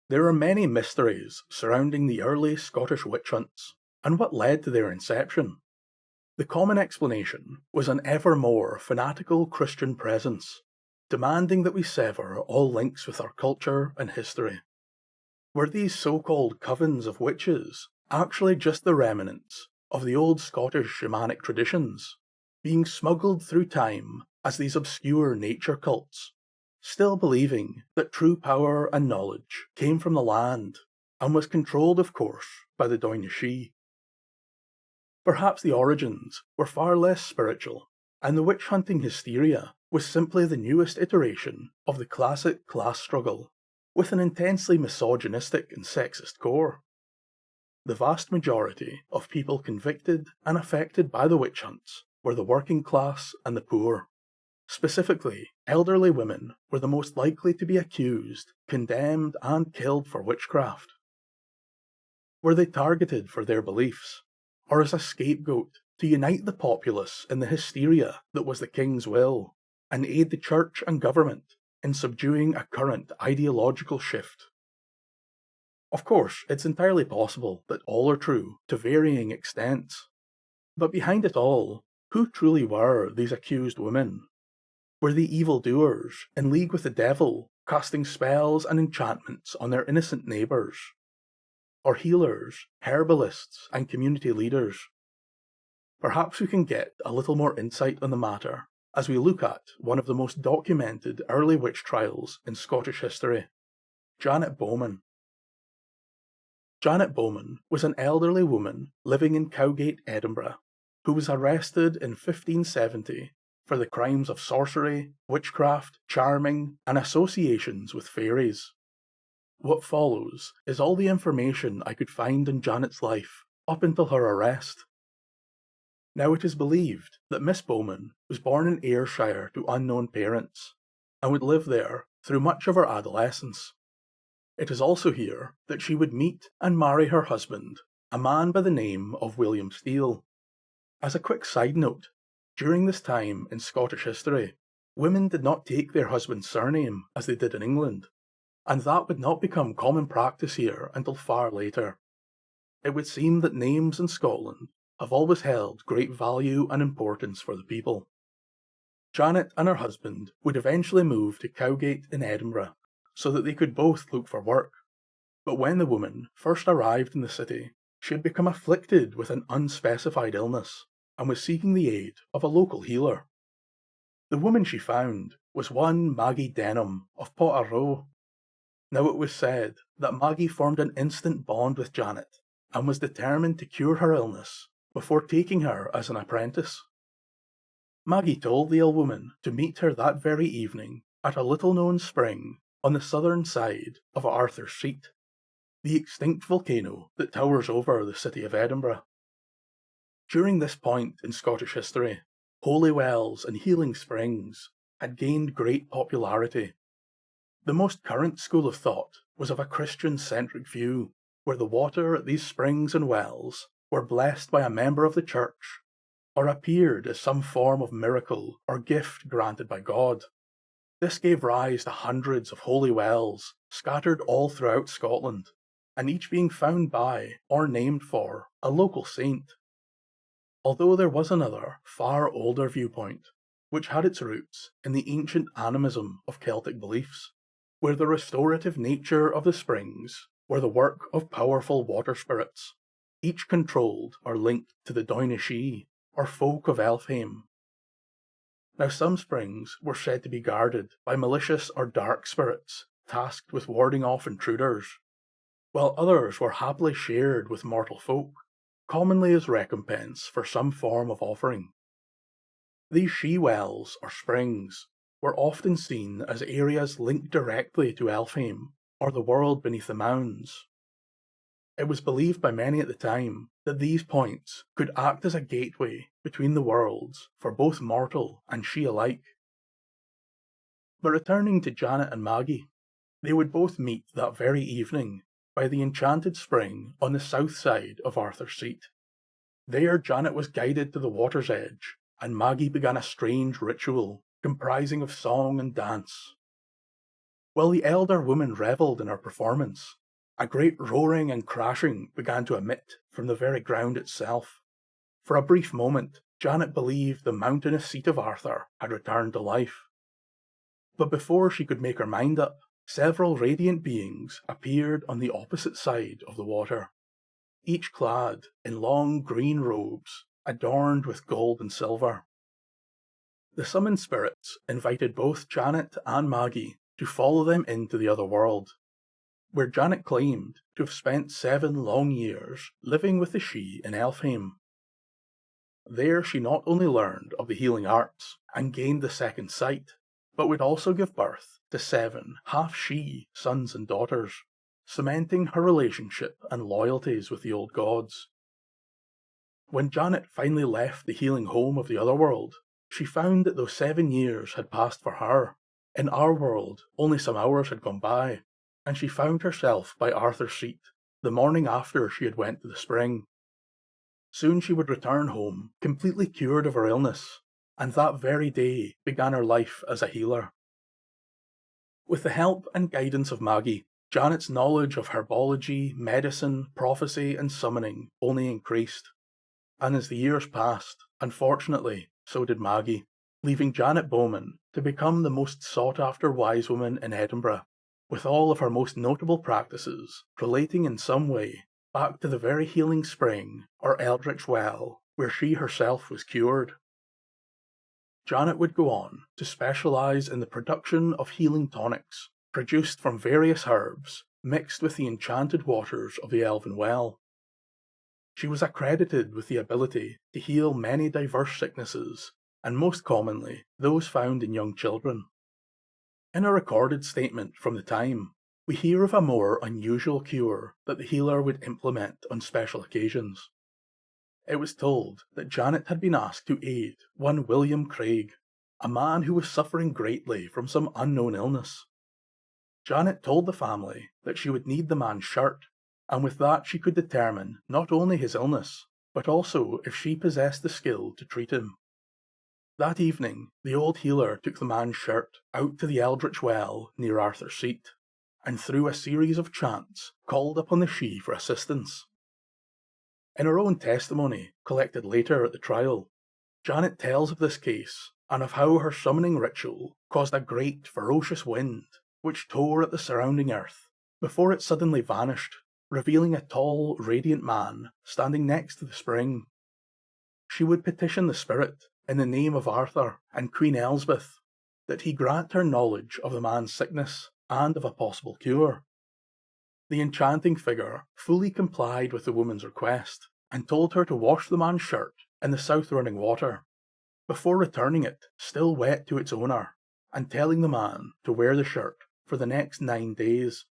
There are many mysteries surrounding the early Scottish witch hunts and what led to their inception. The common explanation was an ever more fanatical Christian presence, demanding that we sever all links with our culture and history. Were these so-called covens of witches actually just the remnants of the old Scottish shamanic traditions, being smuggled through time as these obscure nature cults, still believing that true power and knowledge came from the land and was controlled, of course, by the shei? Perhaps the origins were far less spiritual, and the witch-hunting hysteria was simply the newest iteration of the classic class struggle, with an intensely misogynistic and sexist core. The vast majority of people convicted and affected by the witch hunts were the working class and the poor. Specifically, elderly women were the most likely to be accused, condemned, and killed for witchcraft. Were they targeted for their beliefs, or as a scapegoat to unite the populace in the hysteria that was the king's will, and aid the church and government in subduing a current ideological shift? Of course, it's entirely possible that all are true to varying extents. But behind it all, who truly were these accused women? Were they evildoers in league with the devil, casting spells and enchantments on their innocent neighbours? Or healers, herbalists, and community leaders? Perhaps we can get a little more insight on the matter as we look at one of the most documented early witch trials in Scottish history, Janet Bowman. Janet Bowman was an elderly woman living in Cowgate, Edinburgh, who was arrested in 1570 for the crimes of sorcery, witchcraft, charming, and associations with fairies. What follows is all the information I could find on Janet's life up until her arrest. Now it is believed that Miss Bowman was born in Ayrshire to unknown parents, and would live there through much of her adolescence. It is also here that she would meet and marry her husband, a man by the name of William Steele. As a quick side note, during this time in Scottish history, women did not take their husband's surname as they did in England, and that would not become common practice here until far later. It would seem that names in Scotland have always held great value and importance for the people. Janet and her husband would eventually move to Cowgate in Edinburgh so that they could both look for work. But when the woman first arrived in the city, she had become afflicted with an unspecified illness and was seeking the aid of a local healer. The woman she found was one Maggie Denham of Potterrow. Now it was said that Maggie formed an instant bond with Janet and was determined to cure her illness before taking her as an apprentice. Maggie told the ill woman to meet her that very evening at a little-known spring on the southern side of Arthur's Seat, the extinct volcano that towers over the city of Edinburgh. During this point in Scottish history, holy wells and healing springs had gained great popularity. The most current school of thought was of a Christian-centric view, where the water at these springs and wells were blessed by a member of the church, or appeared as some form of miracle or gift granted by God. This gave rise to hundreds of holy wells scattered all throughout Scotland, and each being found by, or named for, a local saint. Although there was another, far older viewpoint, which had its roots in the ancient animism of Celtic beliefs, where the restorative nature of the springs were the work of powerful water spirits, each controlled or linked to the shei, or folk of Elfame. Now some springs were said to be guarded by malicious or dark spirits tasked with warding off intruders, while others were happily shared with mortal folk, commonly as recompense for some form of offering. These shei wells, or springs, were often seen as areas linked directly to Elfame, or the world beneath the mounds. It was believed by many at the time that these points could act as a gateway between the worlds for both mortal and shei alike. But returning to Janet and Maggie, they would both meet that very evening by the enchanted spring on the south side of Arthur's Seat. There Janet was guided to the water's edge, and Maggie began a strange ritual comprising of song and dance. While the elder woman revelled in her performance, a great roaring and crashing began to emit from the very ground itself. For a brief moment, Janet believed the mountainous seat of Arthur had returned to life. But before she could make her mind up, several radiant beings appeared on the opposite side of the water, each clad in long green robes adorned with gold and silver. The summoned spirits invited both Janet and Maggie to follow them into the other world, where Janet claimed to have spent 7 long years living with the shei in Elfame. There she not only learned of the healing arts and gained the second sight, but would also give birth to 7 half-shei sons and daughters, cementing her relationship and loyalties with the old gods. When Janet finally left the healing home of the otherworld, she found that those 7 years had passed for her. In our world, only some hours had gone by, and she found herself by Arthur's seat the morning after she had went to the spring. Soon she would return home, completely cured of her illness, and that very day began her life as a healer. With the help and guidance of Maggie, Janet's knowledge of herbology, medicine, prophecy, and summoning only increased. And as the years passed, unfortunately, so did Maggie, leaving Janet Bowman to become the most sought-after wise woman in Edinburgh, with all of her most notable practices relating in some way back to the very healing spring or eldritch well where she herself was cured. Janet would go on to specialise in the production of healing tonics, produced from various herbs mixed with the enchanted waters of the Elven Well. She was accredited with the ability to heal many diverse sicknesses, and most commonly those found in young children. In a recorded statement from the time, we hear of a more unusual cure that the healer would implement on special occasions. It was told that Janet had been asked to aid one William Craig, a man who was suffering greatly from some unknown illness. Janet told the family that she would need the man's shirt, and with that she could determine not only his illness, but also if she possessed the skill to treat him. That evening, the old healer took the man's shirt out to the eldritch well near Arthur's seat, and through a series of chants called upon the shei for assistance. In her own testimony, collected later at the trial, Janet tells of this case and of how her summoning ritual caused a great ferocious wind which tore at the surrounding earth before it suddenly vanished, revealing a tall, radiant man standing next to the spring. She would petition the spirit in the name of Arthur and Queen Elizabeth that he grant her knowledge of the man's sickness and of a possible cure. The enchanting figure fully complied with the woman's request and told her to wash the man's shirt in the south-running water, before returning it still wet to its owner and telling the man to wear the shirt for the next 9 days.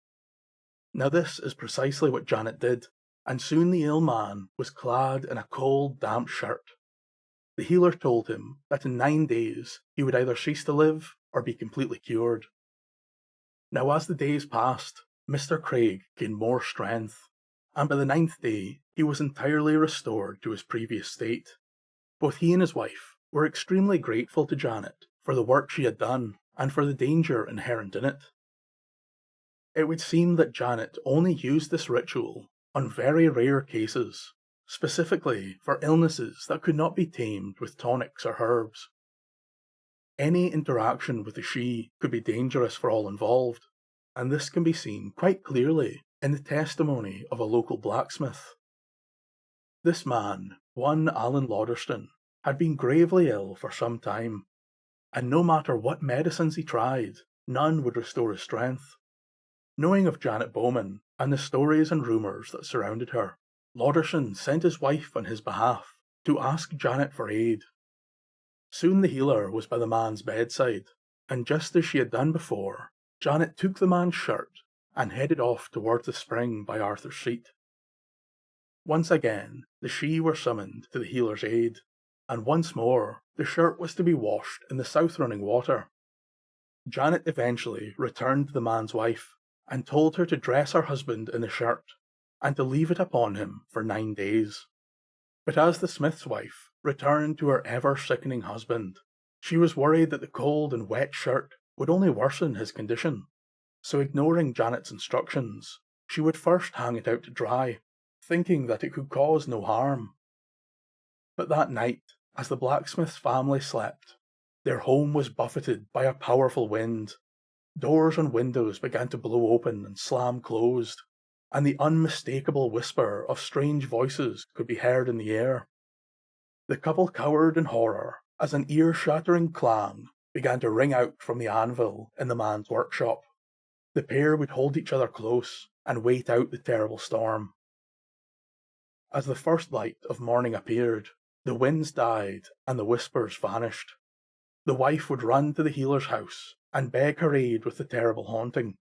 Now this is precisely what Janet did, and soon the ill man was clad in a cold, damp shirt. The healer told him that in 9 days he would either cease to live or be completely cured. Now as the days passed, Mr. Craig gained more strength, and by the 9th day he was entirely restored to his previous state. Both he and his wife were extremely grateful to Janet for the work she had done and for the danger inherent in it. It would seem that Janet only used this ritual on very rare cases, specifically for illnesses that could not be tamed with tonics or herbs. Any interaction with the shei could be dangerous for all involved, and this can be seen quite clearly in the testimony of a local blacksmith. This man, one Alan Lauderston, had been gravely ill for some time, and no matter what medicines he tried, none would restore his strength. Knowing of Janet Bowman and the stories and rumours that surrounded her, Lauderston sent his wife on his behalf to ask Janet for aid. Soon the healer was by the man's bedside, and just as she had done before, Janet took the man's shirt and headed off towards the spring by Arthur's seat. Once again, the shei were summoned to the healer's aid, and once more the shirt was to be washed in the south-running water. Janet eventually returned to the man's wife and told her to dress her husband in the shirt and to leave it upon him for 9 days. But as the smith's wife returned to her ever-sickening husband, she was worried that the cold and wet shirt would only worsen his condition. so ignoring Janet's instructions, she would first hang it out to dry, thinking that it could cause no harm. But that night, as the blacksmith's family slept, their home was buffeted by a powerful wind. Doors and windows began to blow open and slam closed, and the unmistakable whisper of strange voices could be heard in the air. The couple cowered in horror as an ear-shattering clang began to ring out from the anvil in the man's workshop. The pair would hold each other close and wait out the terrible storm. As the first light of morning appeared, the winds died and the whispers vanished. The wife would run to the healer's house and beg her aid with the terrible haunting.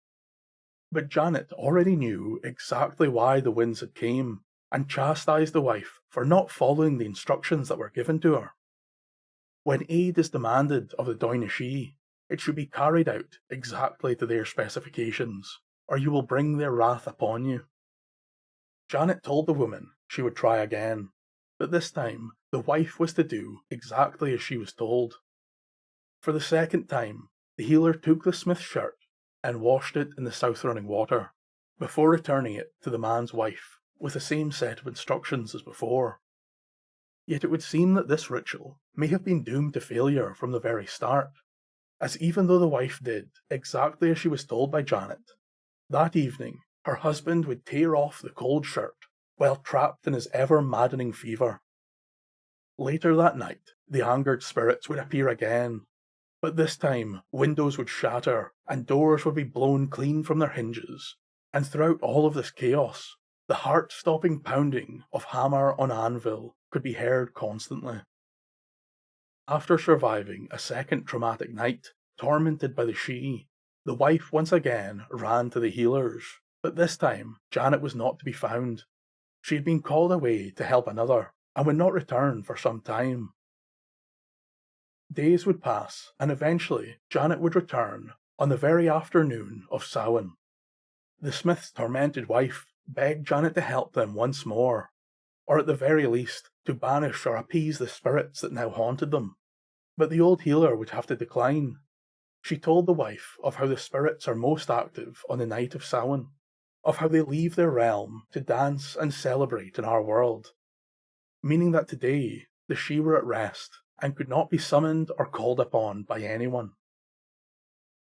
But Janet already knew exactly why the winds had came, and chastised the wife for not following the instructions that were given to her. When aid is demanded of the Doine Shei, it should be carried out exactly to their specifications, or you will bring their wrath upon you. Janet told the woman she would try again, but this time the wife was to do exactly as she was told. For the second time, the healer took the smith's shirt and washed it in the south-running water, before returning it to the man's wife with the same set of instructions as before. Yet it would seem that this ritual may have been doomed to failure from the very start, as even though the wife did exactly as she was told by Janet, that evening her husband would tear off the cold shirt while trapped in his ever-maddening fever. Later that night, the angered spirits would appear again, but this time windows would shatter and doors would be blown clean from their hinges, and throughout all of this chaos, the heart-stopping pounding of hammer on anvil could be heard constantly. After surviving a second traumatic night, tormented by the shei, the wife once again ran to the healers, but this time Janet was not to be found. She had been called away to help another, and would not return for some time. Days would pass, and eventually Janet would return on the very afternoon of Samhain. The smith's tormented wife begged Janet to help them once more, or at the very least to banish or appease the spirits that now haunted them. But the old healer would have to decline. She told the wife of how the spirits are most active on the night of Samhain, of how they leave their realm to dance and celebrate in our world, meaning that today the shei were at rest and could not be summoned or called upon by anyone.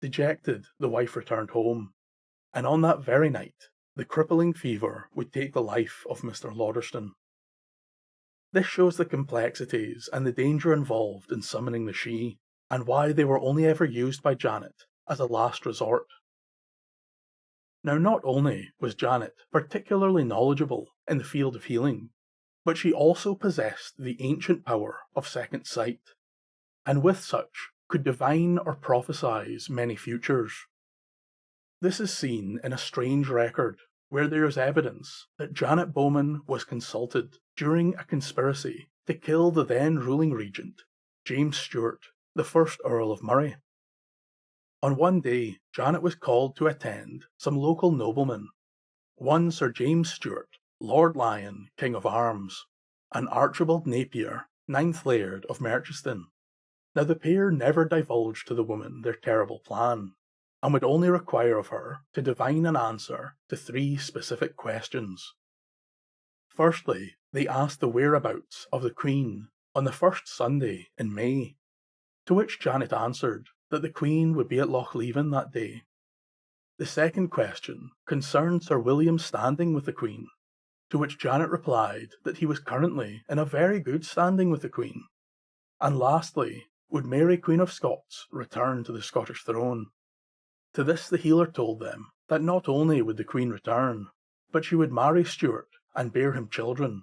Dejected, the wife returned home, and on that very night the crippling fever would take the life of Mr. Lauderston. This shows the complexities and the danger involved in summoning the shei, and why they were only ever used by Janet as a last resort. Now, not only was Janet particularly knowledgeable in the field of healing, but she also possessed the ancient power of second sight, and with such could divine or prophesize many futures. This is seen in a strange record where there is evidence that Janet Bowman was consulted during a conspiracy to kill the then ruling regent, James Stuart, the first Earl of Murray. On one day, Janet was called to attend some local noblemen, one Sir James Stuart, Lord Lion, King of Arms, and Archibald Napier, 9th Laird of Merchiston. Now the pair never divulged to the woman their terrible plan, and would only require of her to divine an answer to 3 specific questions. Firstly, they asked the whereabouts of the Queen on the first Sunday in May, to which Janet answered that the Queen would be at Lochleven that day. The second question concerned Sir William's standing with the Queen, to which Janet replied that he was currently in a very good standing with the Queen. And lastly, would Mary Queen of Scots return to the Scottish throne? To this the healer told them that not only would the Queen return, but she would marry Stuart and bear him children.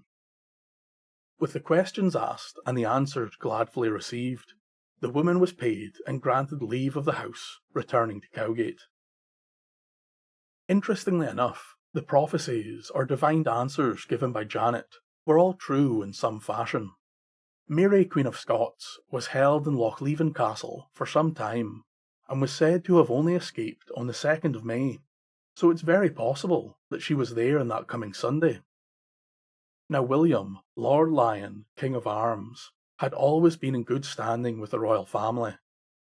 With the questions asked and the answers gladfully received, the woman was paid and granted leave of the house, returning to Cowgate. Interestingly enough, the prophecies or divined answers given by Janet were all true in some fashion. Mary Queen of Scots was held in Lochleven Castle for some time, and was said to have only escaped on the 2nd of May, so it's very possible that she was there on that coming Sunday. Now William, Lord Lion, King of Arms, had always been in good standing with the royal family,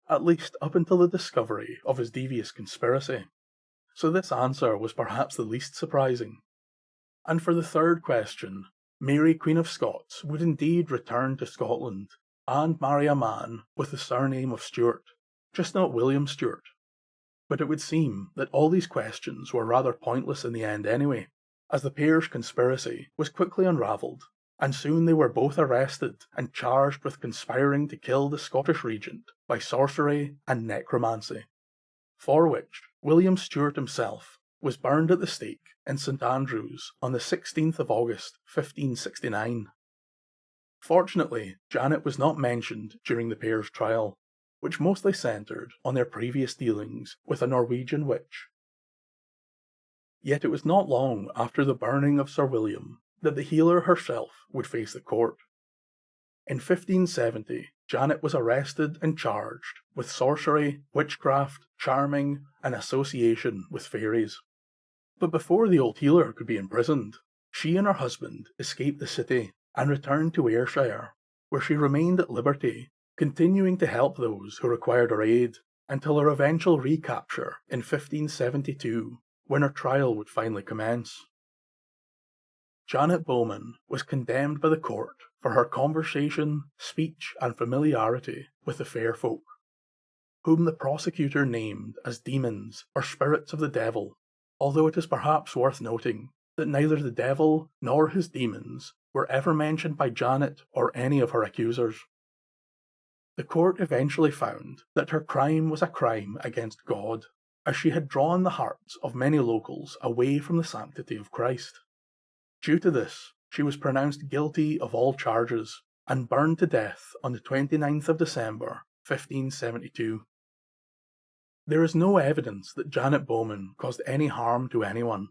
at least up until the discovery of his devious conspiracy. so this answer was perhaps the least surprising. And for the third question, Mary Queen of Scots would indeed return to Scotland and marry a man with the surname of Stuart, just not William Stuart. But it would seem that all these questions were rather pointless in the end anyway, as the pair's conspiracy was quickly unravelled, and soon they were both arrested and charged with conspiring to kill the Scottish regent by sorcery and necromancy, for which William Stuart himself was burned at the stake in St Andrews on the 16th of August 1569. Fortunately, Janet was not mentioned during the pair's trial, which mostly centred on their previous dealings with a Norwegian witch. Yet it was not long after the burning of Sir William that the healer herself would face the court. In 1570, Janet was arrested and charged with sorcery, witchcraft, charming, and association with fairies. But before the old healer could be imprisoned, she and her husband escaped the city and returned to Ayrshire, where she remained at liberty, continuing to help those who required her aid until her eventual recapture in 1572, when her trial would finally commence. Janet Bowman was condemned by the court for her conversation, speech, and familiarity with the fair folk, whom the prosecutor named as demons or spirits of the devil, although it is perhaps worth noting that neither the devil nor his demons were ever mentioned by Janet or any of her accusers. The court eventually found that her crime was a crime against God, as she had drawn the hearts of many locals away from the sanctity of Christ. Due to this, she was pronounced guilty of all charges and burned to death on the 29th of December, 1572. There is no evidence that Janet Bowman caused any harm to anyone,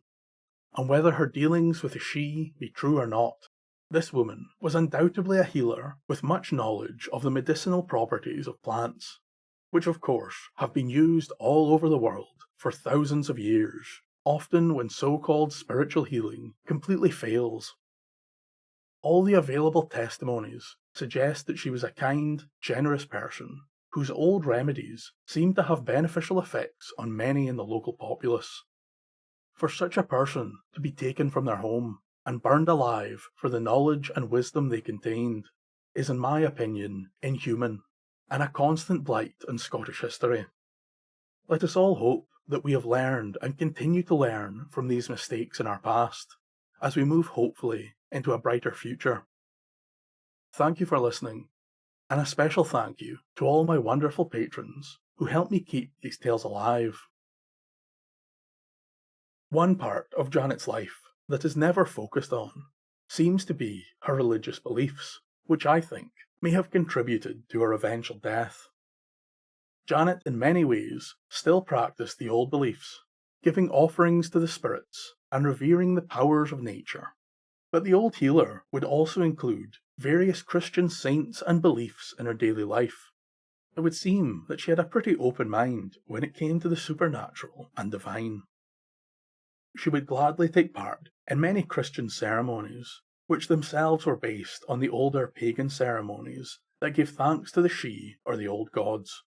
and whether her dealings with the shei be true or not, this woman was undoubtedly a healer with much knowledge of the medicinal properties of plants, which of course have been used all over the world for thousands of years, often when so-called spiritual healing completely fails. All the available testimonies suggest that she was a kind, generous person whose old remedies seem to have beneficial effects on many in the local populace. For such a person to be taken from their home and burned alive for the knowledge and wisdom they contained is, in my opinion, inhuman and a constant blight on Scottish history. Let us all hope that we have learned and continue to learn from these mistakes in our past, as we move hopefully into a brighter future. Thank you for listening, and a special thank you to all my wonderful patrons who help me keep these tales alive. One part of Janet's life that is never focused on seems to be her religious beliefs, which I think may have contributed to her eventual death. Janet, in many ways, still practiced the old beliefs, giving offerings to the spirits and revering the powers of nature. But the old healer would also include various Christian saints and beliefs in her daily life. It would seem that she had a pretty open mind when it came to the supernatural and divine. She would gladly take part in many Christian ceremonies, which themselves were based on the older pagan ceremonies that gave thanks to the shei or the old gods.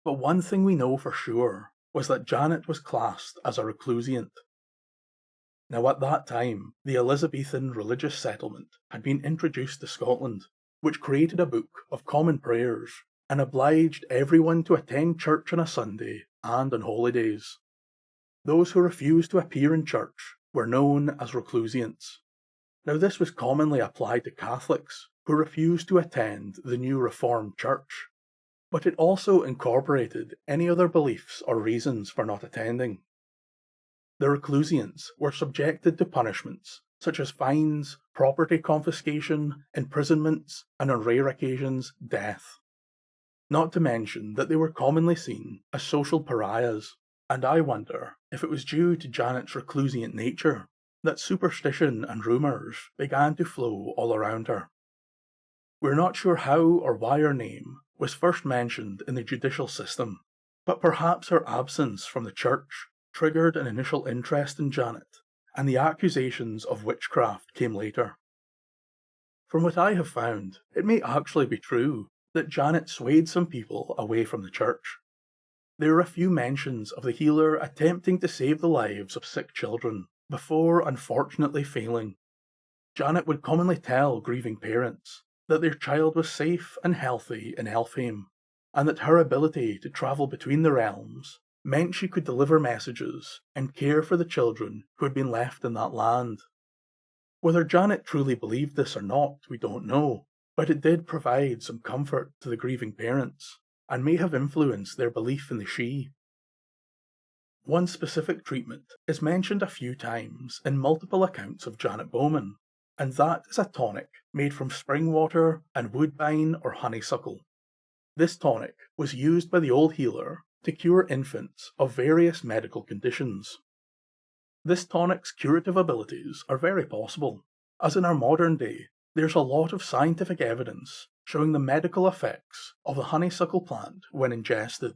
But one thing we know for sure was that Janet was classed as a reclusiant. Now at that time, the Elizabethan religious settlement had been introduced to Scotland, which created a book of common prayers and obliged everyone to attend church on a Sunday and on holidays. Those who refused to appear in church were known as reclusiants. Now this was commonly applied to Catholics who refused to attend the new Reformed Church, but it also incorporated any other beliefs or reasons for not attending. The reclusiants were subjected to punishments such as fines, property confiscation, imprisonments, and on rare occasions, death. Not to mention that they were commonly seen as social pariahs, and I wonder if it was due to Janet's reclusiant nature that superstition and rumours began to flow all around her. We're not sure how or why her name was first mentioned in the judicial system, but perhaps her absence from the church triggered an initial interest in Janet, and the accusations of witchcraft came later. From what I have found, it may actually be true that Janet swayed some people away from the church. There are a few mentions of the healer attempting to save the lives of sick children, before unfortunately failing. Janet would commonly tell grieving parents that their child was safe and healthy in Elfame, and that her ability to travel between the realms meant she could deliver messages and care for the children who had been left in that land. Whether Janet truly believed this or not, we don't know, but it did provide some comfort to the grieving parents, and may have influenced their belief in the shei. One specific treatment is mentioned a few times in multiple accounts of Janet Bowman, and that is a tonic made from spring water and woodbine or honeysuckle. This tonic was used by the old healer to cure infants of various medical conditions. This tonic's curative abilities are very possible, as in our modern day there's a lot of scientific evidence showing the medical effects of the honeysuckle plant when ingested.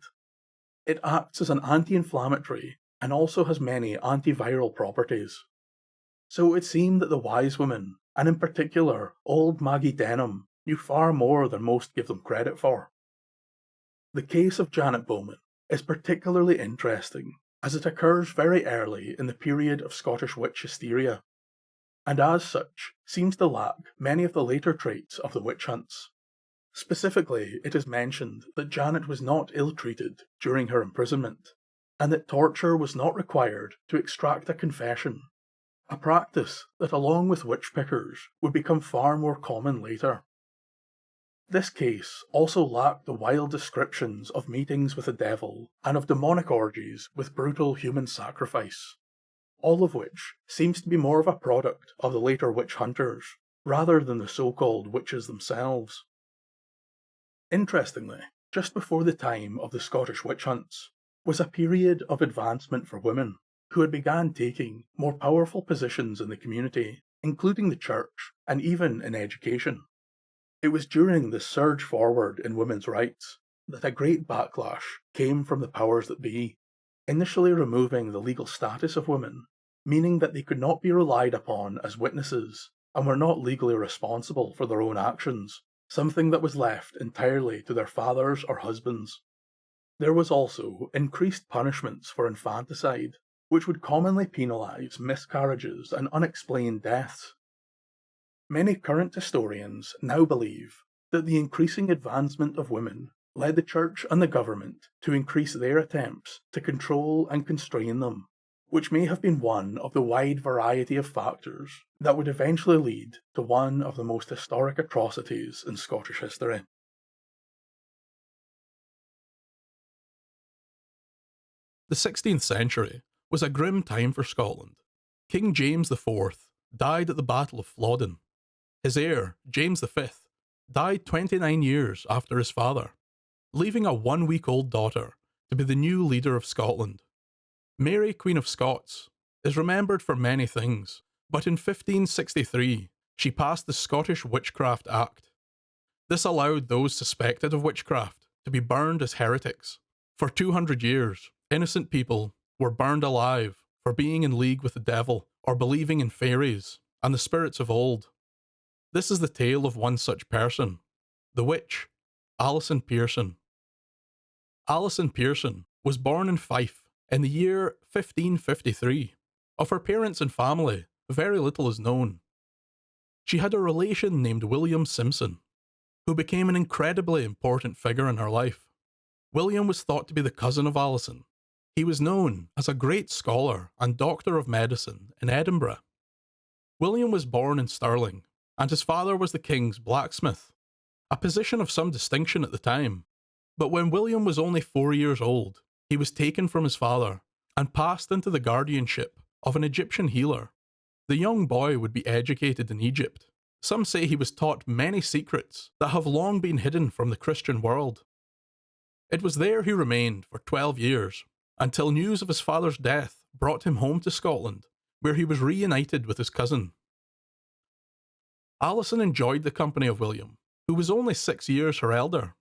It acts as an anti-inflammatory and also has many antiviral properties. So it seemed that the wise women, and in particular old Maggie Denham, knew far more than most give them credit for. The case of Janet Bowman is particularly interesting as it occurs very early in the period of Scottish witch hysteria, and as such seems to lack many of the later traits of the witch hunts. Specifically, it is mentioned that Janet was not ill-treated during her imprisonment, and that torture was not required to extract a confession, a practice that along with witch pickers would become far more common later. This case also lacked the wild descriptions of meetings with the devil and of demonic orgies with brutal human sacrifice, all of which seems to be more of a product of the later witch hunters rather than the so-called witches themselves. Interestingly, just before the time of the Scottish witch hunts was a period of advancement for women who had begun taking more powerful positions in the community, including the church and even in education. It was during this surge forward in women's rights that a great backlash came from the powers that be, initially removing the legal status of women, meaning that they could not be relied upon as witnesses and were not legally responsible for their own actions, something that was left entirely to their fathers or husbands. There was also increased punishments for infanticide, which would commonly penalise miscarriages and unexplained deaths. Many current historians now believe that the increasing advancement of women led the church and the government to increase their attempts to control and constrain them, which may have been one of the wide variety of factors that would eventually lead to one of the most historic atrocities in Scottish history. The 16th century was a grim time for Scotland. King James IV died at the Battle of Flodden. His heir, James V, died 29 years after his father, leaving a 1-week-old daughter to be the new leader of Scotland. Mary, Queen of Scots, is remembered for many things, but in 1563 she passed the Scottish Witchcraft Act. This allowed those suspected of witchcraft to be burned as heretics. For 200 years, innocent people were burned alive for being in league with the devil or believing in fairies and the spirits of old. This is the tale of one such person, the witch, Alison Pearson. Alison Pearson was born in Fife in the year 1553. Of her parents and family, very little is known. She had a relation named William Simpson, who became an incredibly important figure in her life. William was thought to be the cousin of Alison. He was known as a great scholar and doctor of medicine in Edinburgh. William was born in Stirling, and his father was the king's blacksmith, a position of some distinction at the time. But when William was only 4 years old, he was taken from his father and passed into the guardianship of an Egyptian healer. The young boy would be educated in Egypt. Some say he was taught many secrets that have long been hidden from the Christian world. It was there he remained for 12 years, until news of his father's death brought him home to Scotland, where he was reunited with his cousin. Alison enjoyed the company of William, who was only 6 years her elder.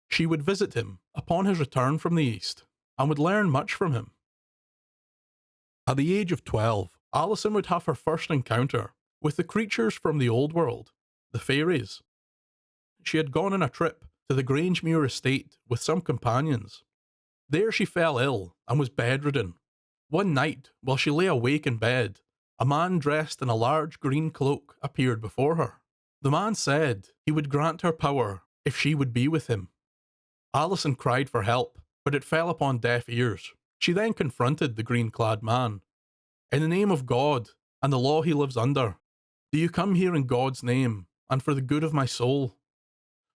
She would visit him upon his return from the East, and would learn much from him. At the age of 12, Alison would have her first encounter with the creatures from the old world, the fairies. She had gone on a trip to the Grangemuir estate with some companions. There she fell ill and was bedridden. One night, while she lay awake in bed, a man dressed in a large green cloak appeared before her. The man said he would grant her power if she would be with him. Alison cried for help, but it fell upon deaf ears. She then confronted the green-clad man. In the name of God and the law he lives under, do you come here in God's name and for the good of my soul?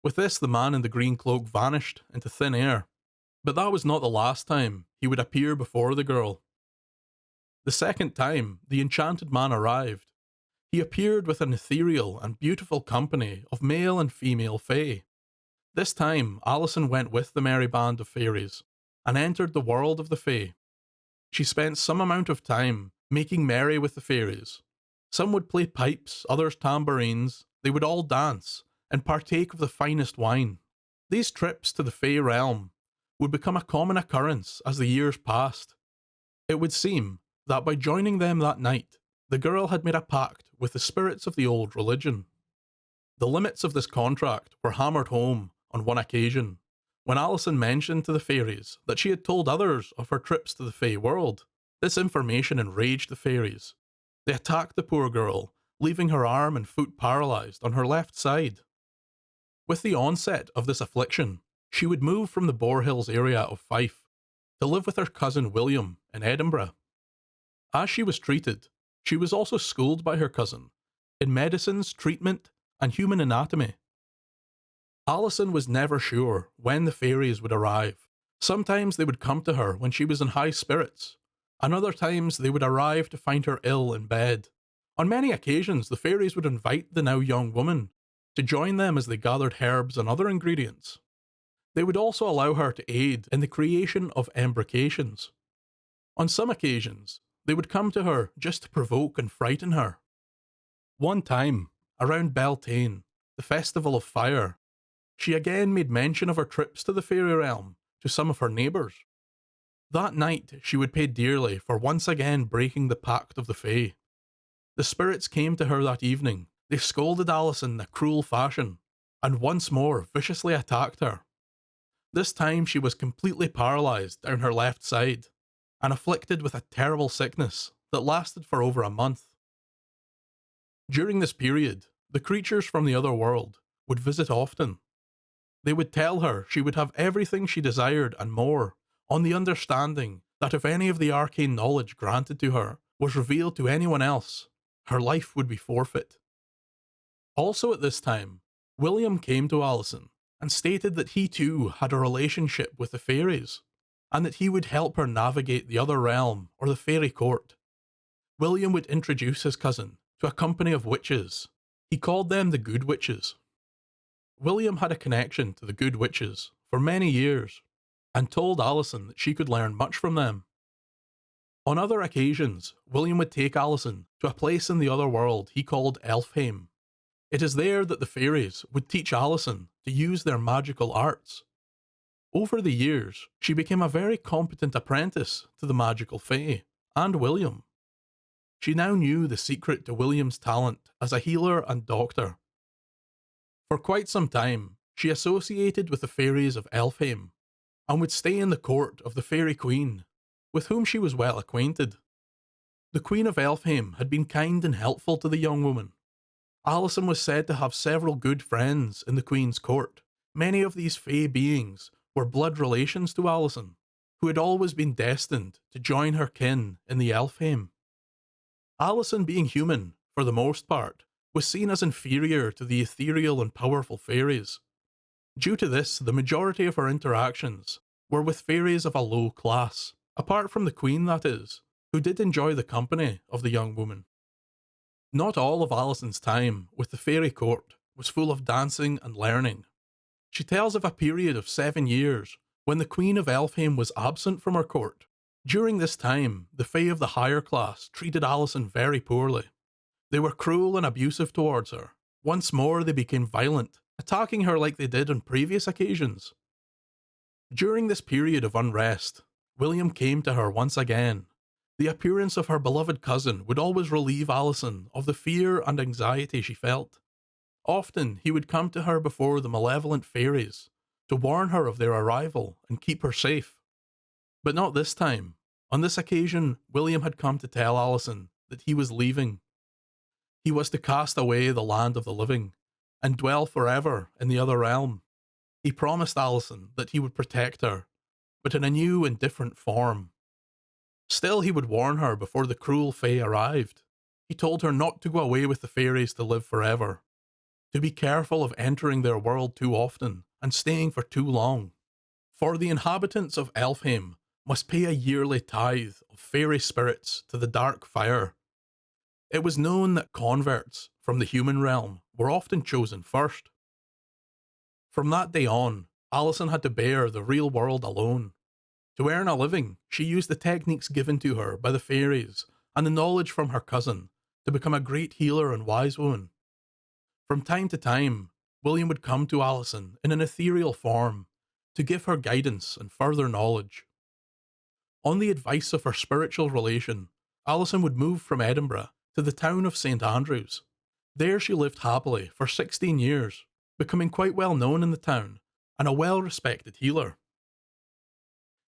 With this, the man in the green cloak vanished into thin air. But that was not the last time he would appear before the girl. The second time the enchanted man arrived, he appeared with an ethereal and beautiful company of male and female fae. This time, Alison went with the merry band of fairies and entered the world of the fae. She spent some amount of time making merry with the fairies. Some would play pipes, others tambourines. They would all dance and partake of the finest wine. These trips to the fae realm would become a common occurrence as the years passed. It would seem that by joining them that night, the girl had made a pact with the spirits of the old religion. The limits of this contract were hammered home on one occasion, when Alison mentioned to the fairies that she had told others of her trips to the fae world. This information enraged the fairies. They attacked the poor girl, leaving her arm and foot paralysed on her left side. With the onset of this affliction, she would move from the Boar Hills area of Fife to live with her cousin William in Edinburgh. As she was treated, she was also schooled by her cousin in medicines, treatment, and human anatomy. Alison was never sure when the fairies would arrive. Sometimes they would come to her when she was in high spirits, and other times they would arrive to find her ill in bed. On many occasions, the fairies would invite the now young woman to join them as they gathered herbs and other ingredients. They would also allow her to aid in the creation of embrocations. On some occasions, they would come to her just to provoke and frighten her. One time, around Beltane, the festival of fire, she again made mention of her trips to the fairy realm to some of her neighbours. That night, she would pay dearly for once again breaking the pact of the fae. The spirits came to her that evening. They scolded Alison in a cruel fashion, and once more viciously attacked her. This time she was completely paralysed down her left side, and afflicted with a terrible sickness that lasted for over a month. During this period, the creatures from the other world would visit often. They would tell her she would have everything she desired and more, on the understanding that if any of the arcane knowledge granted to her was revealed to anyone else, her life would be forfeit. Also at this time, William came to Alison and stated that he too had a relationship with the fairies, and that he would help her navigate the other realm or the fairy court. William would introduce his cousin to a company of witches. He called them the Good Witches. William had a connection to the Good Witches for many years, and told Alison that she could learn much from them. On other occasions, William would take Alison to a place in the other world he called Elfame. It is there that the fairies would teach Alison to use their magical arts. Over the years, she became a very competent apprentice to the magical fae, and William. She now knew the secret to William's talent as a healer and doctor. For quite some time, she associated with the fairies of Elfame, and would stay in the court of the Fairy Queen, with whom she was well acquainted. The Queen of Elfame had been kind and helpful to the young woman. Alison was said to have several good friends in the Queen's court. Many of these fae beings were blood relations to Alison, who had always been destined to join her kin in the Elfame. Alison, being human, for the most part, was seen as inferior to the ethereal and powerful fairies. Due to this, the majority of her interactions were with fairies of a low class, apart from the Queen, that is, who did enjoy the company of the young woman. Not all of Alison's time with the fairy court was full of dancing and learning. She tells of a period of 7 years when the Queen of Elfame was absent from her court. During this time, the fae of the higher class treated Alison very poorly. They were cruel and abusive towards her. Once more they became violent, attacking her like they did on previous occasions. During this period of unrest, William came to her once again. The appearance of her beloved cousin would always relieve Alison of the fear and anxiety she felt. Often he would come to her before the malevolent fairies to warn her of their arrival and keep her safe. But not this time. On this occasion, William had come to tell Alison that he was leaving. He was to cast away the land of the living and dwell forever in the other realm. He promised Alison that he would protect her, but in a new and different form. Still, he would warn her before the cruel fae arrived. He told her not to go away with the fairies to live forever, to be careful of entering their world too often and staying for too long. For the inhabitants of Elfame must pay a yearly tithe of fairy spirits to the dark fire. It was known that converts from the human realm were often chosen first. From that day on, Alison had to bear the real world alone. To earn a living, she used the techniques given to her by the fairies and the knowledge from her cousin to become a great healer and wise woman. From time to time, William would come to Alison in an ethereal form to give her guidance and further knowledge. On the advice of her spiritual relation, Alison would move from Edinburgh to the town of St Andrews. There she lived happily for 16 years, becoming quite well known in the town and a well-respected healer.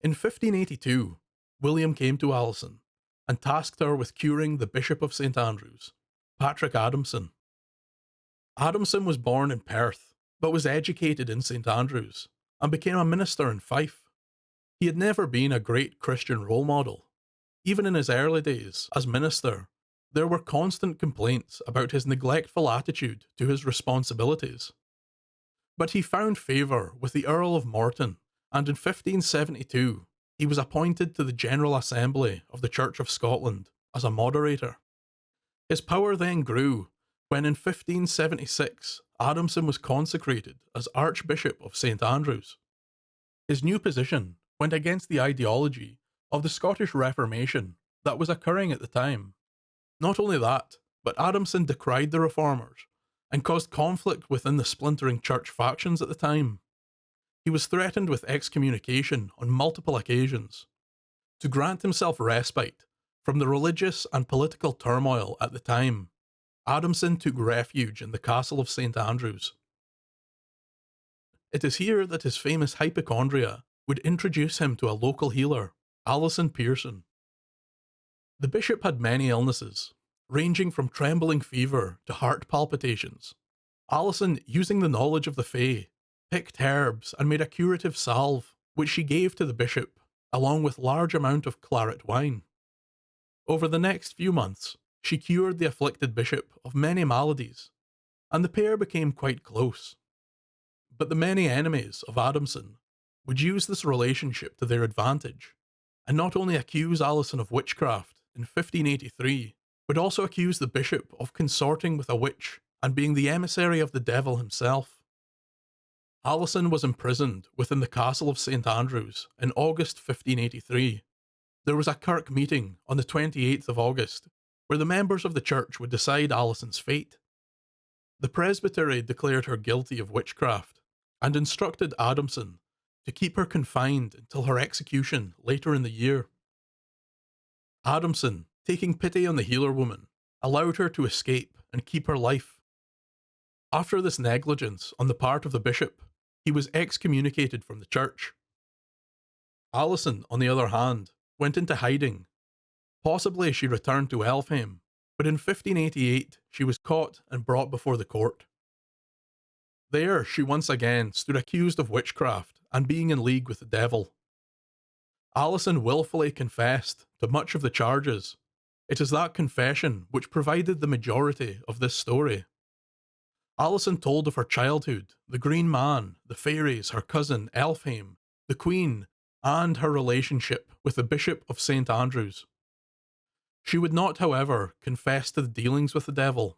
In 1582, William came to Alison and tasked her with curing the Bishop of St Andrews, Patrick Adamson. Adamson was born in Perth, but was educated in St Andrews and became a minister in Fife. He had never been a great Christian role model. Even in his early days as minister, there were constant complaints about his neglectful attitude to his responsibilities. But he found favour with the Earl of Morton, and in 1572 he was appointed to the General Assembly of the Church of Scotland as a moderator. His power then grew when in 1576 Adamson was consecrated as Archbishop of St Andrews. His new position went against the ideology of the Scottish Reformation that was occurring at the time. Not only that, but Adamson decried the reformers and caused conflict within the splintering church factions at the time. He was threatened with excommunication on multiple occasions. To grant himself respite from the religious and political turmoil at the time, Adamson took refuge in the castle of St Andrews. It is here that his famous hypochondria would introduce him to a local healer, Alison Pearson. The bishop had many illnesses, ranging from trembling fever to heart palpitations. Alison, using the knowledge of the fae, picked herbs and made a curative salve, which she gave to the bishop, along with large amount of claret wine. Over the next few months, she cured the afflicted bishop of many maladies, and the pair became quite close. But the many enemies of Adamson would use this relationship to their advantage, and not only accuse Alison of witchcraft in 1583, but also accuse the bishop of consorting with a witch and being the emissary of the devil himself. Alison was imprisoned within the castle of St Andrews in August 1583. There was a kirk meeting on the 28th of August, where the members of the church would decide Alison's fate. The presbytery declared her guilty of witchcraft and instructed Adamson to keep her confined until her execution later in the year. Adamson, taking pity on the healer woman, allowed her to escape and keep her life. After this negligence on the part of the bishop, he was excommunicated from the church. Alison, on the other hand, went into hiding. Possibly she returned to Elfame, but in 1588 she was caught and brought before the court. There she once again stood accused of witchcraft and being in league with the devil. Alison willfully confessed to much of the charges. It is that confession which provided the majority of this story. Alison told of her childhood, the Green Man, the fairies, her cousin Elfame, the Queen, and her relationship with the Bishop of St Andrews. She would not, however, confess to the dealings with the devil.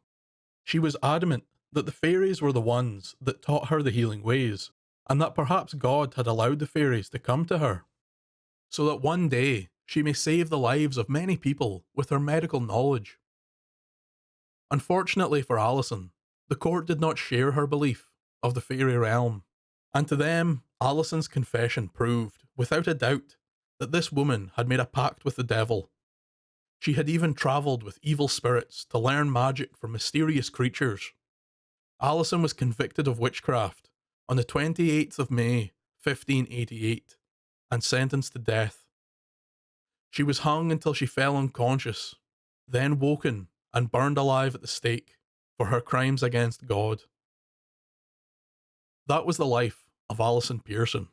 She was adamant that the fairies were the ones that taught her the healing ways, and that perhaps God had allowed the fairies to come to her, so that one day she may save the lives of many people with her medical knowledge. Unfortunately for Alison, the court did not share her belief of the fairy realm, and to them, Alison's confession proved, without a doubt, that this woman had made a pact with the devil. She had even travelled with evil spirits to learn magic from mysterious creatures. Alison was convicted of witchcraft on the 28th of May, 1588, and sentenced to death She was hung until she fell unconscious, then woken and burned alive at the stake for her crimes against God. That was the life of Alison Pearson.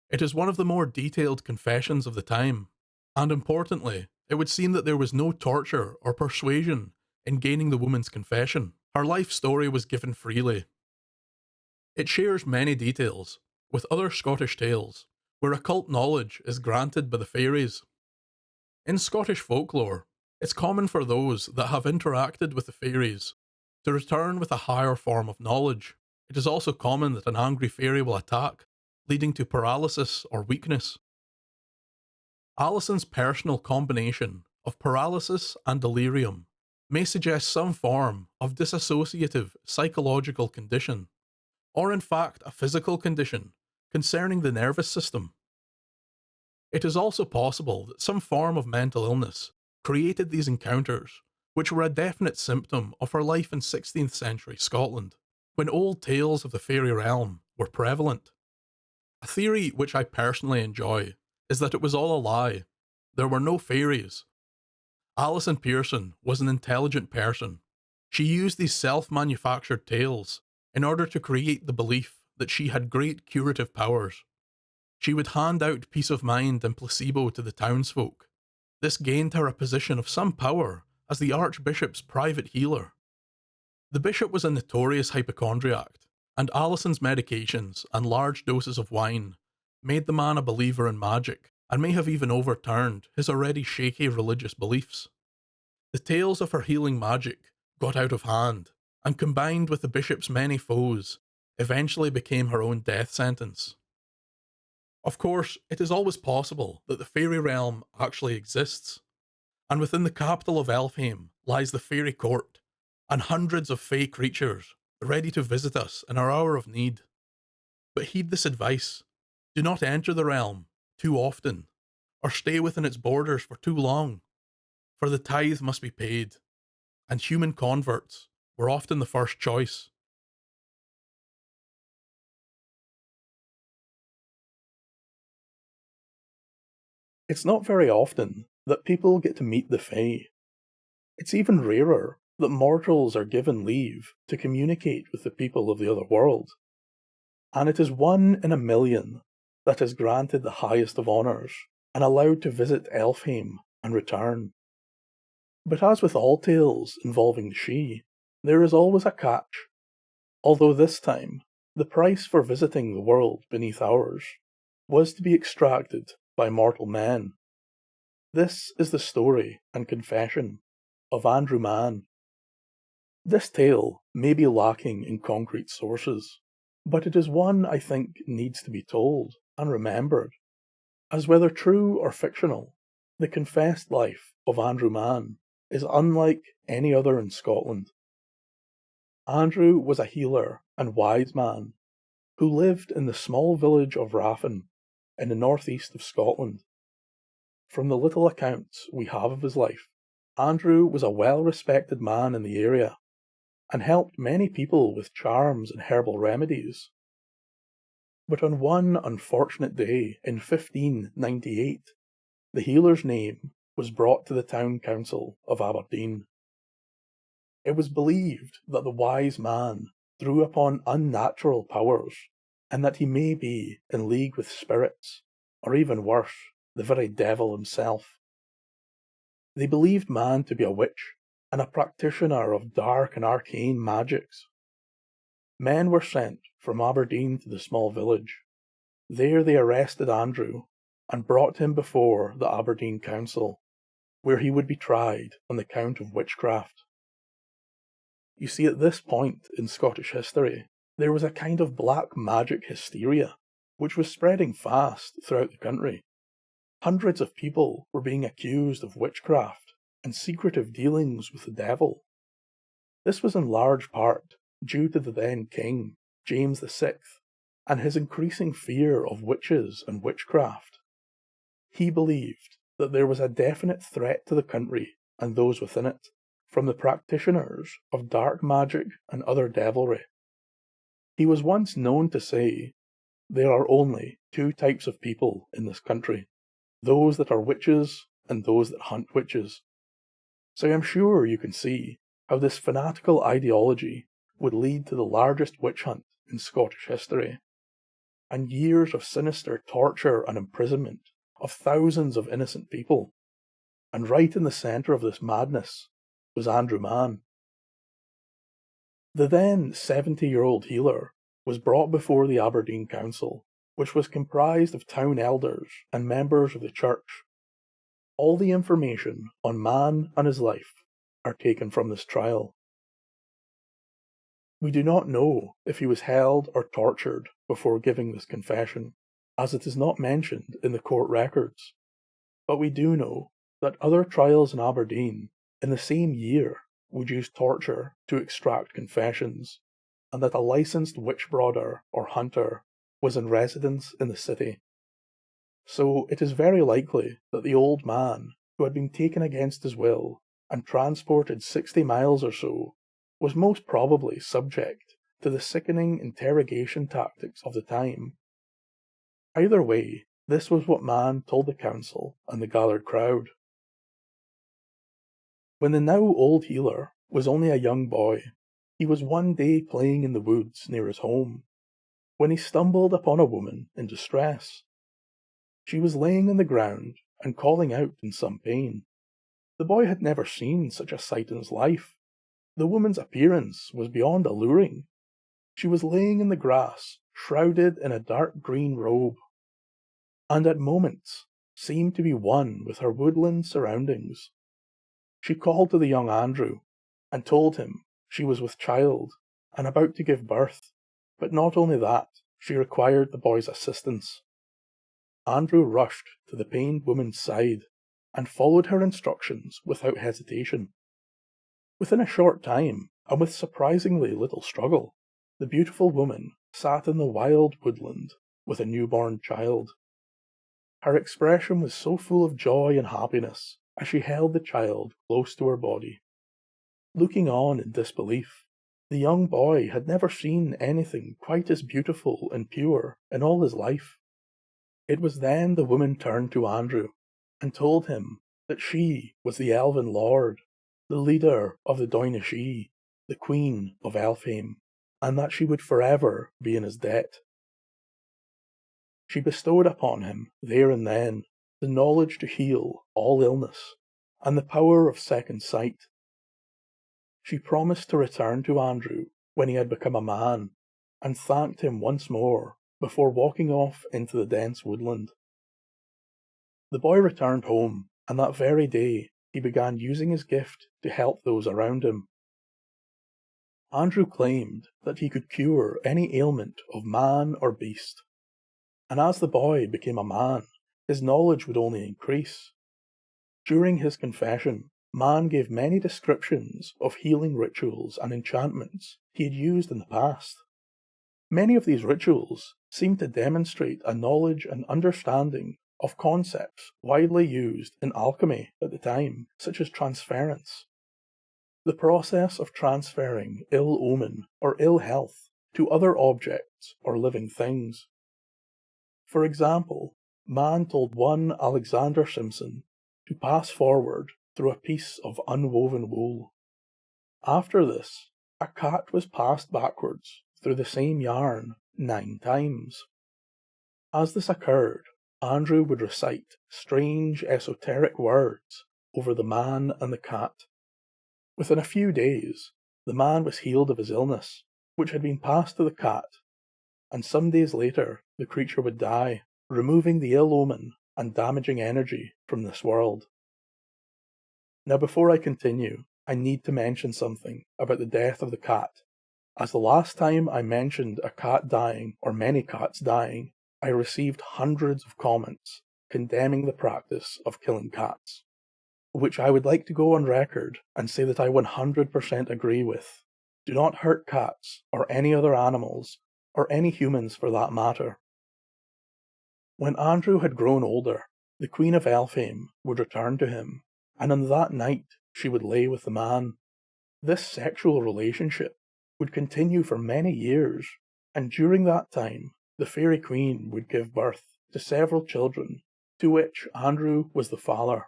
It is one of the more detailed confessions of the time, and importantly, it would seem that there was no torture or persuasion in gaining the woman's confession. Her life story was given freely. It shares many details with other Scottish tales, where occult knowledge is granted by the fairies. In Scottish folklore, it's common for those that have interacted with the fairies to return with a higher form of knowledge. It is also common that an angry fairy will attack, leading to paralysis or weakness. Alison's personal combination of paralysis and delirium may suggest some form of dissociative psychological condition, or in fact a physical condition concerning the nervous system. It is also possible that some form of mental illness created these encounters, which were a definite symptom of her life in 16th century Scotland, when old tales of the fairy realm were prevalent. A theory which I personally enjoy is that it was all a lie. There were no fairies. Alison Pearson was an intelligent person. She used these self-manufactured tales in order to create the belief that she had great curative powers. She would hand out peace of mind and placebo to the townsfolk. This gained her a position of some power as the Archbishop's private healer. The bishop was a notorious hypochondriac, and Alison's medications and large doses of wine made the man a believer in magic, and may have even overturned his already shaky religious beliefs. The tales of her healing magic got out of hand, and combined with the bishop's many foes, eventually became her own death sentence. Of course, it is always possible that the fairy realm actually exists, and within the capital of Elfame lies the fairy court, and hundreds of fey creatures ready to visit us in our hour of need. But heed this advice: do not enter the realm too often, or stay within its borders for too long, for the tithe must be paid, and human converts were often the first choice. It's not very often that people get to meet the Fae. It's even rarer that mortals are given leave to communicate with the people of the other world. And it is 1 in a million that is granted the highest of honours and allowed to visit Elfame and return. But as with all tales involving the shei, there is always a catch, although this time the price for visiting the world beneath ours was to be extracted by mortal men. This is the story and confession of Andrew Mann. This tale may be lacking in concrete sources, but it is one I think needs to be told and remembered, as whether true or fictional, the confessed life of Andrew Mann is unlike any other in Scotland. Andrew was a healer and wise man who lived in the small village of Raffin in the northeast of Scotland. From the little accounts we have of his life, Andrew was a well-respected man in the area and helped many people with charms and herbal remedies. But on one unfortunate day in 1598, the healer's name was brought to the town council of Aberdeen. It was believed that the wise man drew upon unnatural powers, and that he may be in league with spirits, or even worse, the very devil himself. They believed Mann to be a witch and a practitioner of dark and arcane magics. Men were sent from Aberdeen to the small village. There they arrested Andrew and brought him before the Aberdeen Council, where he would be tried on the count of witchcraft. You see, at this point in Scottish history, there was a kind of black magic hysteria, which was spreading fast throughout the country. Hundreds of people were being accused of witchcraft and secretive dealings with the devil. This was in large part due to the then king, James VI, and his increasing fear of witches and witchcraft. He believed that there was a definite threat to the country and those within it from the practitioners of dark magic and other devilry. He was once known to say, "There are only 2 types of people in this country, those that are witches and those that hunt witches. So I'm sure you can see how this fanatical ideology would lead to the largest witch hunt in Scottish history, and years of sinister torture and imprisonment of thousands of innocent people. And right in the centre of this madness was Andrew Mann. The then 70-year-old healer was brought before the Aberdeen Council, which was comprised of town elders and members of the church. All the information on Mann and his life are taken from this trial. We do not know if he was held or tortured before giving this confession, as it is not mentioned in the court records, but we do know that other trials in Aberdeen in the same year would use torture to extract confessions, and that a licensed witch brooder or hunter was in residence in the city. So it is very likely that the old man, who had been taken against his will and transported 60 miles or so, was most probably subject to the sickening interrogation tactics of the time. Either way, this was what Mann told the council and the gathered crowd. When the now old healer was only a young boy, he was one day playing in the woods near his home, when he stumbled upon a woman in distress. She was laying on the ground and calling out in some pain. The boy had never seen such a sight in his life. The woman's appearance was beyond alluring. She was laying in the grass, shrouded in a dark green robe, and at moments seemed to be one with her woodland surroundings. She called to the young Andrew, and told him she was with child, and about to give birth, but not only that, she required the boy's assistance. Andrew rushed to the pained woman's side, and followed her instructions without hesitation. Within a short time, and with surprisingly little struggle, the beautiful woman sat in the wild woodland with a newborn child. Her expression was so full of joy and happiness as she held the child close to her body. Looking on in disbelief, the young boy had never seen anything quite as beautiful and pure in all his life. It was then the woman turned to Andrew and told him that she was the elven lord, the leader of the Doine Shei, the Queen of Elfame, and that she would forever be in his debt. She bestowed upon him, there and then, the knowledge to heal all illness, and the power of second sight. She promised to return to Andrew when he had become a man, and thanked him once more before walking off into the dense woodland. The boy returned home, and that very day he began using his gift to help those around him. Andrew claimed that he could cure any ailment of man or beast, and as the boy became a man, his knowledge would only increase. During his confession, Mann gave many descriptions of healing rituals and enchantments he had used in the past. Many of these rituals seemed to demonstrate a knowledge and understanding of concepts widely used in alchemy at the time, such as transference. The process of transferring ill omen or ill health to other objects or living things. For example, Mann told one Alexander Simpson to pass forward through a piece of unwoven wool. After this, a cat was passed backwards through the same yarn 9 times. As this occurred, Andrew would recite strange esoteric words over the man and the cat. Within a few days, the man was healed of his illness, which had been passed to the cat, and some days later the creature would die, removing the ill omen and damaging energy from this world. Now before I continue, I need to mention something about the death of the cat, as the last time I mentioned a cat dying or many cats dying, I received hundreds of comments condemning the practice of killing cats, which I would like to go on record and say that I 100% agree with. Do not hurt cats or any other animals, or any humans for that matter. When Andrew had grown older, the Queen of Elfame would return to him, and on that night she would lay with the man. This sexual relationship would continue for many years, and during that time the Fairy Queen would give birth to several children, to which Andrew was the father.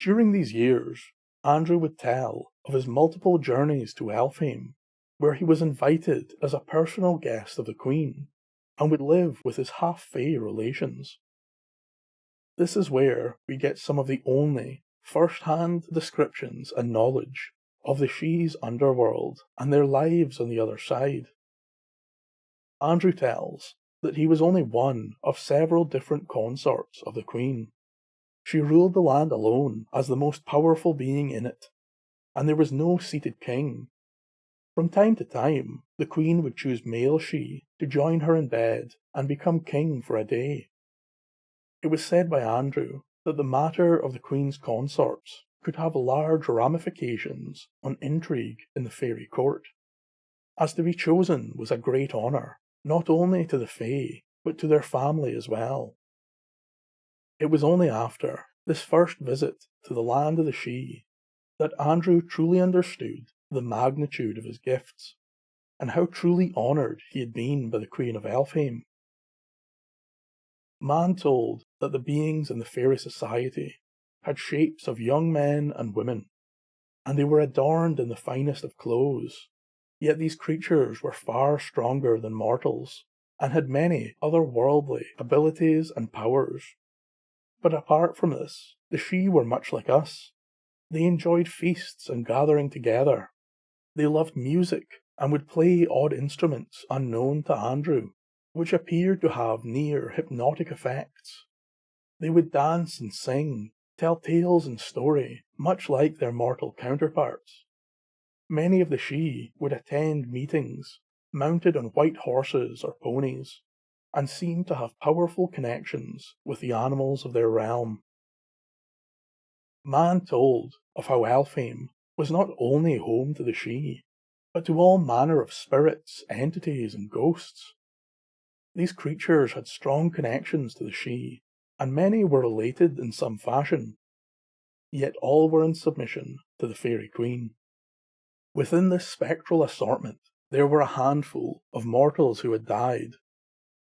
During these years, Andrew would tell of his multiple journeys to Elfame, where he was invited as a personal guest of the Queen, and would live with his half-fae relations. This is where we get some of the only first-hand descriptions and knowledge of the she's underworld and their lives on the other side. Andrew tells that he was only one of several different consorts of the Queen. She ruled the land alone as the most powerful being in it, and there was no seated king. From time to time, the Queen would choose male she to join her in bed and become king for a day. It was said by Andrew that the matter of the Queen's consorts could have large ramifications on intrigue in the fairy court, as to be chosen was a great honour, not only to the fae, but to their family as well. It was only after this first visit to the land of the she that Andrew truly understood the magnitude of his gifts, and how truly honoured he had been by the Queen of Elfame. Man told that the beings in the fairy society had shapes of young men and women, and they were adorned in the finest of clothes, yet these creatures were far stronger than mortals, and had many otherworldly abilities and powers. But apart from this, the she were much like us. They enjoyed feasts and gathering together. They loved music, and would play odd instruments unknown to Andrew, which appeared to have near hypnotic effects. They would dance and sing, tell tales and story, much like their mortal counterparts. Many of the she would attend meetings, mounted on white horses or ponies, and seemed to have powerful connections with the animals of their realm. Man told of how Elfame was not only home to the she, but to all manner of spirits, entities, and ghosts. These creatures had strong connections to the she, and many were related in some fashion, yet all were in submission to the Fairy Queen. Within this spectral assortment there were a handful of mortals who had died,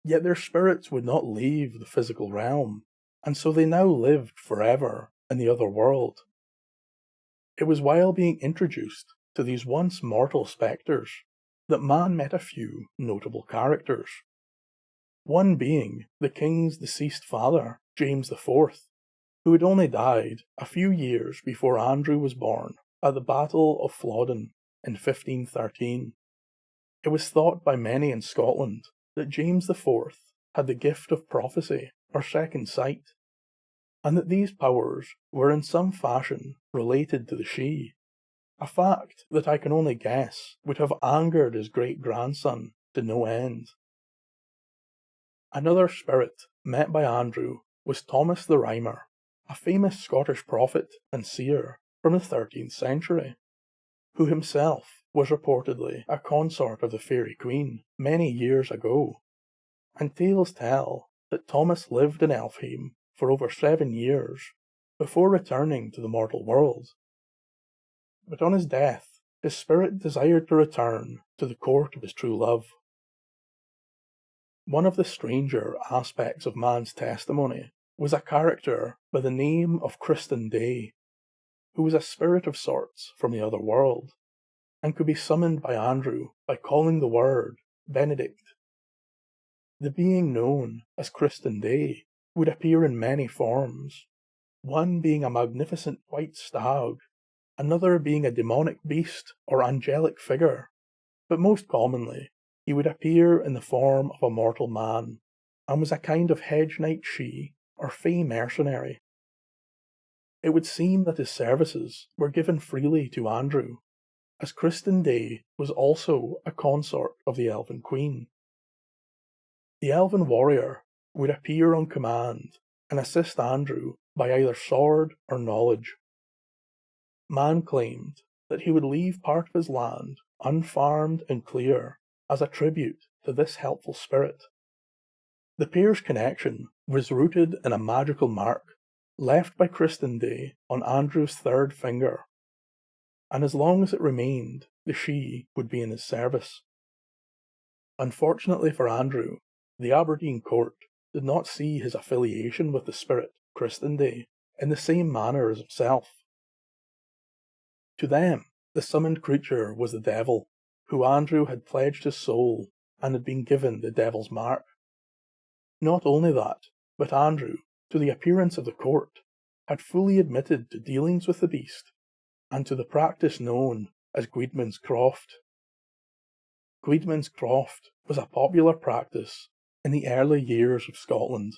yet their spirits would not leave the physical realm, and so they now lived forever in the other world. It was while being introduced to these once mortal spectres that man met a few notable characters. One being the king's deceased father, James IV, who had only died a few years before Andrew was born at the Battle of Flodden in 1513. It was thought by many in Scotland that James IV had the gift of prophecy or second sight, and that these powers were in some fashion related to the she, a fact that I can only guess would have angered his great-grandson to no end. Another spirit met by Andrew was Thomas the Rhymer, a famous Scottish prophet and seer from the 13th century, who himself was reportedly a consort of the Fairy Queen many years ago, and tales tell that Thomas lived in Elfame for over 7 years before returning to the mortal world. But on his death, his spirit desired to return to the court of his true love. One of the stranger aspects of man's testimony was a character by the name of Kristen Day, who was a spirit of sorts from the other world, and could be summoned by Andrew by calling the word Benedict. The being known as Kristen Day would appear in many forms, one being a magnificent white stag, another being a demonic beast or angelic figure, but most commonly he would appear in the form of a mortal man, and was a kind of hedge knight she or fey mercenary. It would seem that his services were given freely to Andrew, as Kristen Day was also a consort of the Elven Queen. The Elven warrior would appear on command and assist Andrew by either sword or knowledge. Man claimed that he would leave part of his land unfarmed and clear as a tribute to this helpful spirit. The pair's connection was rooted in a magical mark left by Kristen Day on Andrew's third finger, and as long as it remained, the she would be in his service. Unfortunately for Andrew, the Aberdeen court did not see his affiliation with the spirit, Kristen Day, in the same manner as himself. To them, the summoned creature was the devil, who Andrew had pledged his soul and had been given the devil's mark. Not only that, but Andrew, to the appearance of the court, had fully admitted to dealings with the beast, and to the practice known as Gwydiman's Croft. Gwydiman's Croft was a popular practice in the early years of Scotland,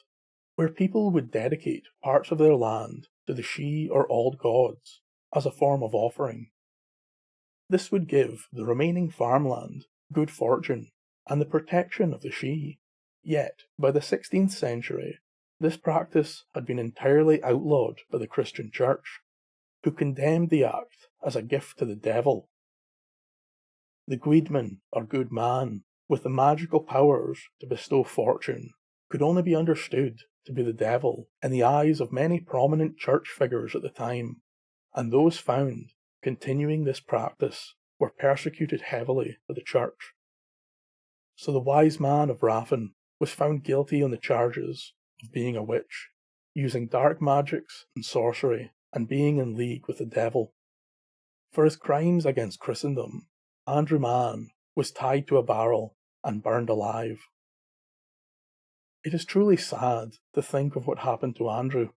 where people would dedicate parts of their land to the shei or old gods as a form of offering. This would give the remaining farmland good fortune and the protection of the shei. Yet, by the 16th century, this practice had been entirely outlawed by the Christian Church, who condemned the act as a gift to the devil. The Gwydiman, or good man, with the magical powers to bestow fortune, could only be understood to be the devil in the eyes of many prominent church figures at the time, and those found continuing this practice were persecuted heavily by the church. So the wise man of Rathan was found guilty on the charges of being a witch, using dark magics and sorcery, and being in league with the devil. For his crimes against Christendom, Andrew Mann was tied to a barrel and burned alive. It is truly sad to think of what happened to Andrew,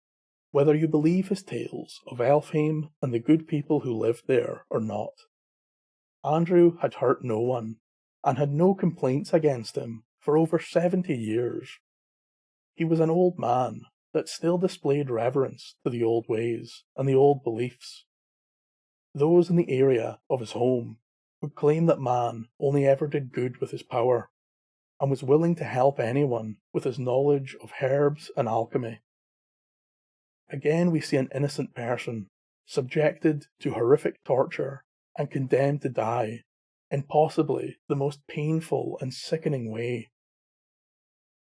whether you believe his tales of Elfame and the good people who lived there or not. Andrew had hurt no one, and had no complaints against him for over 70 years. He was an old man that still displayed reverence to the old ways and the old beliefs. Those in the area of his home would claim that man only ever did good with his power, and was willing to help anyone with his knowledge of herbs and alchemy. Again we see an innocent person subjected to horrific torture and condemned to die in possibly the most painful and sickening way.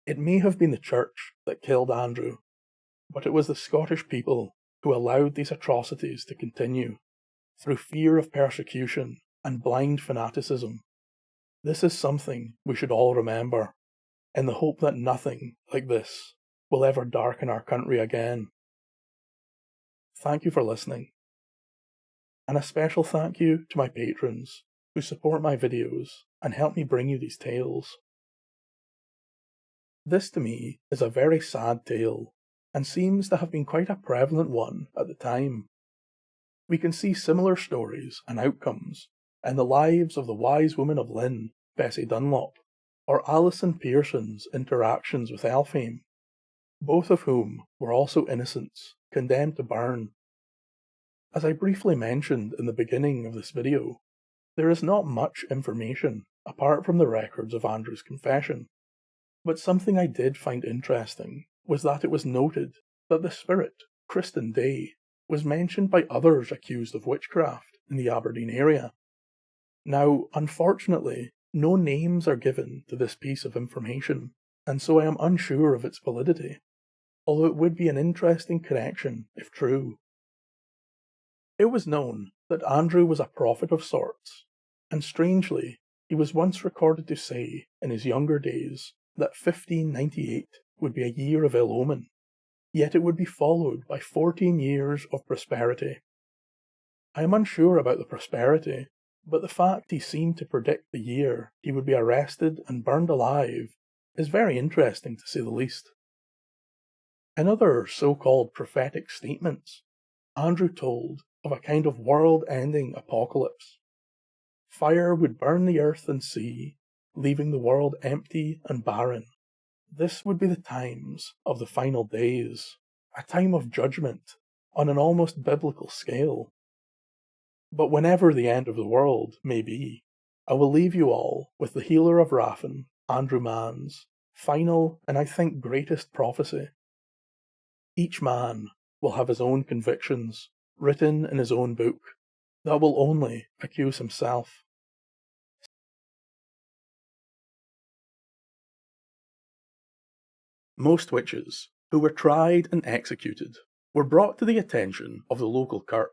It may have been the church that killed Andrew, but it was the Scottish people who allowed these atrocities to continue, through fear of persecution and blind fanaticism. This is something we should all remember, in the hope that nothing like this will ever darken our country again. Thank you for listening, and a special thank you to my patrons who support my videos and help me bring you these tales. This to me is a very sad tale, and seems to have been quite a prevalent one at the time. We can see similar stories and outcomes in the lives of the wise woman of Lynn, Bessie Dunlop, or Alison Pearson's interactions with Elfame, both of whom were also innocents, condemned to burn. As I briefly mentioned in the beginning of this video, there is not much information apart from the records of Andrew's confession, but something I did find interesting was that it was noted that the spirit, Kristen Day, was mentioned by others accused of witchcraft in the Aberdeen area. Now, unfortunately, no names are given to this piece of information, and so I am unsure of its validity, although it would be an interesting connection if true. It was known that Andrew was a prophet of sorts, and strangely, he was once recorded to say, in his younger days, that 1598 would be a year of ill omen, yet it would be followed by 14 years of prosperity. I am unsure about the prosperity, but the fact he seemed to predict the year he would be arrested and burned alive is very interesting to say the least. In other so-called prophetic statements, Andrew told of a kind of world-ending apocalypse. Fire would burn the earth and sea, leaving the world empty and barren. This would be the times of the final days, a time of judgment on an almost biblical scale. But whenever the end of the world may be, I will leave you all with the healer of Rathan, Andrew Mann's, final and I think greatest prophecy. Each man will have his own convictions, written in his own book, that will only accuse himself. Most witches who were tried and executed were brought to the attention of the local kirk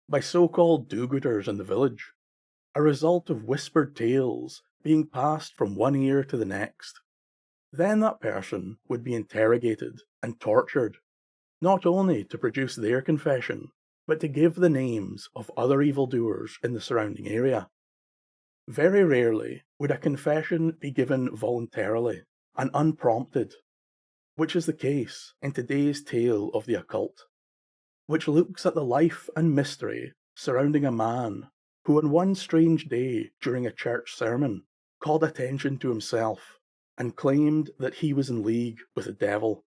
by so-called do-gooders in the village, a result of whispered tales being passed from one ear to the next. Then that person would be interrogated and tortured, not only to produce their confession, but to give the names of other evildoers in the surrounding area. Very rarely would a confession be given voluntarily and unprompted, which is the case in today's tale of the occult, which looks at the life and mystery surrounding a man who on one strange day during a church sermon called attention to himself and claimed that he was in league with the devil.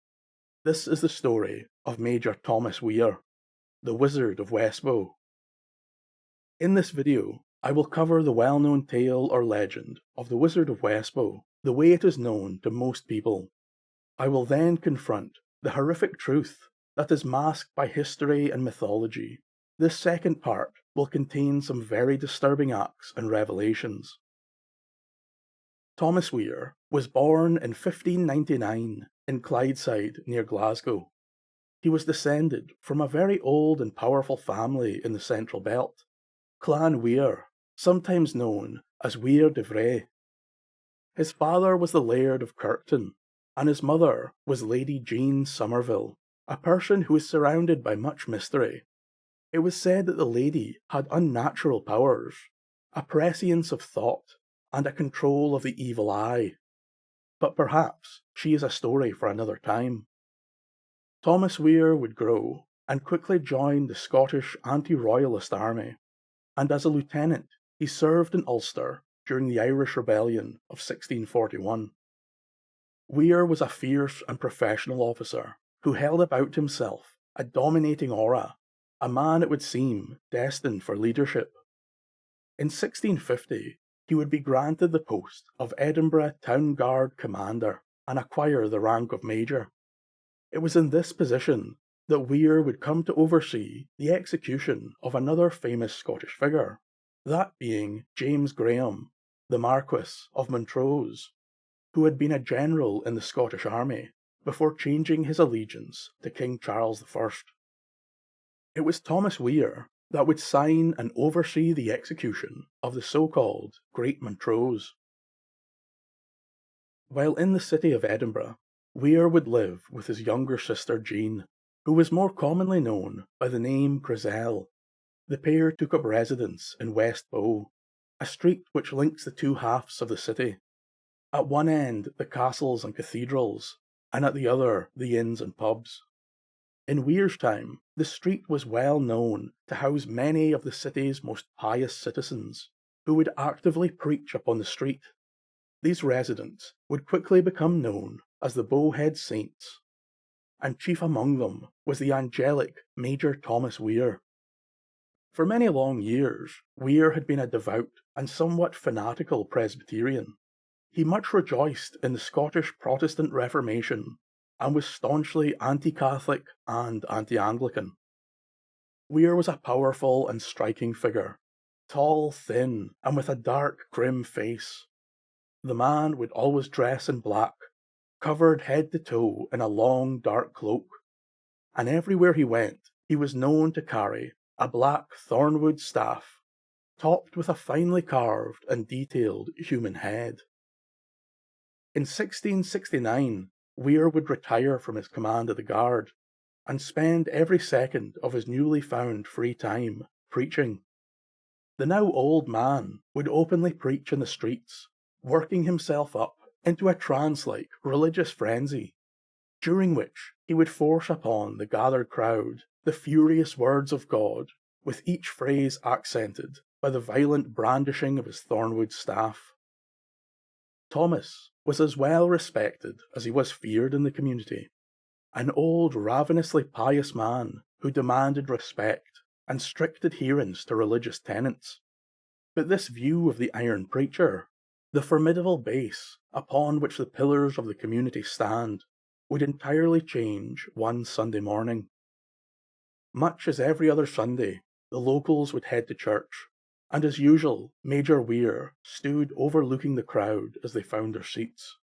This is the story of Major Thomas Weir, the Wizard of Westbow. In this video, I will cover the well-known tale or legend of the Wizard of Westbow the way it is known to most people. I will then confront the horrific truth that is masked by history and mythology. This second part will contain some very disturbing acts and revelations. Thomas Weir was born in 1599 in Clydeside near Glasgow. He was descended from a very old and powerful family in the Central Belt, Clan Weir, sometimes known as Weir de Vray. His father was the Laird of Kirkton, and his mother was Lady Jane Somerville, a person who is surrounded by much mystery. It was said that the lady had unnatural powers, a prescience of thought, and a control of the evil eye. But perhaps she is a story for another time. Thomas Weir would grow and quickly join the Scottish anti-royalist army, and as a lieutenant he served in Ulster during the Irish Rebellion of 1641. Weir was a fierce and professional officer who held about himself a dominating aura, a man, it would seem, destined for leadership. In 1650, he would be granted the post of Edinburgh Town Guard Commander and acquire the rank of Major. It was in this position that Weir would come to oversee the execution of another famous Scottish figure, that being James Graham, the Marquis of Montrose, who had been a general in the Scottish army before changing his allegiance to King Charles I. It was Thomas Weir that would sign and oversee the execution of the so-called Great Montrose. While in the city of Edinburgh, Weir would live with his younger sister Jean, who was more commonly known by the name Grizel. The pair took up residence in Westbow, a street which links the two halves of the city. At one end the castles and cathedrals, and at the other the inns and pubs. In Weir's time, the street was well known to house many of the city's most pious citizens, who would actively preach upon the street. These residents would quickly become known as the Bowhead Saints, and chief among them was the angelic Major Thomas Weir. For many long years, Weir had been a devout and somewhat fanatical Presbyterian. He much rejoiced in the Scottish Protestant Reformation and was staunchly anti-Catholic and anti-Anglican. Weir was a powerful and striking figure, tall, thin, and with a dark, grim face. The man would always dress in black, covered head to toe in a long, dark cloak, and everywhere he went, he was known to carry a black thornwood staff, topped with a finely carved and detailed human head. In 1669, Weir would retire from his command of the guard and spend every second of his newly found free time preaching. The now old man would openly preach in the streets, working himself up into a trance-like religious frenzy, during which he would force upon the gathered crowd the furious words of God, with each phrase accented by the violent brandishing of his thornwood staff. Thomas was as well respected as he was feared in the community, an old ravenously pious man who demanded respect and strict adherence to religious tenets. But this view of the Iron Preacher, the formidable base upon which the pillars of the community stand, would entirely change one Sunday morning. Much as every other Sunday, the locals would head to church, and as usual, Major Weir stood overlooking the crowd as they found their seats,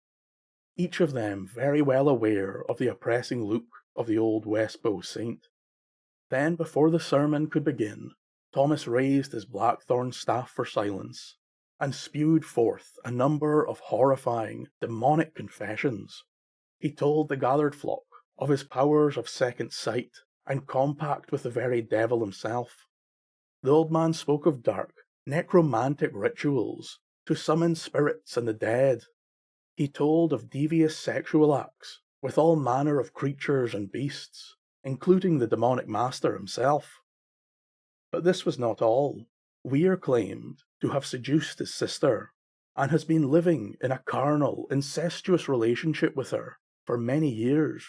each of them very well aware of the oppressing look of the old Westbow saint. Then, before the sermon could begin, Thomas raised his blackthorn staff for silence, and spewed forth a number of horrifying, demonic confessions. He told the gathered flock of his powers of second sight, and compact with the very devil himself. The old man spoke of dark, necromantic rituals to summon spirits and the dead. He told of devious sexual acts with all manner of creatures and beasts, including the demonic master himself. But this was not all. Weir claimed to have seduced his sister, and has been living in a carnal, incestuous relationship with her for many years.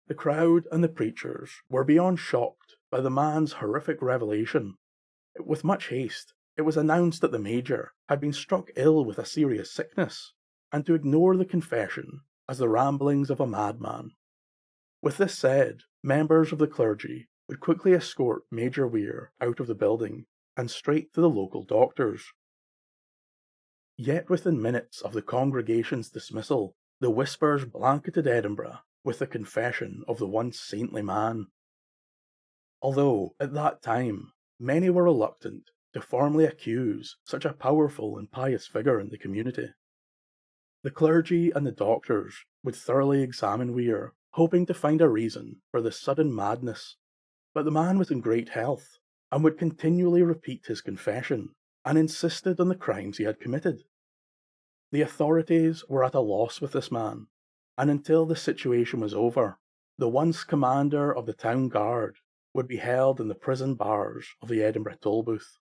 The crowd and the preachers were beyond shocked by the man's horrific revelation. With much haste, it was announced that the major had been struck ill with a serious sickness, and to ignore the confession as the ramblings of a madman. With this said, members of the clergy would quickly escort Major Weir out of the building and straight to the local doctors. Yet within minutes of the congregation's dismissal, the whispers blanketed Edinburgh with the confession of the once saintly man. Although, at that time, many were reluctant to formally accuse such a powerful and pious figure in the community. The clergy and the doctors would thoroughly examine Weir, hoping to find a reason for this sudden madness, but the man was in great health, and would continually repeat his confession, and insisted on the crimes he had committed. The authorities were at a loss with this man, and until the situation was over, the once commander of the town guard would be held in the prison bars of the Edinburgh Tolbooth.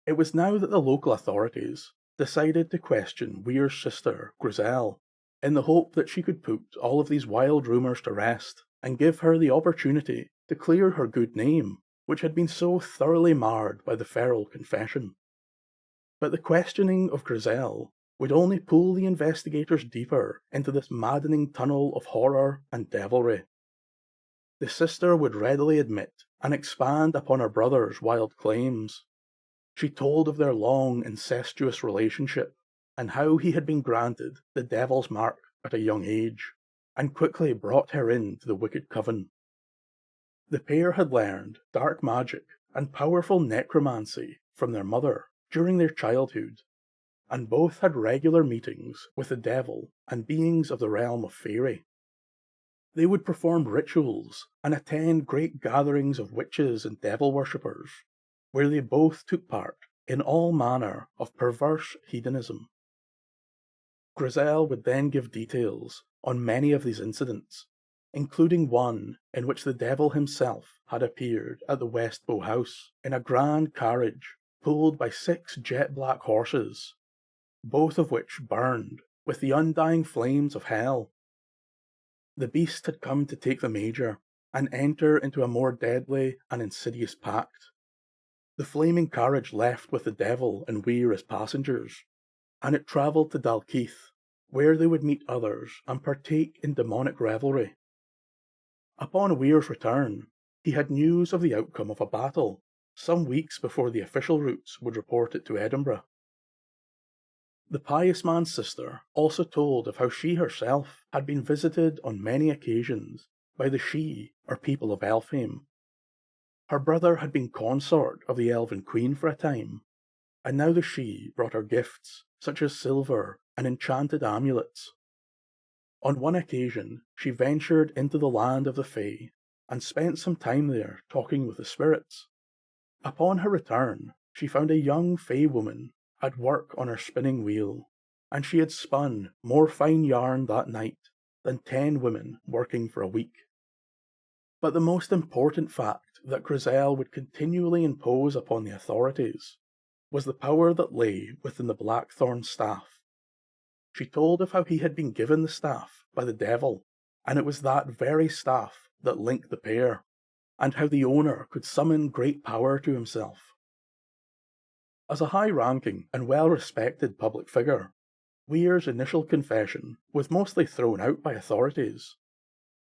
It was now that the local authorities decided to question Weir's sister, Griselle, in the hope that she could put all of these wild rumours to rest and give her the opportunity to clear her good name, which had been so thoroughly marred by the feral confession. But the questioning of Griselle would only pull the investigators deeper into this maddening tunnel of horror and devilry. The sister would readily admit and expand upon her brother's wild claims. She told of their long incestuous relationship, and how he had been granted the devil's mark at a young age, and quickly brought her into the wicked coven. The pair had learned dark magic and powerful necromancy from their mother during their childhood, and both had regular meetings with the devil and beings of the realm of faerie. They would perform rituals and attend great gatherings of witches and devil worshippers, where they both took part in all manner of perverse hedonism. Griselle would then give details on many of these incidents, including one in which the devil himself had appeared at the Westbow house in a grand carriage pulled by 6 jet-black horses, both of which burned with the undying flames of hell. The beast had come to take the major and enter into a more deadly and insidious pact. The flaming carriage left with the devil and Weir as passengers, and it travelled to Dalkeith, where they would meet others and partake in demonic revelry. Upon Weir's return, he had news of the outcome of a battle, some weeks before the official routes would report it to Edinburgh. The pious man's sister also told of how she herself had been visited on many occasions by the shei, or people of Elfame. Her brother had been consort of the elven queen for a time, and now the shei brought her gifts, such as silver and enchanted amulets. On one occasion, she ventured into the land of the Fae, and spent some time there talking with the spirits. Upon her return, she found a young Fae woman at work on her spinning wheel, and she had spun more fine yarn that night than 10 women working for a week. But the most important fact that Griselle would continually impose upon the authorities was the power that lay within the blackthorn staff. She told of how he had been given the staff by the devil, and it was that very staff that linked the pair, and how the owner could summon great power to himself. As a high-ranking and well-respected public figure, Weir's initial confession was mostly thrown out by authorities,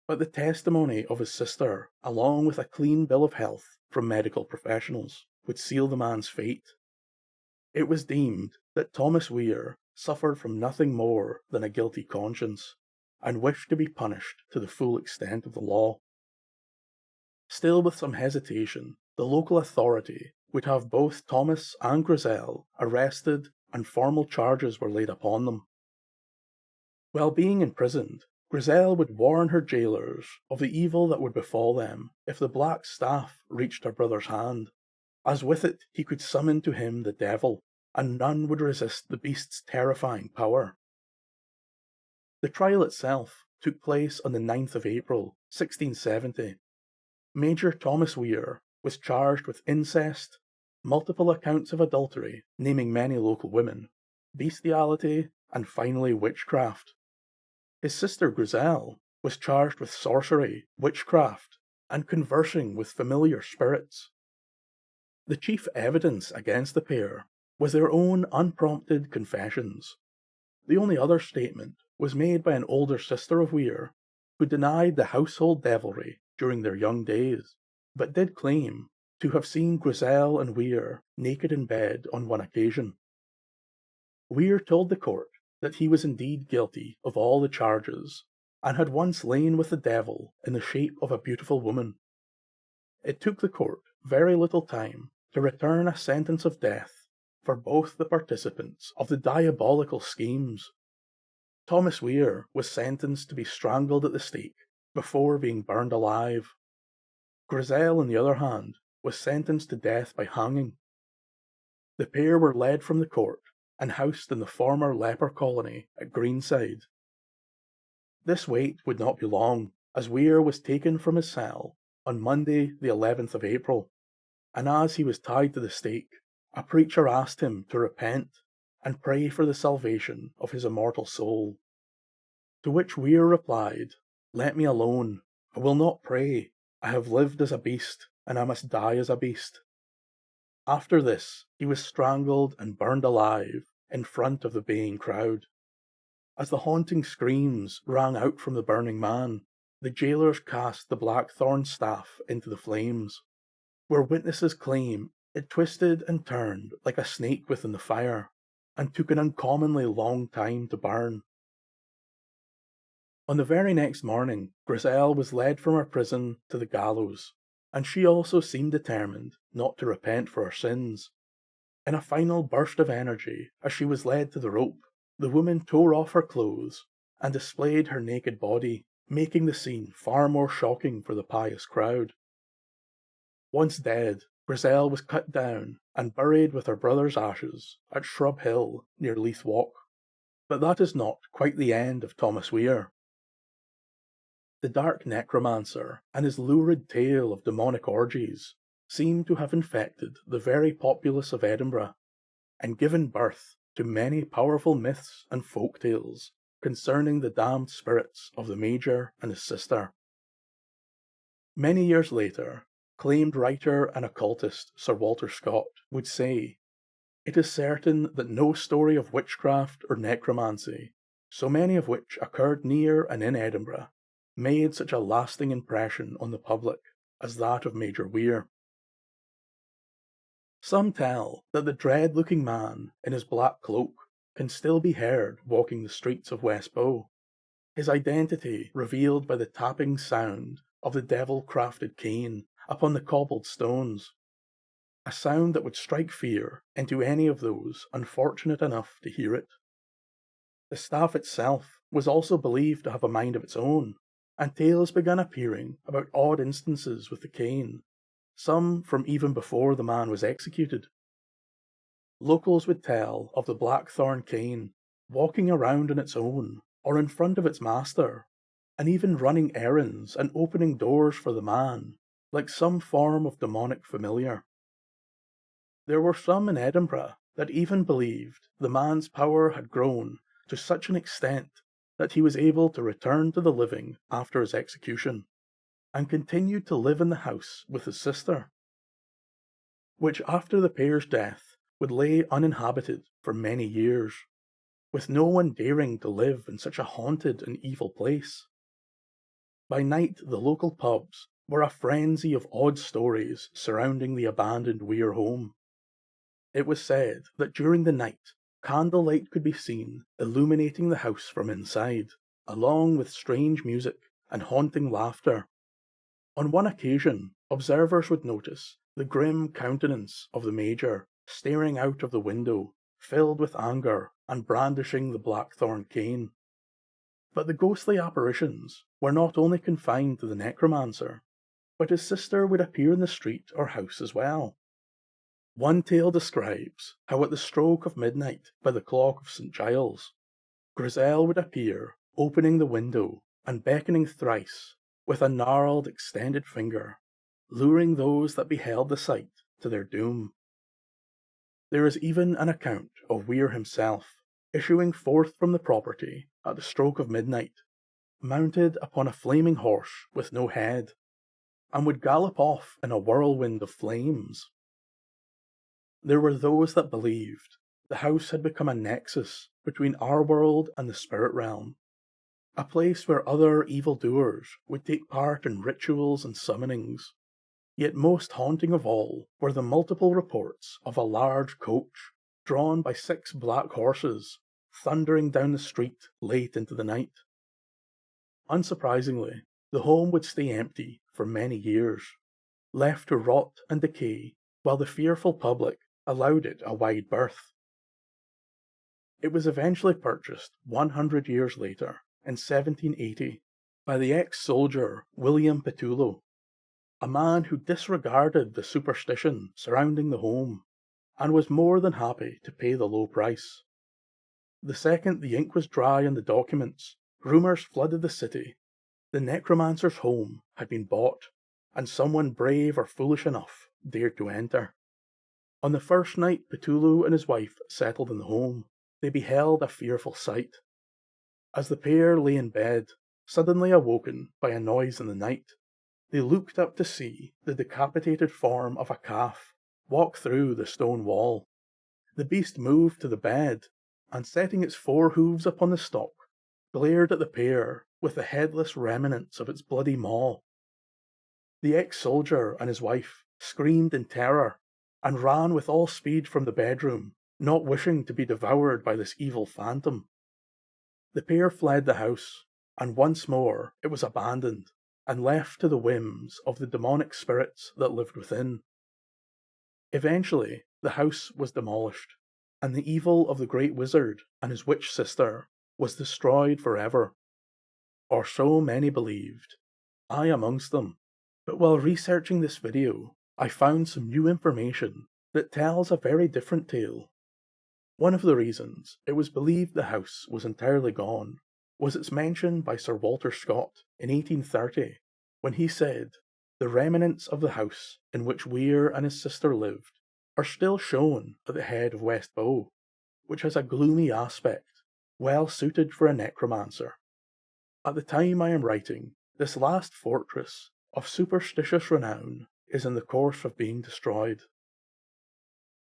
but the testimony of his sister, along with a clean bill of health from medical professionals, would seal the man's fate. It was deemed that Thomas Weir suffered from nothing more than a guilty conscience, and wished to be punished to the full extent of the law. Still with some hesitation, the local authority would have both Thomas and Griselle arrested, and formal charges were laid upon them. While being imprisoned, Griselle would warn her jailers of the evil that would befall them if the black staff reached her brother's hand, as with it he could summon to him the devil, and none would resist the beast's terrifying power. The trial itself took place on the 9th of April, 1670. Major Thomas Weir was charged with incest, multiple accounts of adultery, naming many local women, bestiality, and finally witchcraft. His sister Griselle was charged with sorcery, witchcraft, and conversing with familiar spirits. The chief evidence against the pair was their own unprompted confessions. The only other statement was made by an older sister of Weir, who denied the household devilry during their young days, but did claim to have seen Griselle and Weir naked in bed on one occasion. Weir told the court that he was indeed guilty of all the charges, and had once lain with the devil in the shape of a beautiful woman. It took the court very little time to return a sentence of death for both the participants of the diabolical schemes. Thomas Weir was sentenced to be strangled at the stake before being burned alive. Griselle, on the other hand, was sentenced to death by hanging. The pair were led from the court and housed in the former leper colony at Greenside. This wait would not be long, as Weir was taken from his cell on Monday the 11th of April, and as he was tied to the stake, a preacher asked him to repent and pray for the salvation of his immortal soul. To which Weir replied, "Let me alone. I will not pray. I have lived as a beast, and I must die as a beast." After this, he was strangled and burned alive in front of the baying crowd. As the haunting screams rang out from the burning man, the jailers cast the blackthorn staff into the flames, where witnesses claim it twisted and turned like a snake within the fire, and took an uncommonly long time to burn. On the very next morning, Griselle was led from her prison to the gallows, and she also seemed determined not to repent for her sins. In a final burst of energy, as she was led to the rope, the woman tore off her clothes and displayed her naked body, making the scene far more shocking for the pious crowd. Once dead, Griselle was cut down and buried with her brother's ashes at Shrub Hill near Leith Walk. But that is not quite the end of Thomas Weir. The dark necromancer and his lurid tale of demonic orgies seem to have infected the very populace of Edinburgh, and given birth to many powerful myths and folk tales concerning the damned spirits of the Major and his sister. Many years later, acclaimed writer and occultist Sir Walter Scott would say, "It is certain that no story of witchcraft or necromancy, so many of which occurred near and in Edinburgh, made such a lasting impression on the public as that of Major Weir." Some tell that the dread-looking man in his black cloak can still be heard walking the streets of Westbow, his identity revealed by the tapping sound of the devil-crafted cane upon the cobbled stones, a sound that would strike fear into any of those unfortunate enough to hear it. The staff itself was also believed to have a mind of its own, and tales began appearing about odd instances with the cane, some from even before the man was executed. Locals would tell of the blackthorn cane walking around on its own or in front of its master, and even running errands and opening doors for the man, like some form of demonic familiar. There were some in Edinburgh that even believed the man's power had grown to such an extent that he was able to return to the living after his execution, and continued to live in the house with his sister, which after the pair's death would lay uninhabited for many years, with no one daring to live in such a haunted and evil place. By night, the local pubs were a frenzy of odd stories surrounding the abandoned Weir home. It was said that during the night, candlelight could be seen illuminating the house from inside, along with strange music and haunting laughter. On one occasion, observers would notice the grim countenance of the Major staring out of the window, filled with anger and brandishing the blackthorn cane. But the ghostly apparitions were not only confined to the necromancer, but his sister would appear in the street or house as well. One tale describes how at the stroke of midnight by the clock of St. Giles, Griselle would appear, opening the window and beckoning thrice with a gnarled extended finger, luring those that beheld the sight to their doom. There is even an account of Weir himself issuing forth from the property at the stroke of midnight, mounted upon a flaming horse with no head, and would gallop off in a whirlwind of flames. There were those that believed the house had become a nexus between our world and the spirit realm, a place where other evildoers would take part in rituals and summonings. Yet most haunting of all were the multiple reports of a large coach, drawn by 6 black horses, thundering down the street late into the night. Unsurprisingly, the home would stay empty for many years, left to rot and decay, while the fearful public allowed it a wide berth. It was eventually purchased 100 years later, in 1780, by the ex-soldier William Petullo, a man who disregarded the superstition surrounding the home, and was more than happy to pay the low price. The second the ink was dry on the documents, rumours flooded the city. The necromancer's home had been bought, and someone brave or foolish enough dared to enter. On the first night Petullo and his wife settled in the home, they beheld a fearful sight. As the pair lay in bed, suddenly awoken by a noise in the night, they looked up to see the decapitated form of a calf walk through the stone wall. The beast moved to the bed, and setting its 4 hooves upon the stock, glared at the pair with the headless remnants of its bloody maw. The ex-soldier and his wife screamed in terror, and ran with all speed from the bedroom, not wishing to be devoured by this evil phantom. The pair fled the house, and once more it was abandoned, and left to the whims of the demonic spirits that lived within. Eventually, the house was demolished, and the evil of the great wizard and his witch sister was destroyed forever. Or so many believed, I amongst them. But while researching this video, I found some new information that tells a very different tale. One of the reasons it was believed the house was entirely gone was its mention by Sir Walter Scott in 1830, when he said, "The remnants of the house in which Weir and his sister lived are still shown at the head of Westbow, which has a gloomy aspect, well suited for a necromancer." At the time I am writing, this last fortress of superstitious renown is in the course of being destroyed.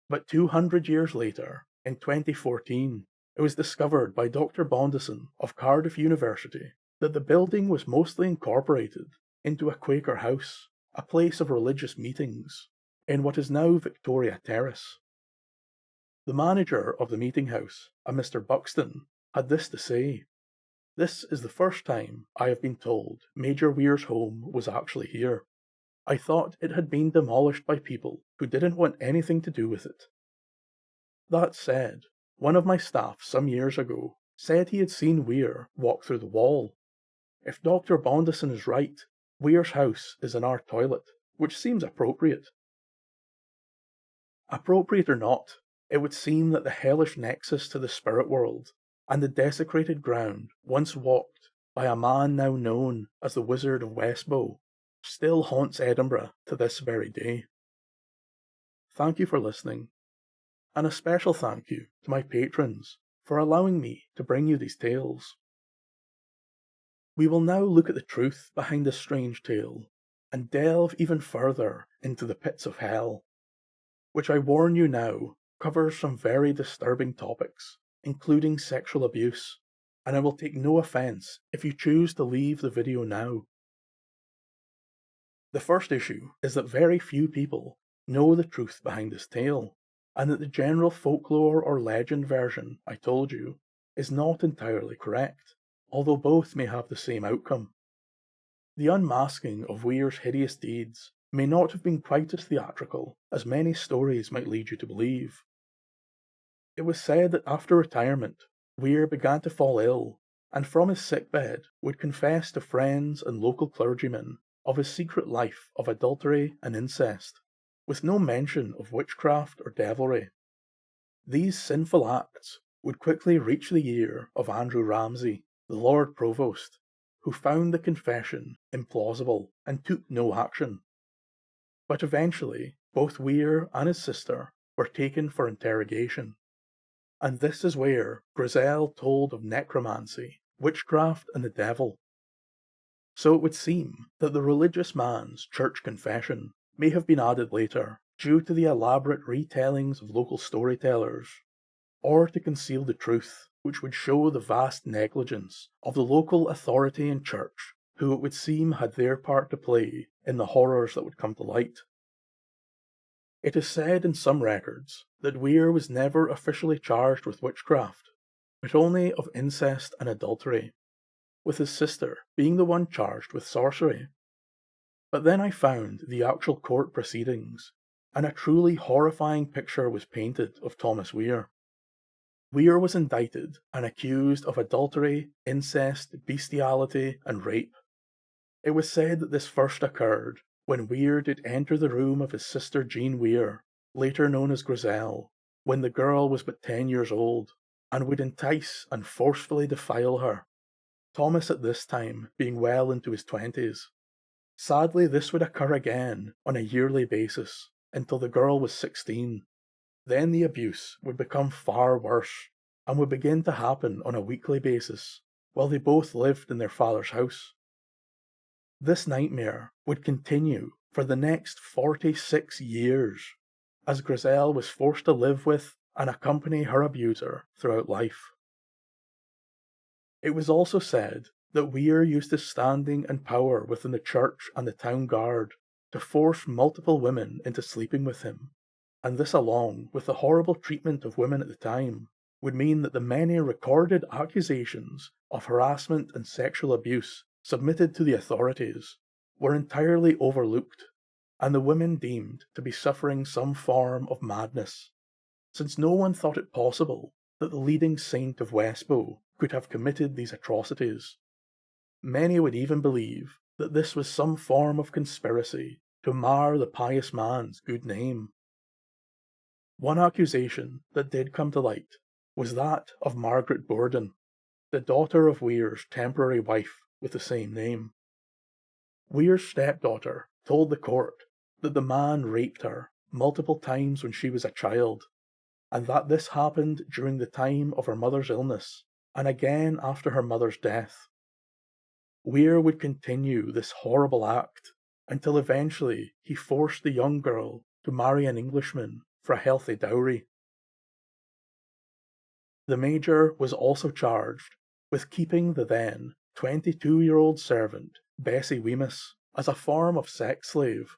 But 200 years later, in 2014, it was discovered by Dr. Bondison of Cardiff University that the building was mostly incorporated into a Quaker house, a place of religious meetings, in what is now Victoria Terrace. The manager of the meeting house, a Mr. Buxton, had this to say: "This is the first time I have been told Major Weir's home was actually here. I thought it had been demolished by people who didn't want anything to do with it." That said, one of my staff some years ago said he had seen Weir walk through the wall. If Dr. Bondison is right, Weir's house is in our toilet, which seems appropriate. Appropriate or not, it would seem that the hellish nexus to the spirit world and the desecrated ground once walked by a man now known as the Wizard of Westbow still haunts Edinburgh to this very day. Thank you for listening, and a special thank you to my patrons for allowing me to bring you these tales. We will now look at the truth behind this strange tale and delve even further into the pits of hell, which I warn you now covers some very disturbing topics, including sexual abuse, and I will take no offence if you choose to leave the video now. The first issue is that very few people know the truth behind this tale, and that the general folklore or legend version I told you is not entirely correct, although both may have the same outcome. The unmasking of Weir's hideous deeds may not have been quite as theatrical as many stories might lead you to believe. It was said that after retirement, Weir began to fall ill and from his sickbed would confess to friends and local clergymen of his secret life of adultery and incest, with no mention of witchcraft or devilry. These sinful acts would quickly reach the ear of Andrew Ramsay, the Lord Provost, who found the confession implausible and took no action. But eventually, both Weir and his sister were taken for interrogation, and this is where Grizel told of necromancy, witchcraft, and the devil. So it would seem that the religious man's church confession may have been added later due to the elaborate retellings of local storytellers, or to conceal the truth, which would show the vast negligence of the local authority and church, who it would seem had their part to play in the horrors that would come to light. It is said in some records that Weir was never officially charged with witchcraft, but only of incest and adultery, with his sister being the one charged with sorcery. But then I found the actual court proceedings, and a truly horrifying picture was painted of Thomas Weir. Weir was indicted and accused of adultery, incest, bestiality, and rape. It was said that this first occurred when Weir did enter the room of his sister Jean Weir, later known as Grizel, when the girl was but 10 years old, and would entice and forcefully defile her, Thomas at this time being well into his 20s. Sadly, this would occur again on a yearly basis until the girl was 16. Then the abuse would become far worse and would begin to happen on a weekly basis while they both lived in their father's house. This nightmare would continue for the next 46 years, as Grizel was forced to live with and accompany her abuser throughout life. It was also said that Weir used his standing and power within the church and the town guard to force multiple women into sleeping with him, and this, along with the horrible treatment of women at the time, would mean that the many recorded accusations of harassment and sexual abuse submitted to the authorities were entirely overlooked, and the women deemed to be suffering some form of madness, since no one thought it possible that the leading saint of Westbow could have committed these atrocities. Many would even believe that this was some form of conspiracy to mar the pious man's good name. One accusation that did come to light was that of Margaret Borden, the daughter of Weir's temporary wife with the same name. Weir's stepdaughter told the court that the man raped her multiple times when she was a child, and that this happened during the time of her mother's illness and again after her mother's death. Weir would continue this horrible act until eventually he forced the young girl to marry an Englishman for a healthy dowry. The Major was also charged with keeping the then 22-year-old servant, Bessie Wemyss, as a form of sex slave.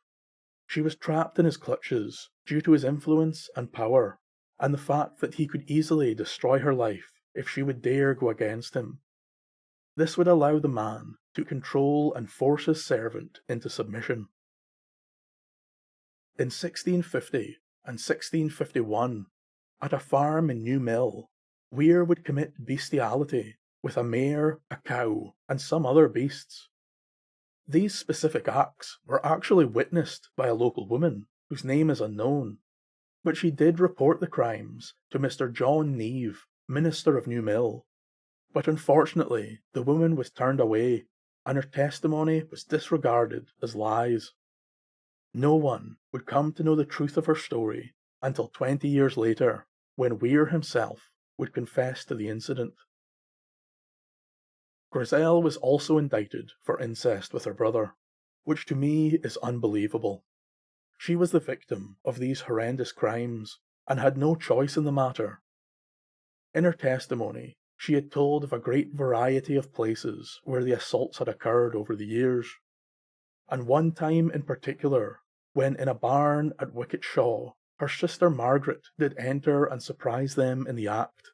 She was trapped in his clutches due to his influence and power, and the fact that he could easily destroy her life if she would dare go against him. This would allow the man to control and force his servant into submission. In 1650 and 1651, at a farm in New Mill, Weir would commit bestiality with a mare, a cow, and some other beasts. These specific acts were actually witnessed by a local woman, whose name is unknown, but she did report the crimes to Mr. John Neve, minister of New Mill. But unfortunately, the woman was turned away, and her testimony was disregarded as lies. No one would come to know the truth of her story until 20 years later, when Weir himself would confess to the incident. Grizel was also indicted for incest with her brother, which to me is unbelievable. She was the victim of these horrendous crimes and had no choice in the matter. In her testimony, she had told of a great variety of places where the assaults had occurred over the years, and one time in particular, when in a barn at Wicketshaw, her sister Margaret did enter and surprise them in the act.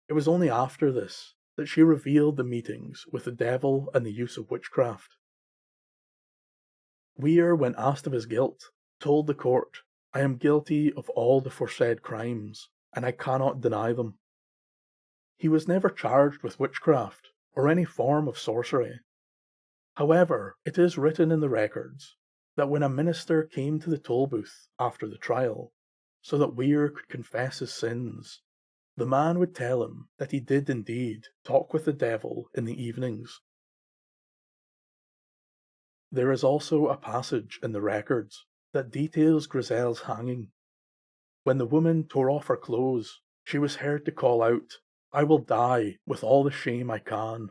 It was only after this that she revealed the meetings with the devil and the use of witchcraft. Weir, when asked of his guilt, told the court, "I am guilty of all the foresaid crimes, and I cannot deny them." He was never charged with witchcraft or any form of sorcery. However, it is written in the records that when a minister came to the toll booth after the trial, so that Weir could confess his sins, the man would tell him that he did indeed talk with the devil in the evenings. There is also a passage in the records that details Grizel's hanging. When the woman tore off her clothes, she was heard to call out, "I will die with all the shame I can."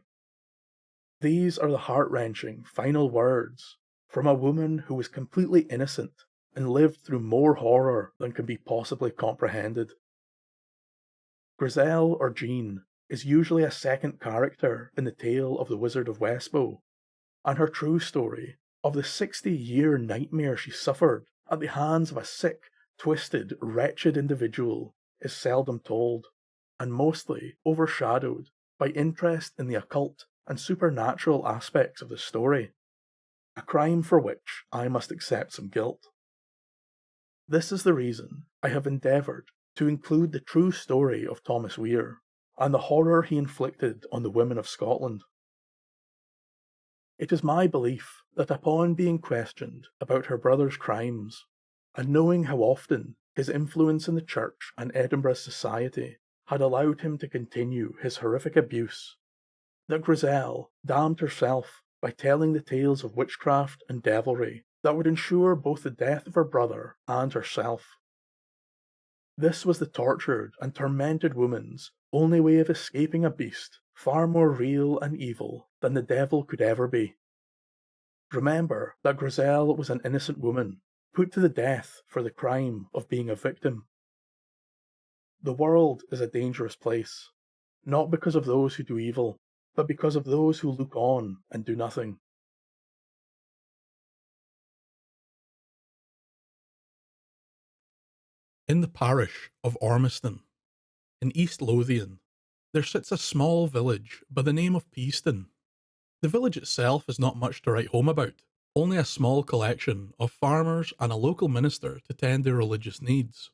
These are the heart-wrenching final words from a woman who was completely innocent and lived through more horror than can be possibly comprehended. Grizel, or Jean, is usually a second character in the tale of the Wizard of Westbow, and her true story of the 60-year nightmare she suffered at the hands of a sick, twisted, wretched individual is seldom told, and mostly overshadowed by interest in the occult and supernatural aspects of the story, a crime for which I must accept some guilt. This is the reason I have endeavoured to include the true story of Thomas Weir and the horror he inflicted on the women of Scotland. It is my belief that upon being questioned about her brother's crimes, and knowing how often his influence in the church and Edinburgh society had allowed him to continue his horrific abuse, that Grizel damned herself by telling the tales of witchcraft and devilry that would ensure both the death of her brother and herself. This was the tortured and tormented woman's only way of escaping a beast far more real and evil than the devil could ever be. Remember that Grizel was an innocent woman, put to the death for the crime of being a victim. The world is a dangerous place, not because of those who do evil, but because of those who look on and do nothing. In the parish of Ormiston, in East Lothian, there sits a small village by the name of Peaston. The village itself is not much to write home about, only a small collection of farmers and a local minister to tend their religious needs.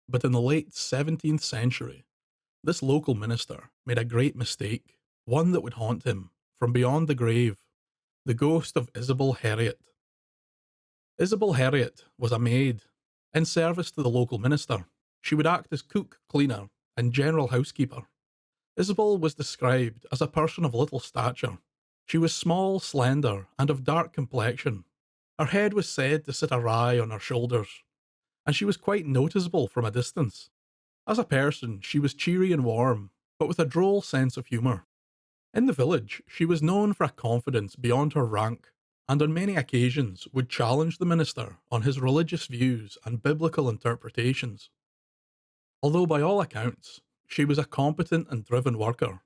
But in the late 17th century, this local minister made a great mistake, one that would haunt him from beyond the grave, the ghost of Isabel Harriet. Isabel Harriet was a maid in service to the local minister. She would act as cook, cleaner, and general housekeeper. Isabel was described as a person of little stature. She was small, slender, and of dark complexion. Her head was said to sit awry on her shoulders, and she was quite noticeable from a distance. As a person, she was cheery and warm, but with a droll sense of humour. In the village, she was known for a confidence beyond her rank, and on many occasions would challenge the minister on his religious views and biblical interpretations. Although by all accounts, she was a competent and driven worker,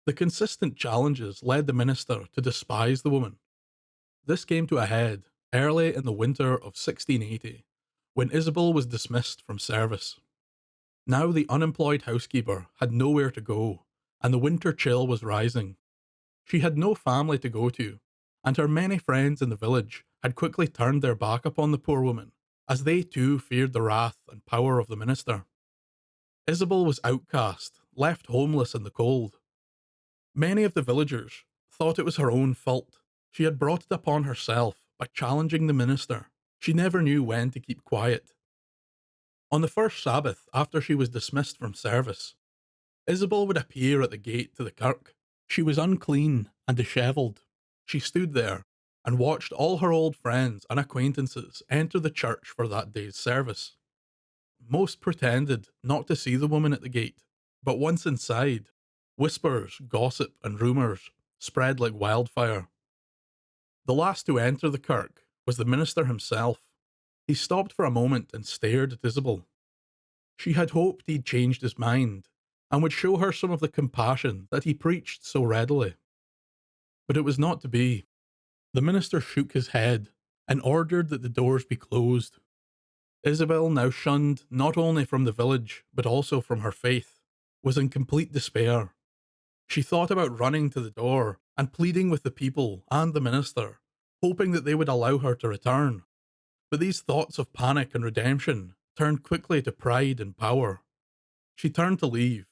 the consistent challenges led the minister to despise the woman. This came to a head early in the winter of 1680, when Isabel was dismissed from service. Now the unemployed housekeeper had nowhere to go, and the winter chill was rising. She had no family to go to, and her many friends in the village had quickly turned their back upon the poor woman, as they too feared the wrath and power of the minister. Isabel was outcast, left homeless in the cold. Many of the villagers thought it was her own fault. She had brought it upon herself by challenging the minister. She never knew when to keep quiet. On the first Sabbath after she was dismissed from service, Isabel would appear at the gate to the kirk. She was unclean and dishevelled. She stood there and watched all her old friends and acquaintances enter the church for that day's service. Most pretended not to see the woman at the gate, but once inside, whispers, gossip, and rumours spread like wildfire. The last to enter the kirk was the minister himself. He stopped for a moment and stared at Isabel. She had hoped he'd changed his mind and would show her some of the compassion that he preached so readily. But it was not to be. The minister shook his head and ordered that the doors be closed. Isabel, now shunned not only from the village but also from her faith, was in complete despair. She thought about running to the door and pleading with the people and the minister, hoping that they would allow her to return. But these thoughts of panic and redemption turned quickly to pride and power. She turned to leave,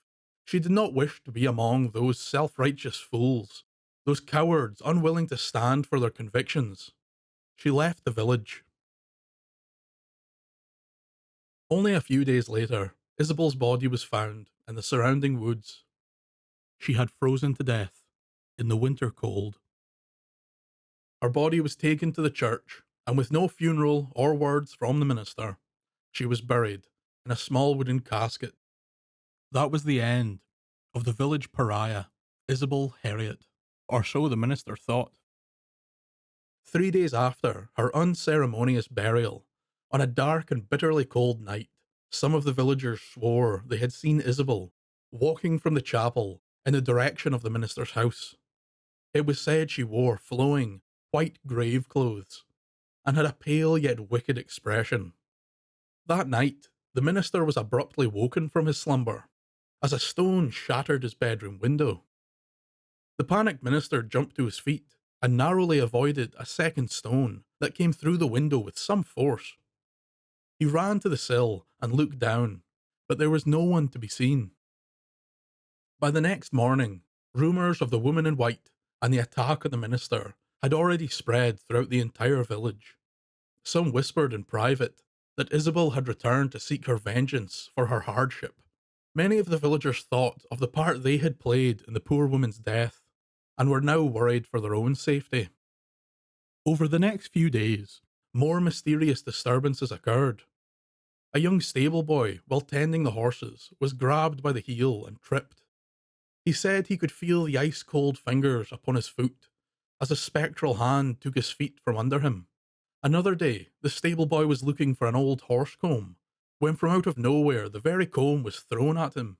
She did not wish to be among those self-righteous fools, those cowards unwilling to stand for their convictions. She left the village. Only a few days later, Isabel's body was found in the surrounding woods. She had frozen to death in the winter cold. Her body was taken to the church, and with no funeral or words from the minister, she was buried in a small wooden casket. That was the end of the village pariah, Isabel Harriet, or so the minister thought. 3 days after her unceremonious burial, on a dark and bitterly cold night, some of the villagers swore they had seen Isabel walking from the chapel in the direction of the minister's house. It was said she wore flowing, white grave clothes and had a pale yet wicked expression. That night, the minister was abruptly woken from his slumber as a stone shattered his bedroom window. The panicked minister jumped to his feet and narrowly avoided a second stone that came through the window with some force. He ran to the sill and looked down, but there was no one to be seen. By the next morning, rumours of the woman in white and the attack on the minister had already spread throughout the entire village. Some whispered in private that Isabel had returned to seek her vengeance for her hardship. Many of the villagers thought of the part they had played in the poor woman's death, and were now worried for their own safety. Over the next few days, more mysterious disturbances occurred. A young stable boy, while tending the horses, was grabbed by the heel and tripped. He said he could feel the ice-cold fingers upon his foot, as a spectral hand took his feet from under him. Another day, the stable boy was looking for an old horse comb, when from out of nowhere the very comb was thrown at him.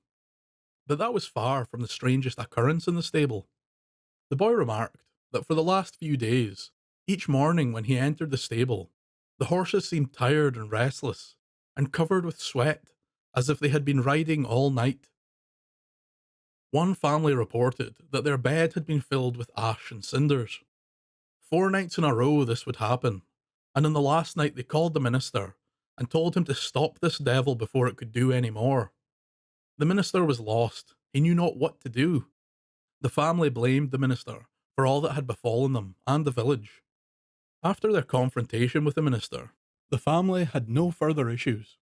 But that was far from the strangest occurrence in the stable. The boy remarked that for the last few days, each morning when he entered the stable, the horses seemed tired and restless, and covered with sweat, as if they had been riding all night. One family reported that their bed had been filled with ash and cinders. 4 nights in a row this would happen, and on the last night they called the minister and told him to stop this devil before it could do any more. The minister was lost. He knew not what to do. The family blamed the minister for all that had befallen them and the village. After their confrontation with the minister, the family had no further issues.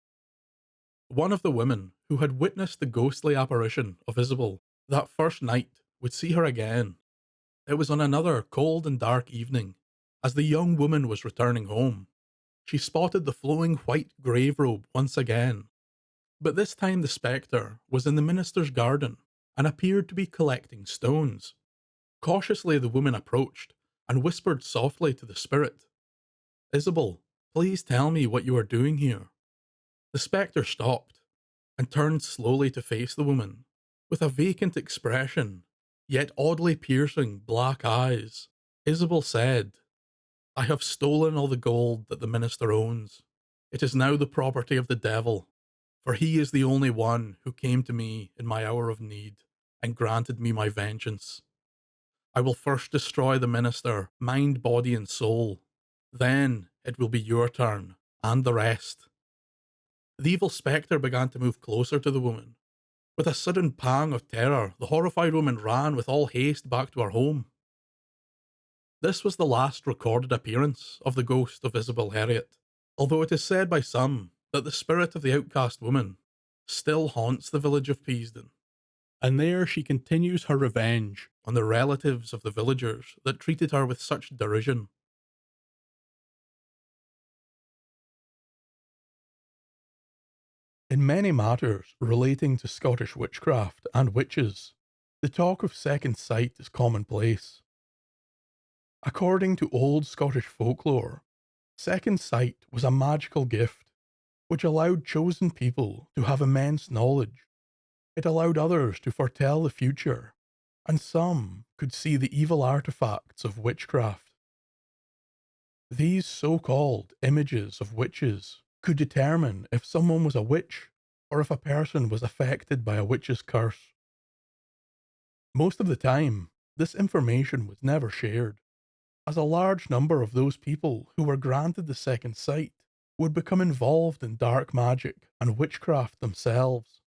One of the women who had witnessed the ghostly apparition of Isabel that first night would see her again. It was on another cold and dark evening, as the young woman was returning home. She spotted the flowing white grave robe once again, but this time the spectre was in the minister's garden and appeared to be collecting stones. Cautiously the woman approached and whispered softly to the spirit, "Isabel, please tell me what you are doing here." The spectre stopped and turned slowly to face the woman, with a vacant expression, yet oddly piercing black eyes. Isabel said, "I have stolen all the gold that the minister owns. It is now the property of the devil, for he is the only one who came to me in my hour of need and granted me my vengeance. I will first destroy the minister, mind, body, and soul. Then it will be your turn, and the rest." The evil spectre began to move closer to the woman. With a sudden pang of terror, the horrified woman ran with all haste back to her home. This was the last recorded appearance of the ghost of Isabel Harriet, although it is said by some that the spirit of the outcast woman still haunts the village of Peasden, and there she continues her revenge on the relatives of the villagers that treated her with such derision. In many matters relating to Scottish witchcraft and witches, the talk of second sight is commonplace. According to old Scottish folklore, second sight was a magical gift which allowed chosen people to have immense knowledge. It allowed others to foretell the future, and some could see the evil artifacts of witchcraft. These so-called images of witches could determine if someone was a witch or if a person was affected by a witch's curse. Most of the time, this information was never shared, as a large number of those people who were granted the second sight would become involved in dark magic and witchcraft themselves.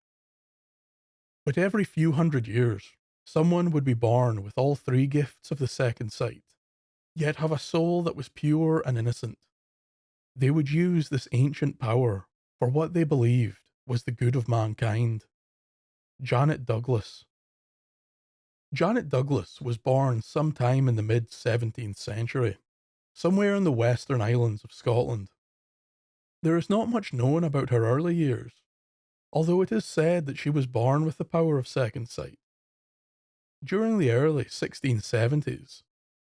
But every few hundred years, someone would be born with all three gifts of the second sight, yet have a soul that was pure and innocent. They would use this ancient power for what they believed was the good of mankind. Janet Douglas. Janet Douglas was born sometime in the mid-17th century, somewhere in the Western Islands of Scotland. There is not much known about her early years, although it is said that she was born with the power of second sight. During the early 1670s,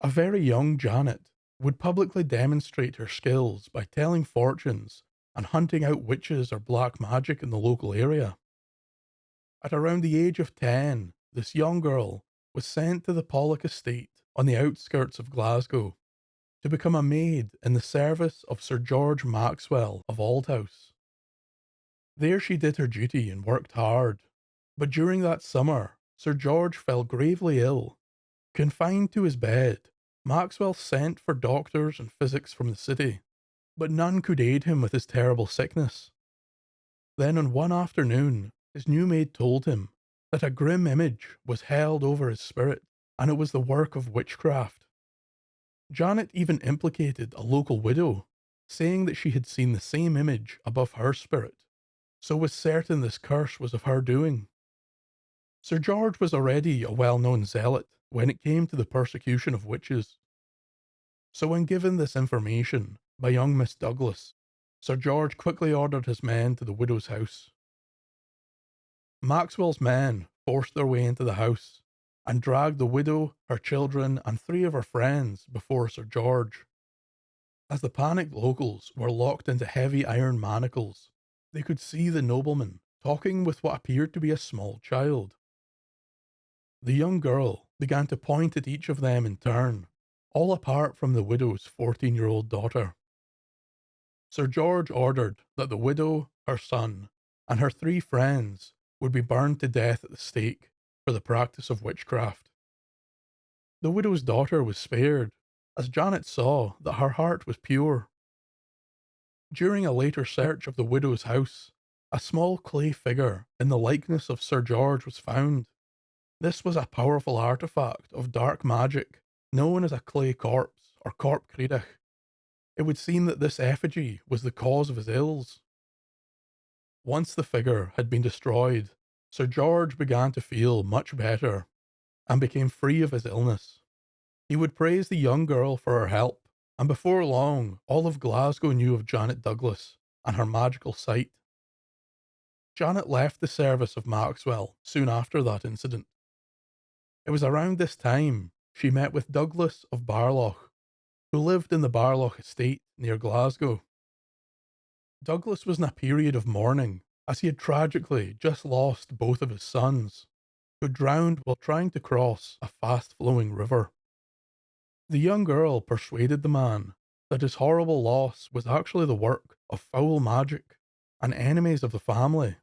a very young Janet would publicly demonstrate her skills by telling fortunes and hunting out witches or black magic in the local area. At around the age of 10, this young girl was sent to the Pollock estate on the outskirts of Glasgow to become a maid in the service of Sir George Maxwell of Aldhouse. There she did her duty and worked hard, but during that summer, Sir George fell gravely ill. Confined to his bed, Maxwell sent for doctors and physics from the city, but none could aid him with his terrible sickness. Then on one afternoon, his new maid told him that a grim image was held over his spirit, and it was the work of witchcraft. Janet even implicated a local widow, saying that she had seen the same image above her spirit, so was certain this curse was of her doing. Sir George was already a well-known zealot when it came to the persecution of witches. So when given this information by young Miss Douglas, Sir George quickly ordered his men to the widow's house. Maxwell's men forced their way into the house and dragged the widow, her children, and 3 of her friends before Sir George. As the panicked locals were locked into heavy iron manacles, they could see the nobleman talking with what appeared to be a small child. The young girl began to point at each of them in turn, all apart from the widow's 14-year-old daughter. Sir George ordered that the widow, her son, and her 3 friends would be burned to death at the stake for the practice of witchcraft. The widow's daughter was spared, as Janet saw that her heart was pure. During a later search of the widow's house, a small clay figure in the likeness of Sir George was found. This was a powerful artifact of dark magic known as a clay corpse or corp credach. It would seem that this effigy was the cause of his ills. Once the figure had been destroyed, Sir George began to feel much better and became free of his illness. He would praise the young girl for her help, and before long, all of Glasgow knew of Janet Douglas and her magical sight. Janet left the service of Maxwell soon after that incident. It was around this time she met with Douglas of Barloch, who lived in the Barloch estate near Glasgow. Douglas was in a period of mourning, as he had tragically just lost both of his sons, who drowned while trying to cross a fast-flowing river. The young girl persuaded the man that his horrible loss was actually the work of foul magic and enemies of the family.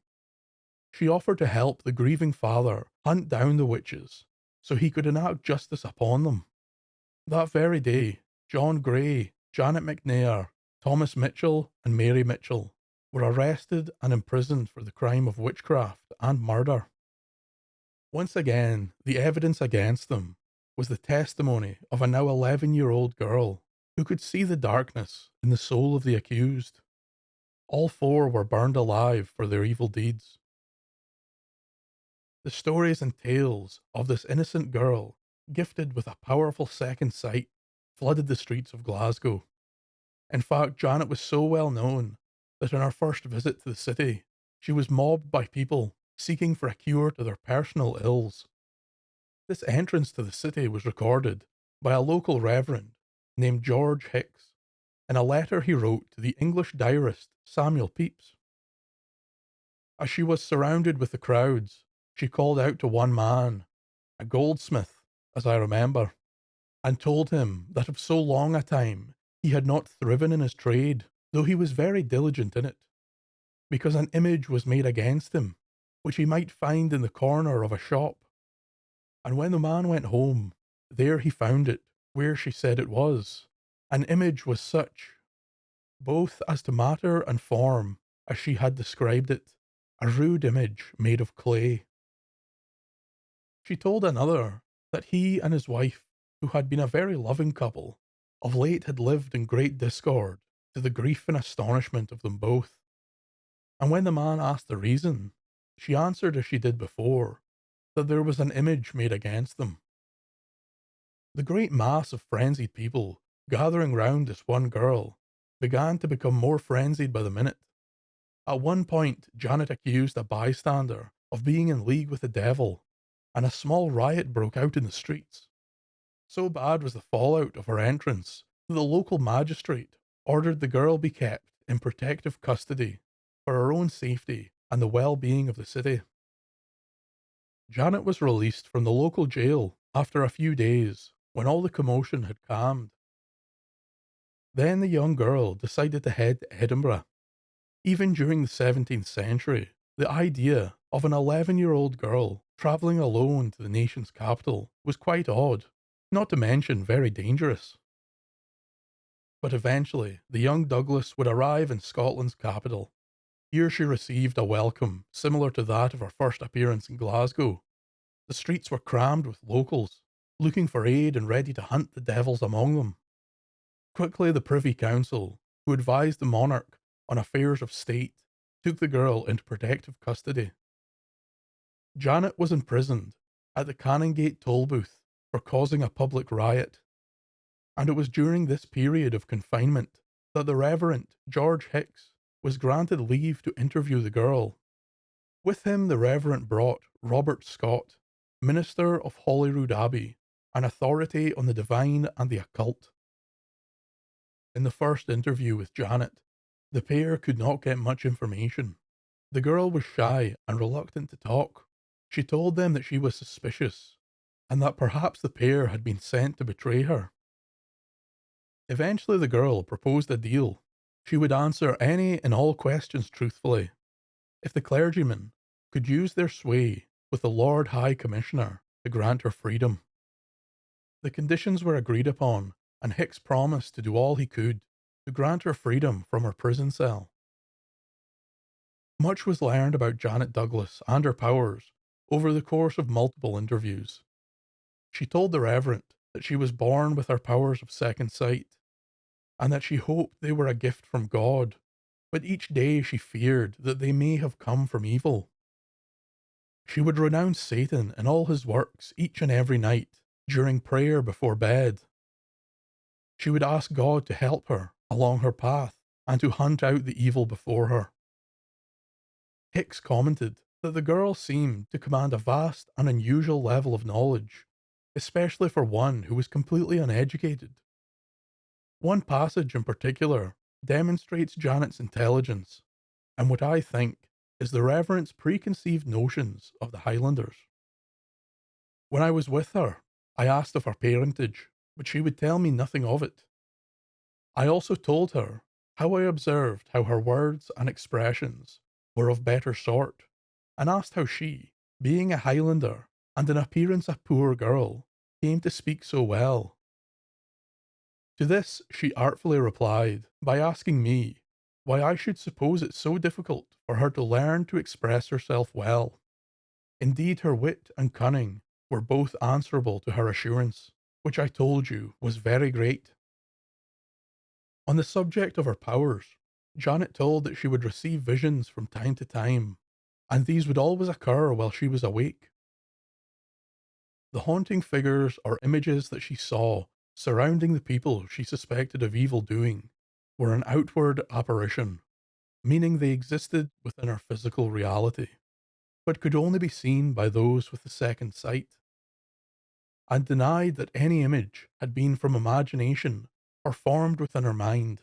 She offered to help the grieving father hunt down the witches so he could enact justice upon them. That very day, John Gray, Janet McNair, Thomas Mitchell, and Mary Mitchell were arrested and imprisoned for the crime of witchcraft and murder. Once again, the evidence against them was the testimony of a now 11-year-old girl who could see the darkness in the soul of the accused. All 4 were burned alive for their evil deeds. The stories and tales of this innocent girl, gifted with a powerful second sight, flooded the streets of Glasgow. In fact, Janet was so well known that on her first visit to the city, she was mobbed by people seeking for a cure to their personal ills. This entrance to the city was recorded by a local reverend named George Hicks in a letter he wrote to the English diarist Samuel Pepys. As she was surrounded with the crowds, she called out to one man, a goldsmith, as I remember, and told him that of so long a time he had not thriven in his trade, though he was very diligent in it, because an image was made against him, which he might find in the corner of a shop. And when the man went home, there he found it, where she said it was. An image was such, both as to matter and form, as she had described it, a rude image made of clay. She told another that he and his wife, who had been a very loving couple, of late had lived in great discord, to the grief and astonishment of them both. And when the man asked the reason, she answered as she did before, that there was an image made against them. The great mass of frenzied people gathering round this one girl began to become more frenzied by the minute. At one point, Janet accused a bystander of being in league with the devil, and a small riot broke out in the streets. So bad was the fallout of her entrance that the local magistrate ordered the girl be kept in protective custody for her own safety and the well-being of the city. Janet was released from the local jail after a few days when all the commotion had calmed. Then the young girl decided to head to Edinburgh. Even during the 17th century, the idea of an 11-year-old girl travelling alone to the nation's capital was quite odd, not to mention very dangerous. But eventually, the young Douglas would arrive in Scotland's capital. Here she received a welcome similar to that of her first appearance in Glasgow. The streets were crammed with locals, looking for aid and ready to hunt the devils among them. Quickly the Privy Council, who advised the monarch on affairs of state, took the girl into protective custody. Janet was imprisoned at the Canongate toll booth for causing a public riot, and it was during this period of confinement that the Reverend George Hicks was granted leave to interview the girl. With him the Reverend brought Robert Scott, minister of Holyrood Abbey, an authority on the divine and the occult. In the first interview with Janet, the pair could not get much information. The girl was shy and reluctant to talk. She told them that she was suspicious, and that perhaps the pair had been sent to betray her. Eventually the girl proposed a deal. She would answer any and all questions truthfully, if the clergymen could use their sway with the Lord High Commissioner to grant her freedom. The conditions were agreed upon, and Hicks promised to do all he could to grant her freedom from her prison cell. Much was learned about Janet Douglas and her powers over the course of multiple interviews. She told the Reverend that she was born with her powers of second sight, and that she hoped they were a gift from God, but each day she feared that they may have come from evil. She would renounce Satan and all his works each and every night during prayer before bed. She would ask God to help her along her path and to hunt out the evil before her. Hicks commented that the girl seemed to command a vast and unusual level of knowledge, especially for one who was completely uneducated. One passage in particular demonstrates Janet's intelligence, and what I think is the Reverend's preconceived notions of the Highlanders. When I was with her, I asked of her parentage, but she would tell me nothing of it. I also told her how I observed how her words and expressions were of better sort, and asked how she, being a Highlander and in appearance a poor girl, came to speak so well. To this she artfully replied by asking me why I should suppose it so difficult for her to learn to express herself well. Indeed, her wit and cunning were both answerable to her assurance, which I told you was very great. On the subject of her powers, Janet told that she would receive visions from time to time, and these would always occur while she was awake. The haunting figures or images that she saw surrounding the people she suspected of evil doing were an outward apparition, meaning they existed within our physical reality, but could only be seen by those with the second sight, and denied that any image had been from imagination or formed within her mind.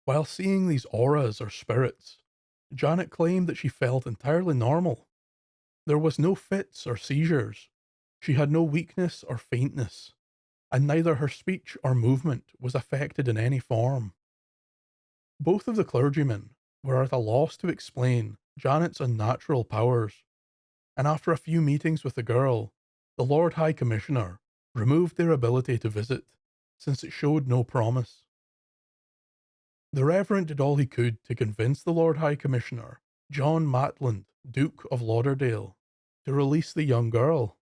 While seeing these auras or spirits, Janet claimed that she felt entirely normal. There was no fits or seizures, she had no weakness or faintness, and neither her speech or movement was affected in any form. Both of the clergymen were at a loss to explain Janet's unnatural powers, and after a few meetings with the girl, the Lord High Commissioner removed their ability to visit, since it showed no promise. The Reverend did all he could to convince the Lord High Commissioner, John Matland, Duke of Lauderdale, to release the young girl.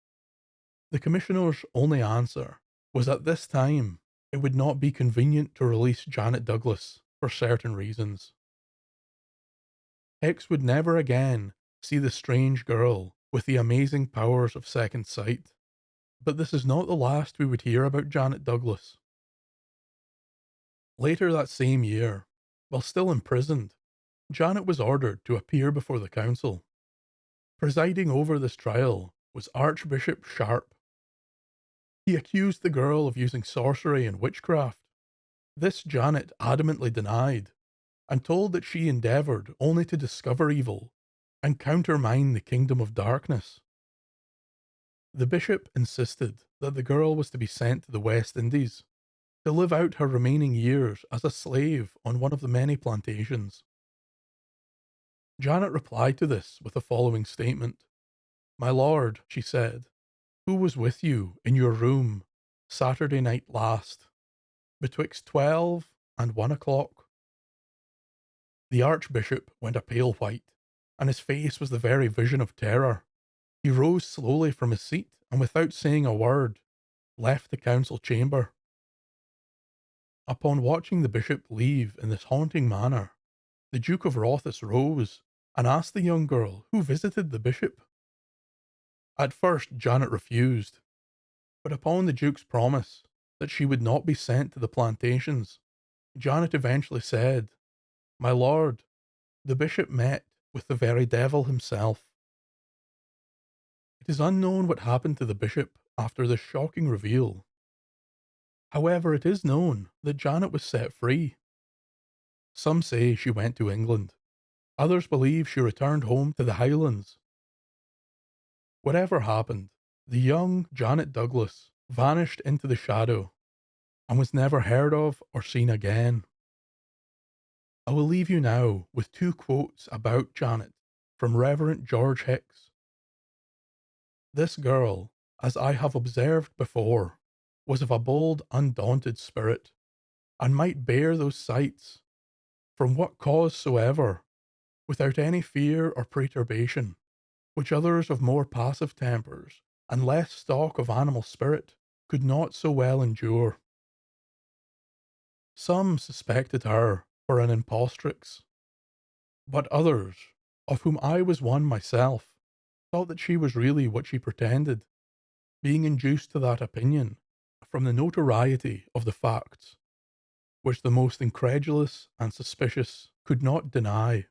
The commissioner's only answer was at this time it would not be convenient to release Janet Douglas for certain reasons. X would never again see the strange girl with the amazing powers of second sight, but this is not the last we would hear about Janet Douglas. Later that same year, while still imprisoned, Janet was ordered to appear before the council. Presiding over this trial was Archbishop Sharp. He accused the girl of using sorcery and witchcraft. This Janet adamantly denied, and told that she endeavoured only to discover evil and countermine the kingdom of darkness. The bishop insisted that the girl was to be sent to the West Indies to live out her remaining years as a slave on one of the many plantations. Janet replied to this with the following statement. "My lord," she said, "who was with you in your room Saturday night last, betwixt 12 and 1 o'clock?" The archbishop went a pale white, and his face was the very vision of terror. He rose slowly from his seat, and without saying a word, left the council chamber. Upon watching the bishop leave in this haunting manner, the Duke of Rothes rose and asked the young girl who visited the bishop. At first Janet refused, but upon the Duke's promise that she would not be sent to the plantations, Janet eventually said, "My lord, the bishop met with the very devil himself." It is unknown what happened to the bishop after this shocking reveal. However, it is known that Janet was set free. Some say she went to England. Others believe she returned home to the Highlands. Whatever happened, the young Janet Douglas vanished into the shadow and was never heard of or seen again. I will leave you now with two quotes about Janet from Reverend George Hicks. "This girl, as I have observed before, was of a bold, undaunted spirit, and might bear those sights, from what cause soever, without any fear or perturbation, which others of more passive tempers and less stock of animal spirit could not so well endure. Some suspected her for an impostrix, but others, of whom I was one myself, thought that she was really what she pretended, being induced to that opinion from the notoriety of the facts, which the most incredulous and suspicious could not deny."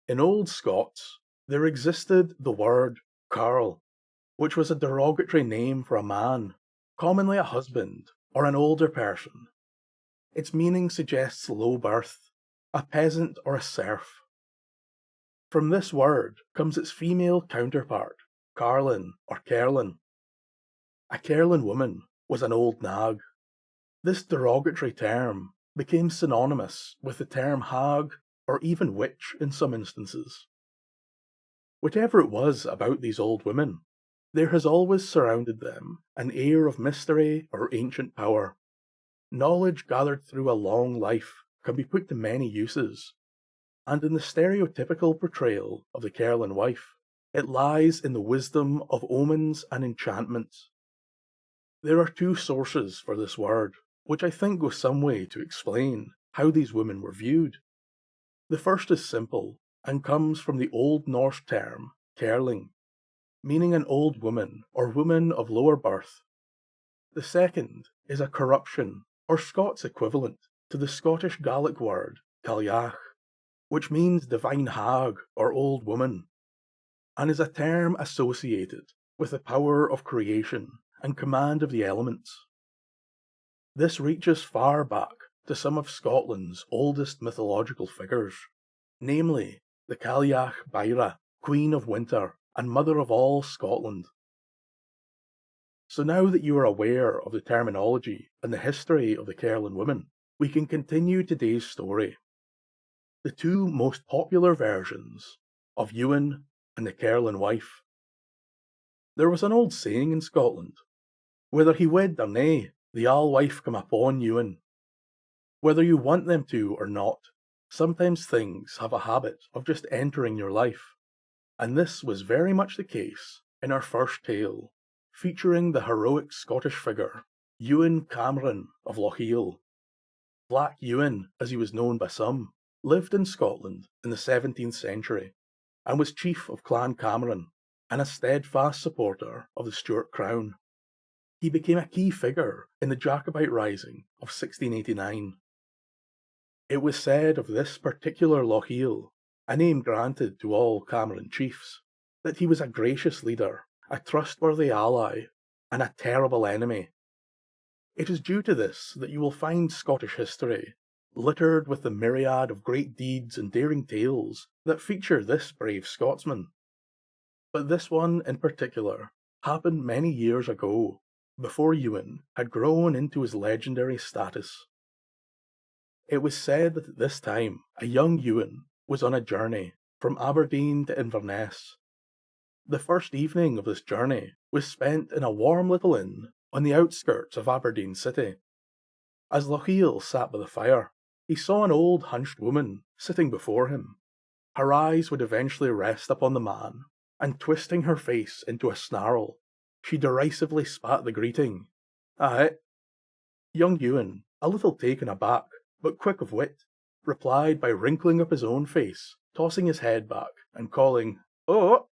In Old Scots, there existed the word carl, which was a derogatory name for a man, commonly a husband or an older person. Its meaning suggests low birth, a peasant or a serf. From this word comes its female counterpart, Carolyn or Carolyn. A Carolyn woman was an old nag. This derogatory term became synonymous with the term hag or even witch in some instances. Whatever it was about these old women, there has always surrounded them an air of mystery or ancient power. Knowledge gathered through a long life can be put to many uses, and in the stereotypical portrayal of the Carolyn wife, it lies in the wisdom of omens and enchantments. There are two sources for this word, which I think go some way to explain how these women were viewed. The first is simple and comes from the Old Norse term kerling, meaning an old woman or woman of lower birth. The second is a corruption or Scots equivalent to the Scottish Gaelic word cailleach, which means divine hag or old woman, and is a term associated with the power of creation and command of the elements. This reaches far back to some of Scotland's oldest mythological figures, namely the Cailleach Baire, Queen of Winter and Mother of all Scotland. So now that you are aware of the terminology and the history of the Carolyn women, we can continue today's story. The two most popular versions of Ewan and the Carolyn wife. There was an old saying in Scotland, whether he wed or nae, the all wife come upon Ewan. Whether you want them to or not, Sometimes things have a habit of just entering your life, and this was very much the case in our first tale, featuring the heroic Scottish figure, Ewan Cameron of Lochiel. Black Ewan, as he was known by some, lived in Scotland in the 17th century, and was chief of Clan Cameron, and a steadfast supporter of the Stuart crown. He became a key figure in the Jacobite Rising of 1689. It was said of this particular Lochiel, a name granted to all Cameron chiefs, that he was a gracious leader, a trustworthy ally, and a terrible enemy. It is due to this that you will find Scottish history littered with the myriad of great deeds and daring tales that feature this brave Scotsman. But this one in particular happened many years ago, before Ewan had grown into his legendary status. It was said that at this time a young Ewan was on a journey from Aberdeen to Inverness. The first evening of this journey was spent in a warm little inn on the outskirts of Aberdeen city. As Lochiel sat by the fire, he saw an old hunched woman sitting before him. Her eyes would eventually rest upon the man, and twisting her face into a snarl, she derisively spat the greeting, "Aye." Young Ewan, a little taken aback, but quick of wit, replied by wrinkling up his own face, tossing his head back, and calling, "Oh!"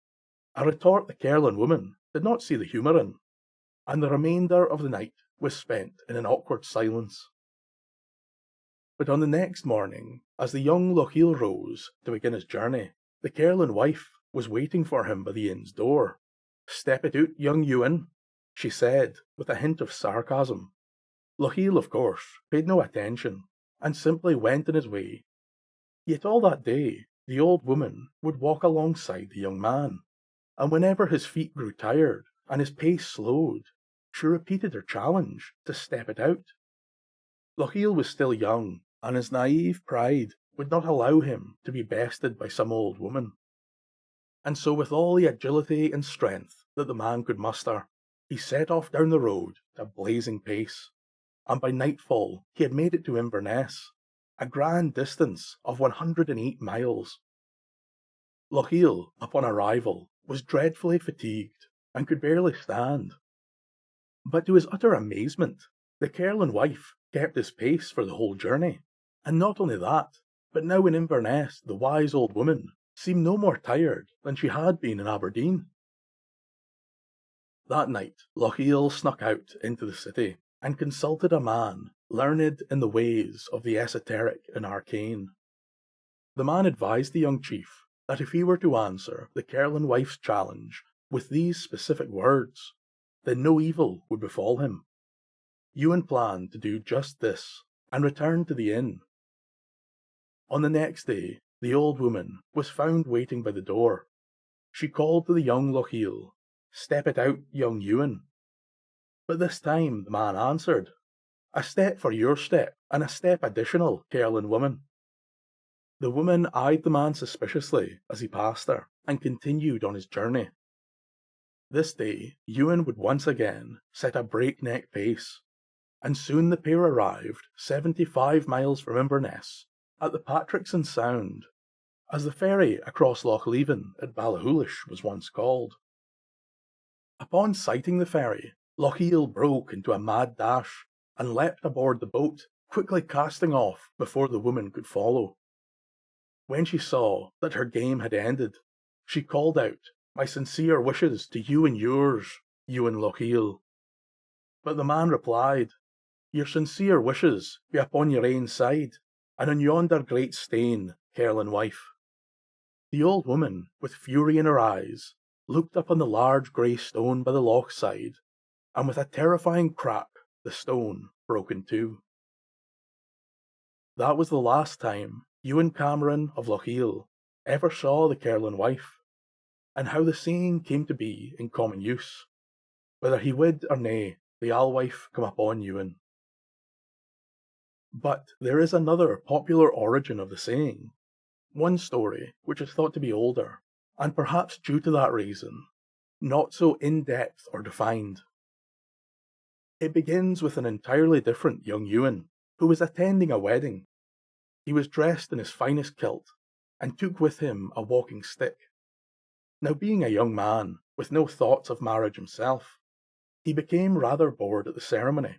a retort the Carolyn woman did not see the humour in, and the remainder of the night was spent in an awkward silence. But on the next morning, as the young Lochiel rose to begin his journey, the Carolyn wife was waiting for him by the inn's door. "Step it out, young Ewan," she said, with a hint of sarcasm. Lochiel, of course, paid no attention, and simply went on his way. Yet all that day, the old woman would walk alongside the young man, and whenever his feet grew tired and his pace slowed, she repeated her challenge to step it out. Lochiel was still young, and his naive pride would not allow him to be bested by some old woman. And so with all the agility and strength that the man could muster, he set off down the road at a blazing pace, and by nightfall he had made it to Inverness, a grand distance of 108 miles. Lochiel, upon arrival, was dreadfully fatigued, and could barely stand. But to his utter amazement, the Carolyn wife kept his pace for the whole journey, and not only that, but now in Inverness the wise old woman seemed no more tired than she had been in Aberdeen. That night Lochiel snuck out into the city, and consulted a man learned in the ways of the esoteric and arcane. The man advised the young chief that if he were to answer the Carolyn wife's challenge with these specific words, then no evil would befall him. Ewan planned to do just this, and returned to the inn. On the next day, the old woman was found waiting by the door. She called to the young Lochiel, "Step it out, young Ewan." But this time the man answered, "A step for your step, and a step additional, Carolyn woman." The woman eyed the man suspiciously as he passed her, and continued on his journey. This day, Ewan would once again set a breakneck pace, and soon the pair arrived 75 miles from Inverness, at the Patrickson Sound, as the ferry across Loch Leven at Ballachulish was once called. Upon sighting the ferry, Lochiel broke into a mad dash, and leapt aboard the boat, quickly casting off before the woman could follow. When she saw that her game had ended, she called out, "My sincere wishes to you and yours, Ewan Lochiel." But the man replied, "Your sincere wishes be upon your ain side, and on yonder great stain, Carolyn wife." The old woman, with fury in her eyes, looked up on the large grey stone by the loch side, and with a terrifying crack the stone broke in two. That was the last time Ewan Cameron of Lochiel ever saw the Carolyn wife, and how the saying came to be in common use, "Whether he wid or nae, the alewife come upon Ewan." But there is another popular origin of the saying, one story which is thought to be older, and perhaps due to that reason, not so in-depth or defined. It begins with an entirely different young Ewan, who was attending a wedding. He was dressed in his finest kilt, and took with him a walking stick. Now, being a young man, with no thoughts of marriage himself, he became rather bored at the ceremony,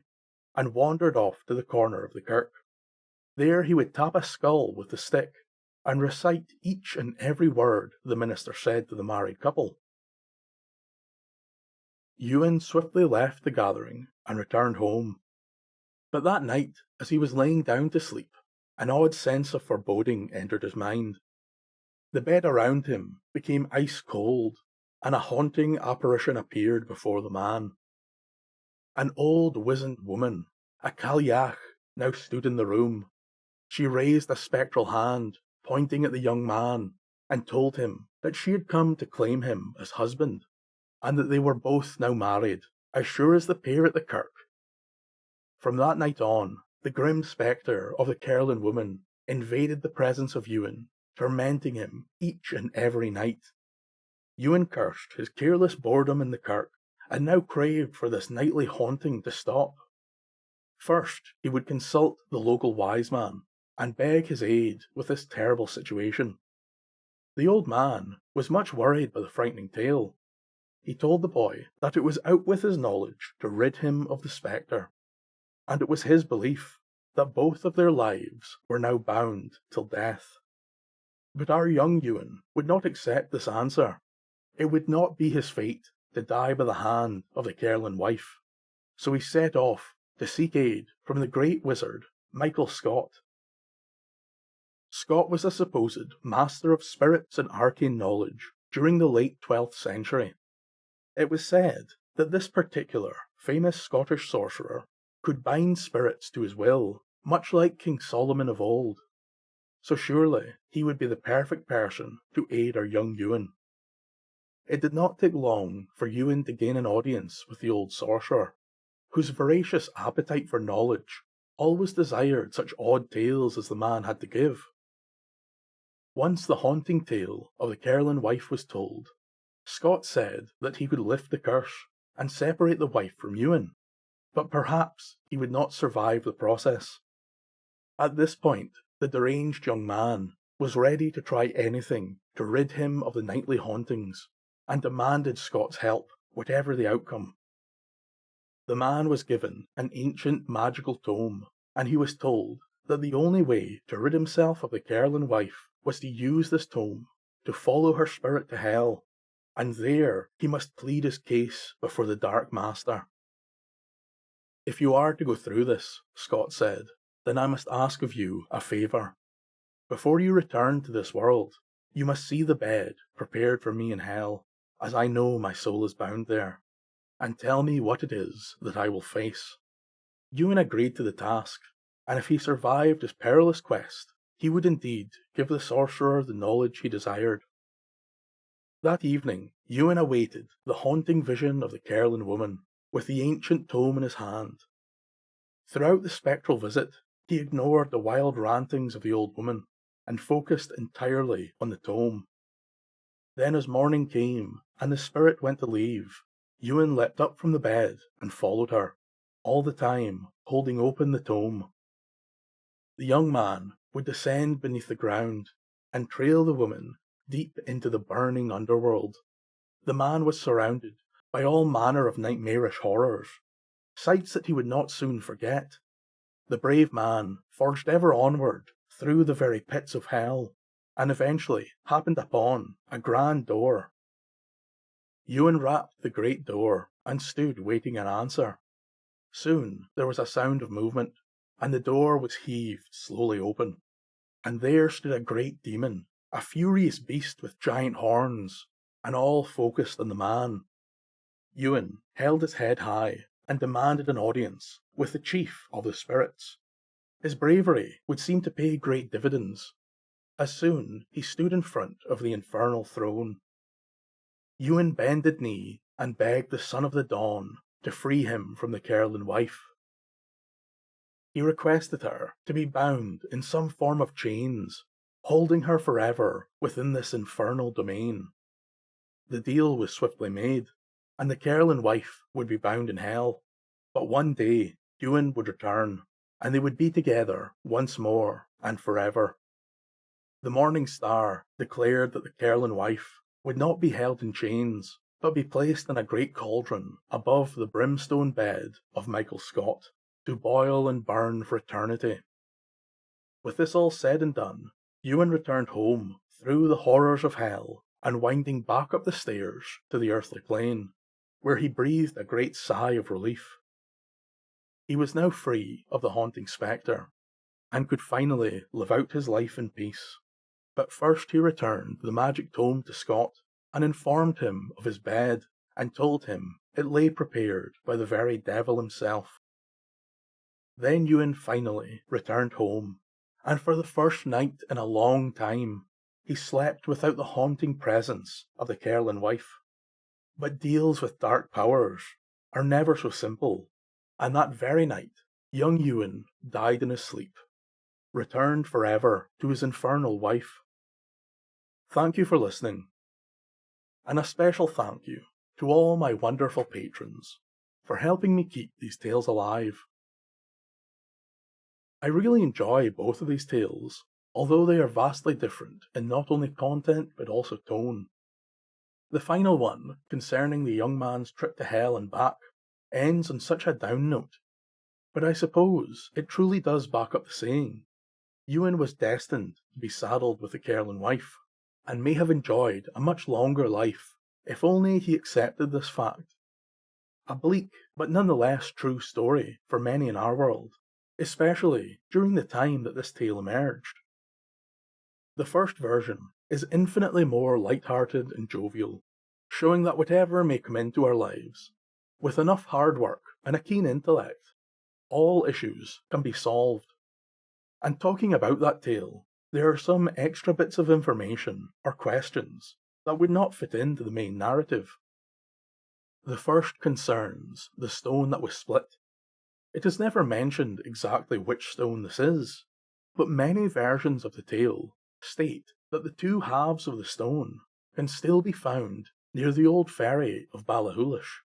and wandered off to the corner of the kirk. There he would tap a skull with the stick, and recite each and every word the minister said to the married couple. Ewan swiftly left the gathering and returned home. But that night, as he was laying down to sleep, an odd sense of foreboding entered his mind. The bed around him became ice cold, and a haunting apparition appeared before the man. An old wizened woman, a Cailleach, now stood in the room. She raised a spectral hand, pointing at the young man, and told him that she had come to claim him as husband, and that they were both now married, as sure as the pair at the kirk. From that night on, the grim spectre of the Carolyn woman invaded the presence of Ewan, tormenting him each and every night. Ewan cursed his careless boredom in the kirk, and now craved for this nightly haunting to stop. First, he would consult the local wise man, and beg his aid with this terrible situation. The old man was much worried by the frightening tale. He told the boy that it was out with his knowledge to rid him of the spectre, and it was his belief that both of their lives were now bound till death. But our young Ewan would not accept this answer. It would not be his fate to die by the hand of the Carolyn wife, so he set off to seek aid from the great wizard Michael Scott. Scott was a supposed master of spirits and arcane knowledge during the late 12th century. It was said that this particular famous Scottish sorcerer could bind spirits to his will, much like King Solomon of old. So surely he would be the perfect person to aid our young Ewan. It did not take long for Ewan to gain an audience with the old sorcerer, whose voracious appetite for knowledge always desired such odd tales as the man had to give. Once the haunting tale of the Carolyn wife was told, Scott said that he could lift the curse and separate the wife from Ewan, but perhaps he would not survive the process. At this point, the deranged young man was ready to try anything to rid him of the nightly hauntings, and demanded Scott's help, whatever the outcome. The man was given an ancient magical tome, and he was told that the only way to rid himself of the Carolyn wife was to use this tome to follow her spirit to hell, and there he must plead his case before the Dark Master. If you are to go through this, Scott said, then I must ask of you a favour. Before you return to this world, you must see the bed prepared for me in hell, as I know my soul is bound there, and tell me what it is that I will face. Ewan agreed to the task, and if he survived his perilous quest, he would indeed give the sorcerer the knowledge he desired. That evening, Ewan awaited the haunting vision of the Carolyn woman, with the ancient tome in his hand. Throughout the spectral visit, he ignored the wild rantings of the old woman, and focused entirely on the tome. Then as morning came, and the spirit went to leave, Ewan leapt up from the bed and followed her, all the time holding open the tome. The young man would descend beneath the ground, and trail the woman deep into the burning underworld. The man was surrounded by all manner of nightmarish horrors, sights that he would not soon forget. The brave man forged ever onward through the very pits of hell, and eventually happened upon a grand door. Ewan rapped the great door, and stood waiting an answer. Soon there was a sound of movement, and the door was heaved slowly open, and there stood a great demon, a furious beast with giant horns, and all focused on the man. Ewan held his head high, and demanded an audience with the chief of the spirits. His bravery would seem to pay great dividends, as soon he stood in front of the infernal throne. Ewan bended knee and begged the Son of the Dawn to free him from the Carolyn wife. He requested her to be bound in some form of chains, holding her forever within this infernal domain. The deal was swiftly made, and the Carolyn wife would be bound in hell, but one day Ewan would return, and they would be together once more and forever. The morning star declared that the Carolyn wife would not be held in chains, but be placed in a great cauldron above the brimstone bed of Michael Scott, to boil and burn for eternity. With this all said and done, Ewan returned home through the horrors of hell and winding back up the stairs to the earthly plane, where he breathed a great sigh of relief. He was now free of the haunting spectre, and could finally live out his life in peace. But first he returned the magic tome to Scott, and informed him of his bed, and told him it lay prepared by the very devil himself. Then Ewan finally returned home, and for the first night in a long time, he slept without the haunting presence of the Carolyn wife. But deals with dark powers are never so simple, and that very night, young Ewan died in his sleep, returned forever to his infernal wife. Thank you for listening, and a special thank you to all my wonderful patrons for helping me keep these tales alive. I really enjoy both of these tales, although they are vastly different in not only content but also tone. The final one, concerning the young man's trip to hell and back, ends on such a down note, but I suppose it truly does back up the saying. Ewan was destined to be saddled with the Carolyn wife, and may have enjoyed a much longer life if only he accepted this fact. A bleak, but nonetheless true story for many in our world, especially during the time that this tale emerged. The first version is infinitely more light-hearted and jovial, showing that whatever may come into our lives, with enough hard work and a keen intellect, all issues can be solved. And talking about that tale, there are some extra bits of information or questions that would not fit into the main narrative. The first concerns the stone that was split. It is never mentioned exactly which stone this is, but many versions of the tale state that the two halves of the stone can still be found near the old ferry of Ballachulish.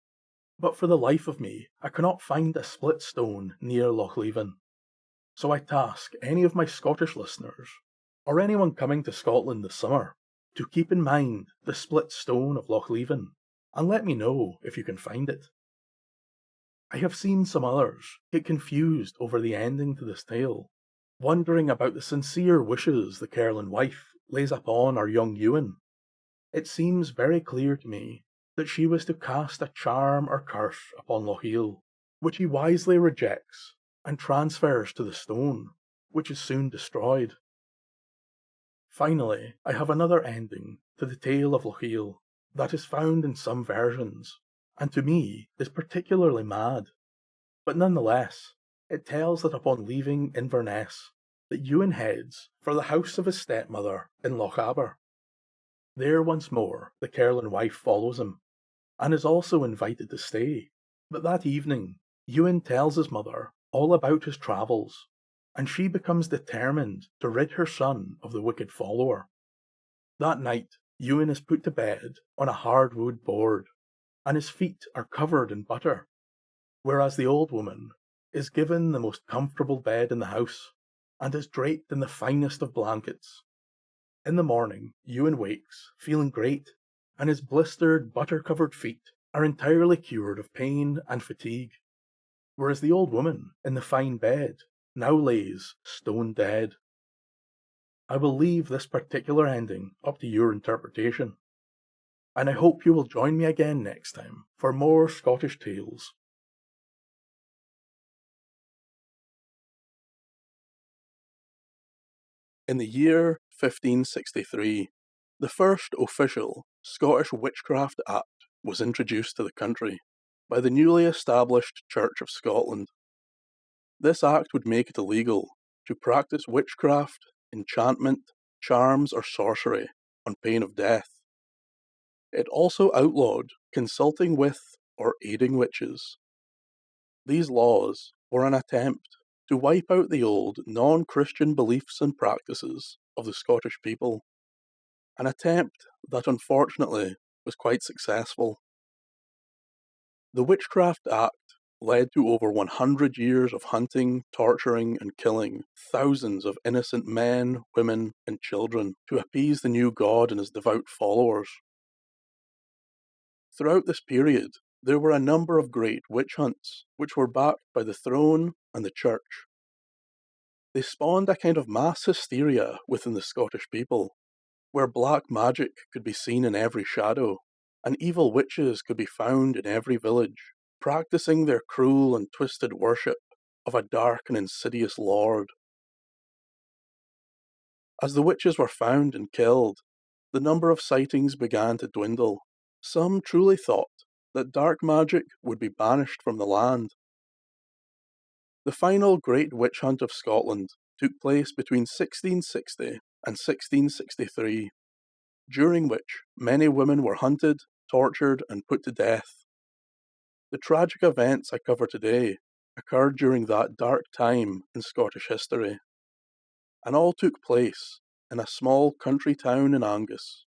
But for the life of me, I cannot find a split stone near Loch Leven. So I task any of my Scottish listeners, or anyone coming to Scotland this summer, to keep in mind the split stone of Loch Leven, and let me know if you can find it. I have seen some others get confused over the ending to this tale, wondering about the sincere wishes the Carolyn wife lays upon our young Ewan. It seems very clear to me that she was to cast a charm or curse upon Lochiel, which he wisely rejects and transfers to the stone, which is soon destroyed. Finally, I have another ending to the tale of Lochiel that is found in some versions, and to me is particularly mad. But nonetheless, it tells that upon leaving Inverness, that Ewan heads for the house of his stepmother in Loch Aber. There once more the Carolyn wife follows him, and is also invited to stay. But that evening, Ewan tells his mother all about his travels, and she becomes determined to rid her son of the wicked follower. That night, Ewan is put to bed on a hardwood board, and his feet are covered in butter, whereas the old woman is given the most comfortable bed in the house, and is draped in the finest of blankets. In the morning, Ewan wakes, feeling great, and his blistered, butter-covered feet are entirely cured of pain and fatigue, whereas the old woman in the fine bed now lays stone dead. I will leave this particular ending up to your interpretation, and I hope you will join me again next time for more Scottish tales. In the year 1563, the first official Scottish Witchcraft Act was introduced to the country by the newly established Church of Scotland. This act would make it illegal to practice witchcraft, enchantment, charms, or sorcery on pain of death. It also outlawed consulting with or aiding witches. These laws were an attempt to wipe out the old non-Christian beliefs and practices of the Scottish people, an attempt that unfortunately was quite successful. The Witchcraft Act led to over 100 years of hunting, torturing, and killing thousands of innocent men, women, and children to appease the new god and his devout followers. Throughout this period, there were a number of great witch hunts, which were backed by the throne and the church. They spawned a kind of mass hysteria within the Scottish people, where black magic could be seen in every shadow, and evil witches could be found in every village, practicing their cruel and twisted worship of a dark and insidious lord. As the witches were found and killed, the number of sightings began to dwindle. Some truly thought that dark magic would be banished from the land. The final great witch hunt of Scotland took place between 1660 and 1663, during which many women were hunted, tortured, and put to death. The tragic events I cover today occurred during that dark time in Scottish history, and all took place in a small country town in Angus,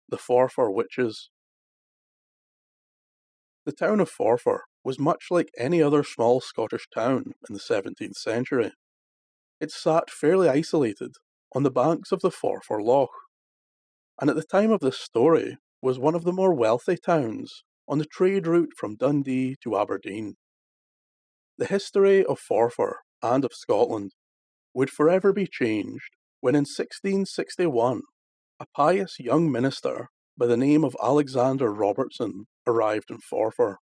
the Forfar Witches. The town of Forfar was much like any other small Scottish town in the 17th century. It sat fairly isolated on the banks of the Forfar Loch, and at the time of this story was one of the more wealthy towns on the trade route from Dundee to Aberdeen. The history of Forfar and of Scotland would forever be changed when in 1661 a pious young minister by the name of Alexander Robertson arrived in Forfar.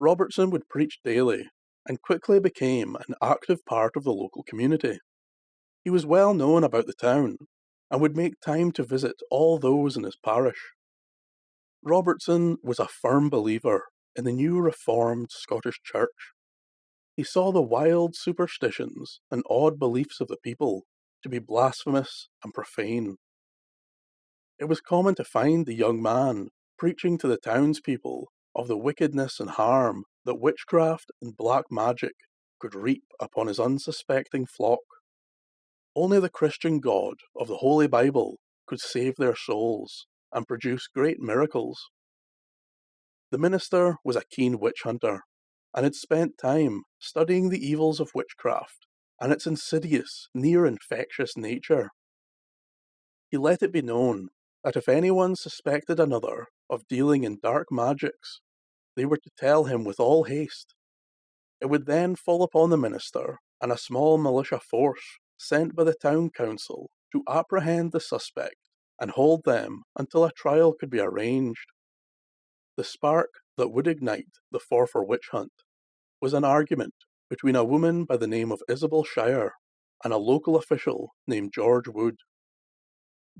Robertson would preach daily and quickly became an active part of the local community. He was well known about the town and would make time to visit all those in his parish. Robertson was a firm believer in the new Reformed Scottish Church. He saw the wild superstitions and odd beliefs of the people to be blasphemous and profane. It was common to find the young man preaching to the townspeople of the wickedness and harm that witchcraft and black magic could reap upon his unsuspecting flock. Only the Christian God of the Holy Bible could save their souls and produce great miracles. The minister was a keen witch hunter and had spent time studying the evils of witchcraft and its insidious, near-infectious nature. He let it be known that if anyone suspected another of dealing in dark magics, they were to tell him with all haste. It would then fall upon the minister and a small militia force sent by the town council to apprehend the suspect and hold them until a trial could be arranged. The spark that would ignite the Forfar witch hunt was an argument between a woman by the name of Isabel Harriet and a local official named George Wood.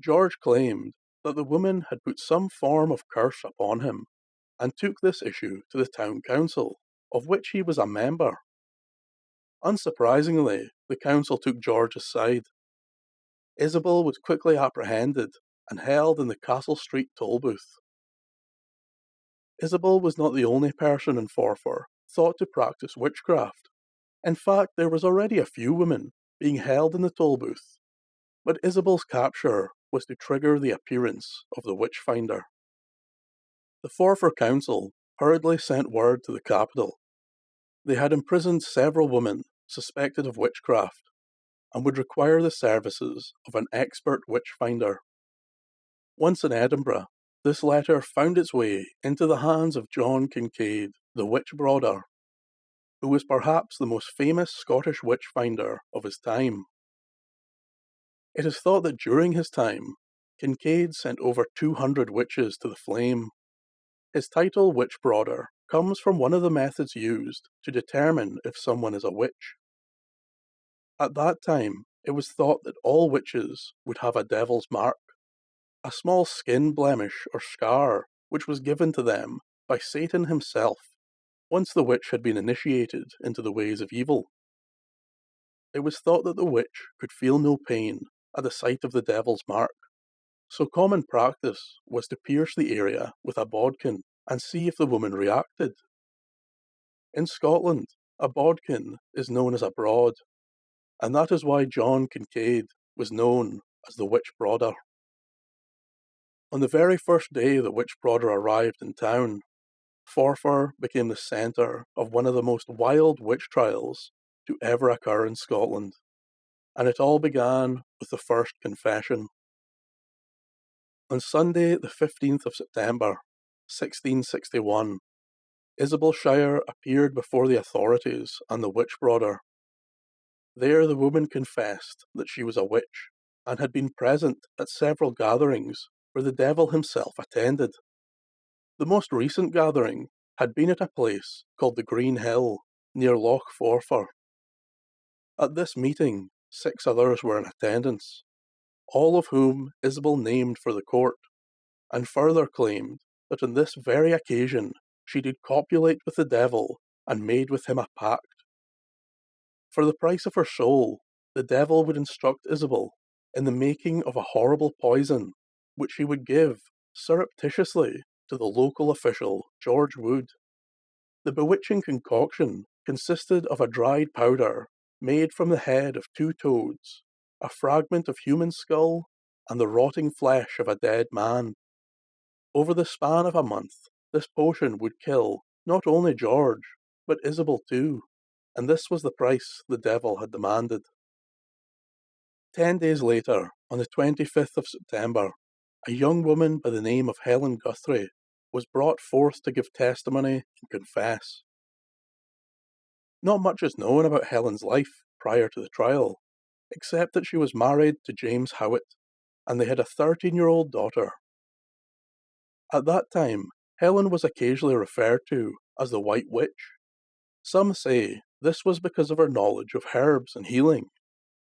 George claimed that the woman had put some form of curse upon him and took this issue to the town council, of which he was a member. Unsurprisingly, the council took George's side. Isabel was quickly apprehended and held in the Castle Street toll booth. Isabel was not the only person in Forfar thought to practice witchcraft. In fact, there was already a few women being held in the toll booth, but Isabel's capture was to trigger the appearance of the witchfinder. The Forfar Council hurriedly sent word to the capital. They had imprisoned several women suspected of witchcraft and would require the services of an expert witchfinder. Once in Edinburgh, this letter found its way into the hands of John Kincaid, the witch-brooder, who was perhaps the most famous Scottish witchfinder of his time. It is thought that during his time, Kincaid sent over 200 witches to the flame. His title, witch-brooder, comes from one of the methods used to determine if someone is a witch. At that time, it was thought that all witches would have a devil's mark, a small skin blemish or scar which was given to them by Satan himself once the witch had been initiated into the ways of evil. It was thought that the witch could feel no pain at the sight of the devil's mark, so common practice was to pierce the area with a bodkin and see if the woman reacted. In Scotland, a bodkin is known as a broad, and that is why John Kincaid was known as the witch-brooder. On the very first day the witch-brooder arrived in town, Forfar became the centre of one of the most wild witch trials to ever occur in Scotland, and it all began with the first confession. On Sunday, the 15th of September, 1661, Isabel Shire appeared before the authorities and the witch brother. There the woman confessed that she was a witch and had been present at several gatherings where the devil himself attended. The most recent gathering had been at a place called the Green Hill, near Loch Forfar. At this meeting, 6 others were in attendance, all of whom Isabel named for the court, and further claimed that on this very occasion she did copulate with the devil and made with him a pact. For the price of her soul, the devil would instruct Isabel in the making of a horrible poison, which she would give surreptitiously to the local official George Wood. The bewitching concoction consisted of a dried powder made from the head of 2 toads, a fragment of human skull, and the rotting flesh of a dead man. Over the span of a month, this potion would kill not only George, but Isabel too, and this was the price the devil had demanded. 10 days later, on the 25th of September, a young woman by the name of Helen Guthrie was brought forth to give testimony and confess. Not much is known about Helen's life prior to the trial, except that she was married to James Howitt, and they had a 13-year-old daughter. At that time, Helen was occasionally referred to as the White Witch. Some say this was because of her knowledge of herbs and healing,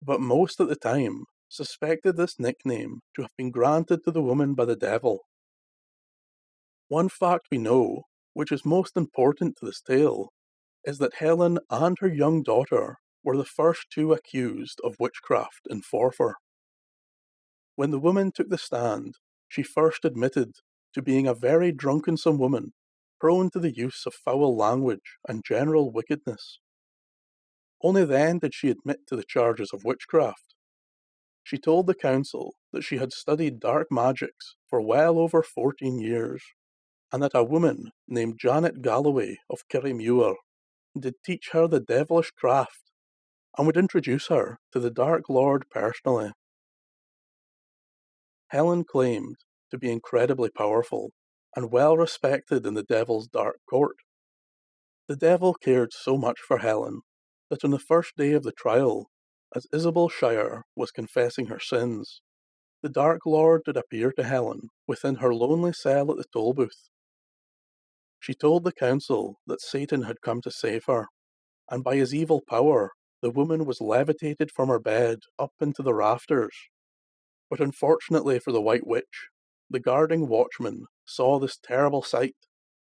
but most at the time suspected this nickname to have been granted to the woman by the devil. One fact we know, which is most important to this tale, is that Helen and her young daughter were the first 2 accused of witchcraft in Forfar. When the woman took the stand, she first admitted to being a very drunkensome woman, prone to the use of foul language and general wickedness. Only then did she admit to the charges of witchcraft. She told the council that she had studied dark magics for well over 14 years, and that a woman named Janet Galloway of Kirriemuir did teach her the devilish craft, and would introduce her to the Dark Lord personally. Helen claimed to be incredibly powerful and well respected in the devil's dark court. The devil cared so much for Helen that on the first day of the trial, as Isabel Shire was confessing her sins, the Dark Lord did appear to Helen within her lonely cell at the toll booth. She told the council that Satan had come to save her, and by his evil power, the woman was levitated from her bed up into the rafters. But unfortunately for the White Witch, the guarding watchmen saw this terrible sight,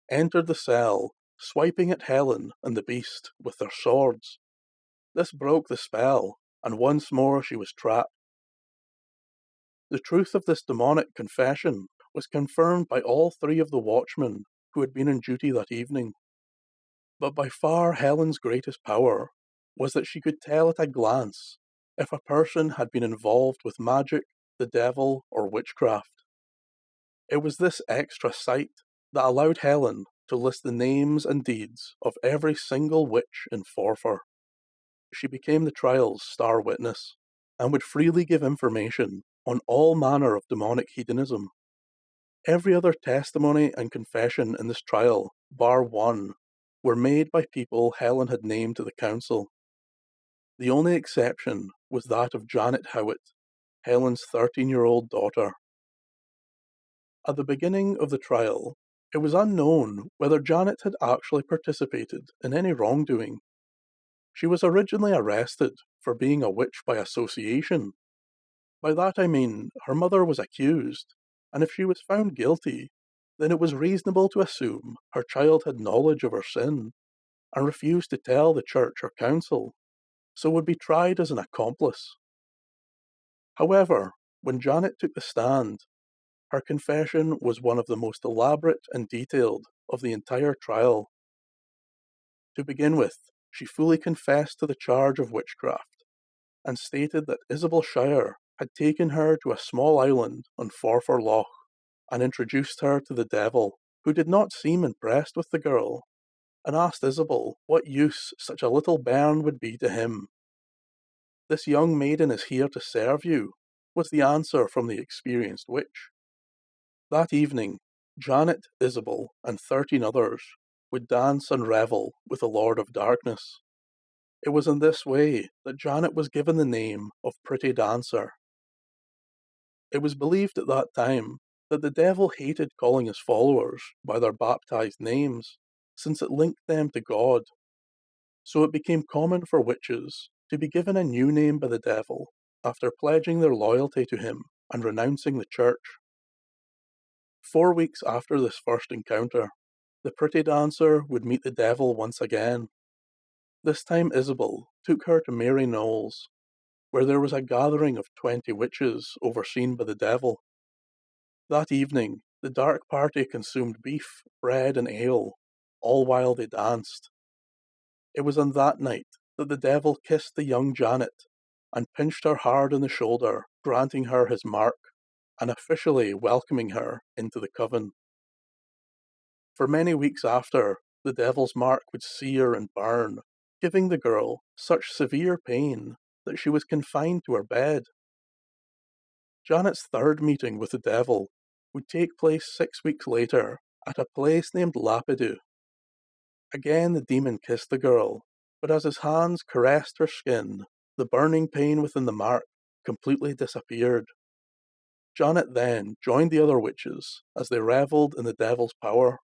entered the cell, swiping at Helen and the beast with their swords. This broke the spell, and once more she was trapped. The truth of this demonic confession was confirmed by all 3 of the watchmen who had been on duty that evening. But by far Helen's greatest power was that she could tell at a glance if a person had been involved with magic, the devil, or witchcraft. It was this extra sight that allowed Helen to list the names and deeds of every single witch in Forfar. She became the trial's star witness, and would freely give information on all manner of demonic hedonism. Every other testimony and confession in this trial, bar one, were made by people Helen had named to the council. The only exception was that of Janet Howitt, Helen's 13-year-old daughter. At the beginning of the trial, it was unknown whether Janet had actually participated in any wrongdoing. She was originally arrested for being a witch by association. By that I mean her mother was accused, and if she was found guilty, then it was reasonable to assume her child had knowledge of her sin, and refused to tell the church or council, so would be tried as an accomplice. However, when Janet took the stand, her confession was one of the most elaborate and detailed of the entire trial. To begin with, she fully confessed to the charge of witchcraft, and stated that Isabel Shire had taken her to a small island on Forfar Loch, and introduced her to the devil, who did not seem impressed with the girl, and asked Isabel what use such a little bairn would be to him. "This young maiden is here to serve you," was the answer from the experienced witch. That evening, Janet, Isabel, and 13 others would dance and revel with the Lord of Darkness. It was in this way that Janet was given the name of Pretty Dancer. It was believed at that time that the devil hated calling his followers by their baptized names, since it linked them to God. So it became common for witches to be given a new name by the devil after pledging their loyalty to him and renouncing the church. 4 weeks after this first encounter, the pretty dancer would meet the devil once again. This time Isabel took her to Mary Knowles, where there was a gathering of 20 witches overseen by the devil. That evening, the dark party consumed beef, bread, and ale, all while they danced. It was on that night that the devil kissed the young Janet and pinched her hard on the shoulder, granting her his mark and officially welcoming her into the coven. For many weeks after, the devil's mark would sear and burn, giving the girl such severe pain that she was confined to her bed. Janet's third meeting with the devil would take place 6 weeks later at a place named Lapidou. Again the demon kissed the girl, but as his hands caressed her skin, the burning pain within the mark completely disappeared. Janet then joined the other witches as they revelled in the devil's power.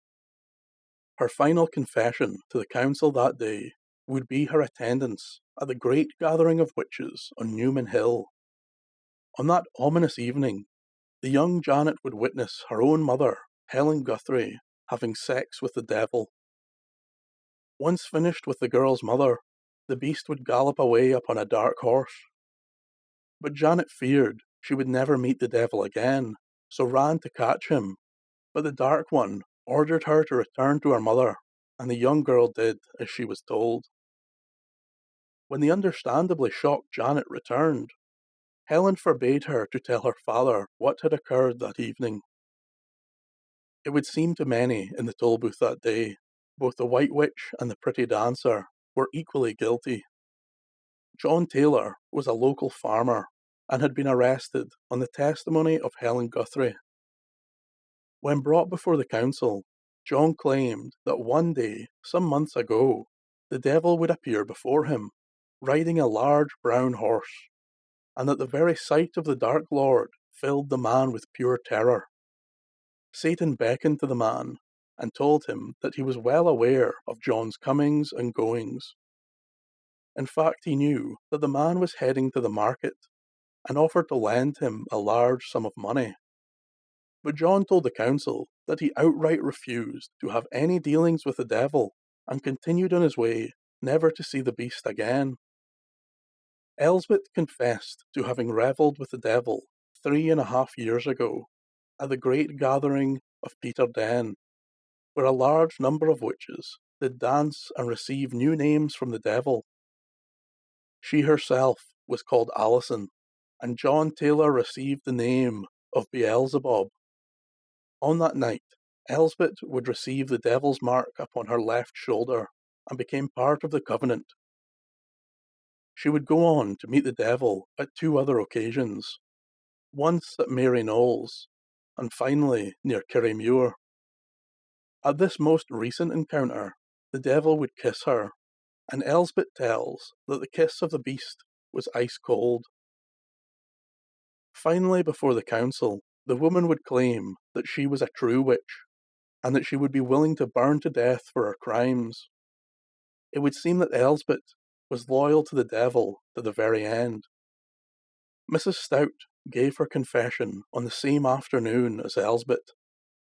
Her final confession to the council that day would be her attendance at the great gathering of witches on Newman Hill. On that ominous evening, the young Janet would witness her own mother, Helen Guthrie, having sex with the devil. Once finished with the girl's mother, the beast would gallop away upon a dark horse. But Janet feared she would never meet the devil again, so ran to catch him. But the Dark One ordered her to return to her mother, and the young girl did as she was told. When the understandably shocked Janet returned, Helen forbade her to tell her father what had occurred that evening. It would seem to many in the toll booth that day, both the White Witch and the Pretty Dancer were equally guilty. John Taylor was a local farmer and had been arrested on the testimony of Helen Guthrie. When brought before the council, John claimed that one day, some months ago, the devil would appear before him, riding a large brown horse, and that the very sight of the Dark Lord filled the man with pure terror. Satan beckoned to the man and told him that he was well aware of John's comings and goings. In fact, he knew that the man was heading to the market and offered to lend him a large sum of money. But John told the council that he outright refused to have any dealings with the devil and continued on his way, never to see the beast again. Elsbeth confessed to having revelled with the devil 3.5 years ago at the great gathering of Peter Den, where a large number of witches did dance and receive new names from the devil. She herself was called Alison, and John Taylor received the name of Beelzebub. On that night, Elsbeth would receive the devil's mark upon her left shoulder and became part of the covenant. She would go on to meet the devil at 2 other occasions, once at Mary Knowles, and finally near Kirriemuir. At this most recent encounter, the devil would kiss her, and Elsbeth tells that the kiss of the beast was ice cold. Finally, before the council, the woman would claim that she was a true witch, and that she would be willing to burn to death for her crimes. It would seem that Elsbeth was loyal to the devil to the very end. Mrs. Stout gave her confession on the same afternoon as Elsbeth,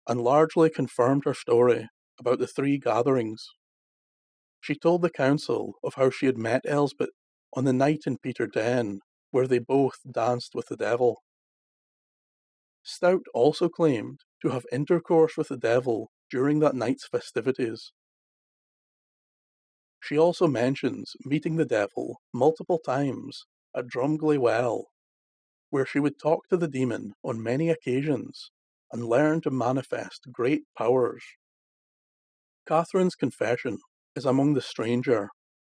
and largely confirmed her story about the 3 gatherings. She told the council of how she had met Elsbeth on the night in Peter Den, where they both danced with the devil. Stout also claimed to have intercourse with the devil during that night's festivities. She also mentions meeting the devil multiple times at Drumgley Well, where she would talk to the demon on many occasions, and learn to manifest great powers. Catherine's confession is among the stranger,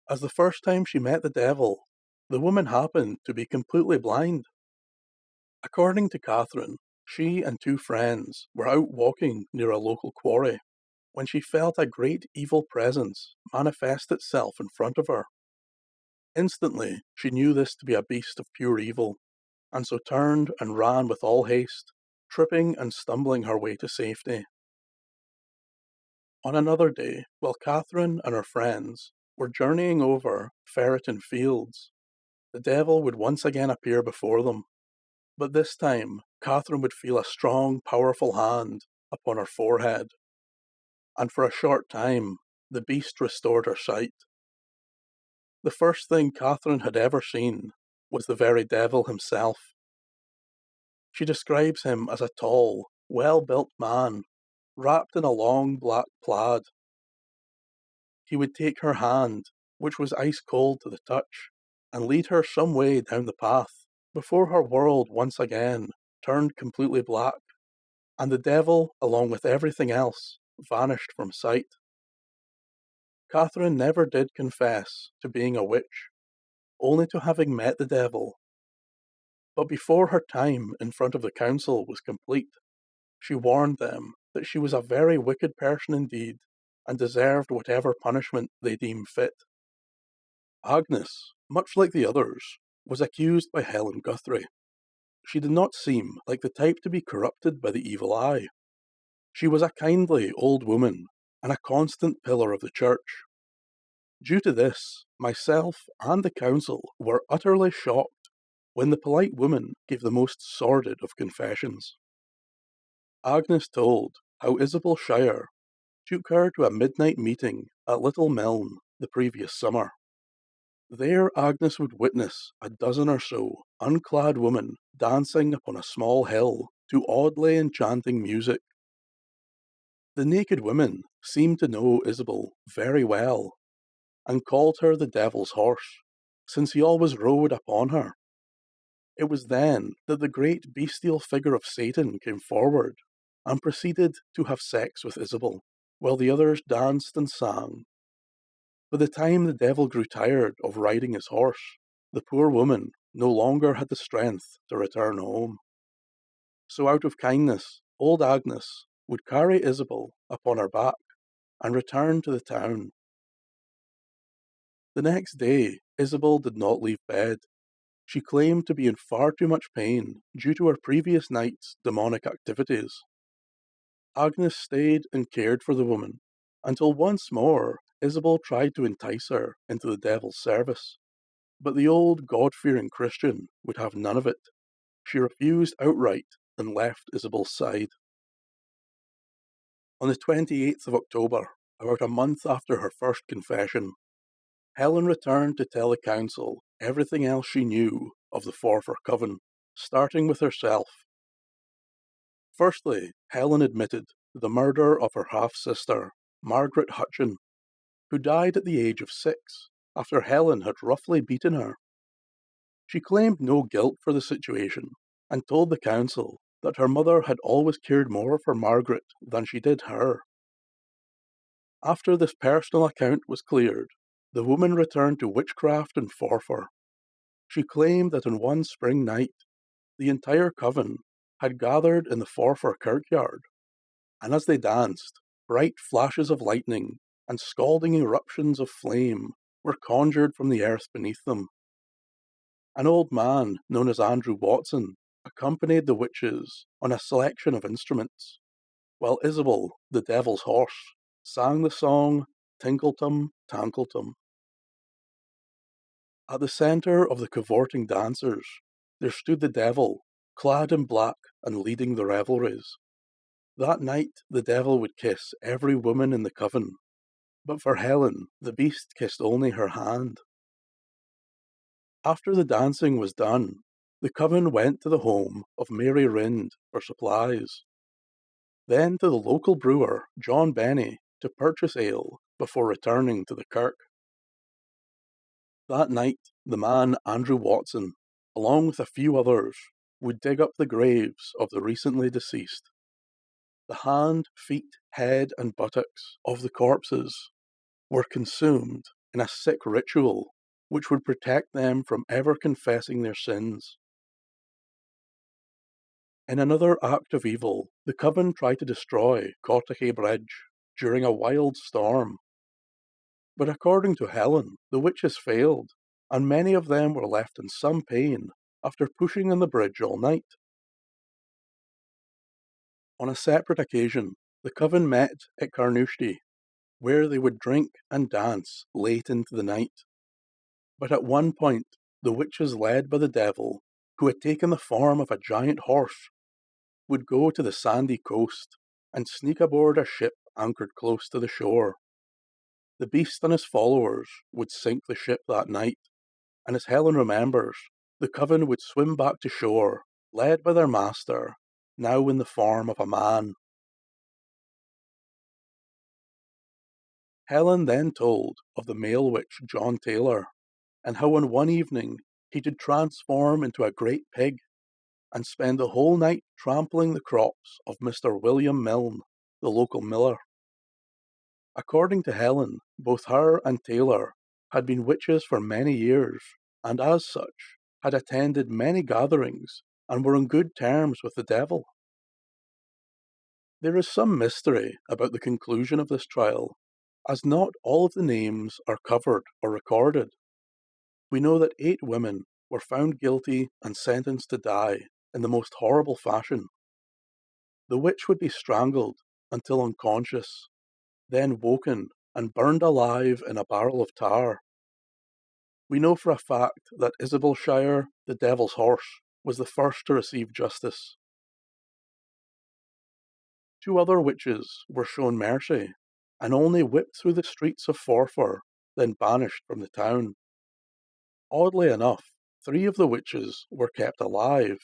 as the first time she met the devil, the woman happened to be completely blind. According to Catherine, she and two friends were out walking near a local quarry when she felt a great evil presence manifest itself in front of her. Instantly, she knew this to be a beast of pure evil, and so turned and ran with all haste, tripping and stumbling her way to safety. On another day, while Catherine and her friends were journeying over Ferreton Fields, the devil would once again appear before them, but this time Catherine would feel a strong, powerful hand upon her forehead, and for a short time the beast restored her sight. The first thing Catherine had ever seen was the very devil himself. She describes him as a tall, well-built man, wrapped in a long black plaid. He would take her hand, which was ice cold to the touch, and lead her some way down the path, before her world once again turned completely black, and the devil, along with everything else, vanished from sight. Catherine never did confess to being a witch, only to having met the devil. But before her time in front of the council was complete, she warned them that she was a very wicked person indeed, and deserved whatever punishment they deemed fit. Agnes, much like the others, was accused by Helen Guthrie. She did not seem like the type to be corrupted by the evil eye. She was a kindly old woman and a constant pillar of the church. Due to this, myself and the council were utterly shocked when the polite woman gave the most sordid of confessions. Agnes told how Isabel Shire took her to a midnight meeting at Little Milne the previous summer. There Agnes would witness a dozen or so unclad women dancing upon a small hill to oddly enchanting music. The naked women seemed to know Isabel very well, and called her the devil's horse, since he always rode upon her. It was then that the great bestial figure of Satan came forward, and proceeded to have sex with Isabel, while the others danced and sang. By the time the devil grew tired of riding his horse, the poor woman no longer had the strength to return home. So out of kindness, old Agnes would carry Isabel upon her back and return to the town. The next day, Isabel did not leave bed. She claimed to be in far too much pain due to her previous night's demonic activities. Agnes stayed and cared for the woman, until once more Isabel tried to entice her into the devil's service. But the old God-fearing Christian would have none of it. She refused outright and left Isabel's side. On the 28th of October, about a month after her first confession, Helen returned to tell the council everything else she knew of the Forfar Coven, starting with herself. Firstly, Helen admitted the murder of her half-sister, Margaret Hutchin, who died at the age of 6 after Helen had roughly beaten her. She claimed no guilt for the situation and told the council that her mother had always cared more for Margaret than she did her. After this personal account was cleared, the woman returned to witchcraft and Forfar. She claimed that on one spring night, the entire coven had gathered in the Forfar kirkyard, and as they danced, bright flashes of lightning and scalding eruptions of flame were conjured from the earth beneath them. An old man known as Andrew Watson accompanied the witches on a selection of instruments, while Isabel, the devil's horse, sang the song Tinkletum Tankletum. At the centre of the cavorting dancers, there stood the devil, clad in black and leading the revelries. That night the devil would kiss every woman in the coven, but for Helen, the beast kissed only her hand. After the dancing was done, the coven went to the home of Mary Rind for supplies, then to the local brewer, John Benny, to purchase ale before returning to the kirk. That night, the man Andrew Watson, along with a few others, would dig up the graves of the recently deceased. The hand, feet, head, and buttocks of the corpses were consumed in a sick ritual which would protect them from ever confessing their sins. In another act of evil, the Coven tried to destroy Cortachay Bridge during a wild storm. But according to Helen, the witches failed, and many of them were left in some pain after pushing on the bridge all night. On a separate occasion, the Coven met at Carnoustie, where they would drink and dance late into the night. But at one point, the witches led by the devil, who had taken the form of a giant horse, would go to the sandy coast and sneak aboard a ship anchored close to the shore. The beast and his followers would sink the ship that night, and as Helen remembers, the Coven would swim back to shore, led by their master, now in the form of a man. Helen then told of the male witch John Taylor, and how on one evening he did transform into a great pig and spend the whole night trampling the crops of Mr. William Milne, the local miller. According to Helen, both her and Taylor had been witches for many years, and as such had attended many gatherings and were on good terms with the devil. There is some mystery about the conclusion of this trial, as not all of the names are covered or recorded. We know that 8 women were found guilty and sentenced to die in the most horrible fashion. The witch would be strangled until unconscious, then woken and burned alive in a barrel of tar. We know for a fact that Isabel Shire, the devil's horse, was the first to receive justice. 2 other witches were shown mercy, and only whipped through the streets of Forfar, then banished from the town. Oddly enough, 3 of the witches were kept alive: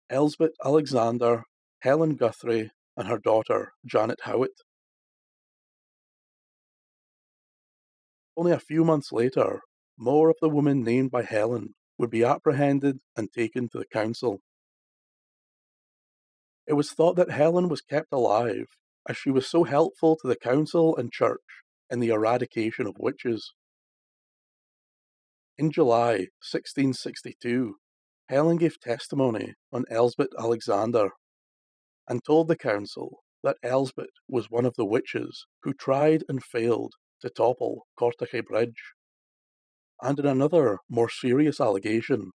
Elsbeth Alexander, Helen Guthrie, and her daughter, Janet Howitt. Only a few months later, more of the women named by Helen would be apprehended and taken to the council. It was thought that Helen was kept alive as she was so helpful to the council and church in the eradication of witches. In July 1662, Helen gave testimony on Elsbeth Alexander and told the council that Elsbeth was one of the witches who tried and failed to topple Cortachay Bridge. And in another, more serious allegation,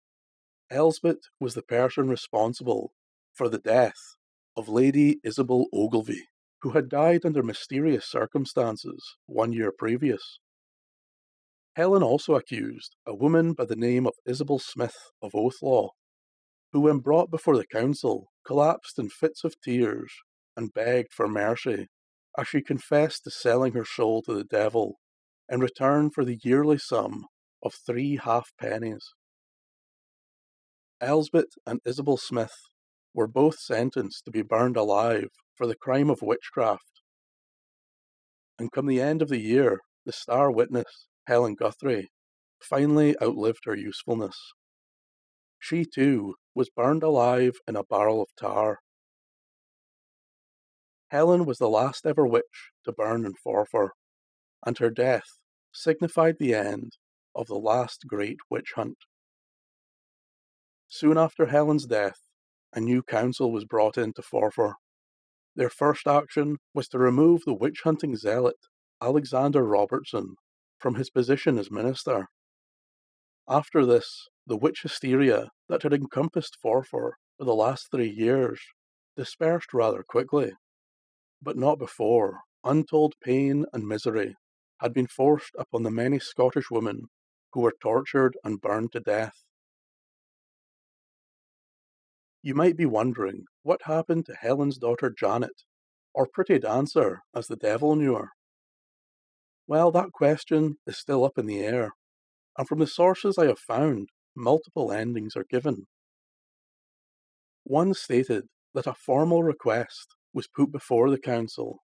Elsbeth was the person responsible for the death of Lady Isabel Ogilvy, who had died under mysterious circumstances 1 year previous. Helen also accused a woman by the name of Isabel Smith of Oathlaw, who when brought before the council collapsed in fits of tears and begged for mercy, as she confessed to selling her soul to the devil in return for the yearly sum of 3 halfpennies. Elsbeth and Isabel Smith were both sentenced to be burned alive for the crime of witchcraft. And come the end of the year, the star witness, Helen Guthrie, finally outlived her usefulness. She too was burned alive in a barrel of tar. Helen was the last ever witch to burn in Forfar, and her death signified the end of the last great witch hunt. Soon after Helen's death, a new council was brought into Forfar. Their first action was to remove the witch-hunting zealot, Alexander Robertson, from his position as minister. After this, the witch hysteria that had encompassed Forfar for the last 3 years dispersed rather quickly, but not before untold pain and misery had been forced upon the many Scottish women who were tortured and burned to death. You might be wondering what happened to Helen's daughter Janet, or Pretty Dancer as the devil knew her. Well, that question is still up in the air, and from the sources I have found, multiple endings are given. One stated that a formal request was put before the council,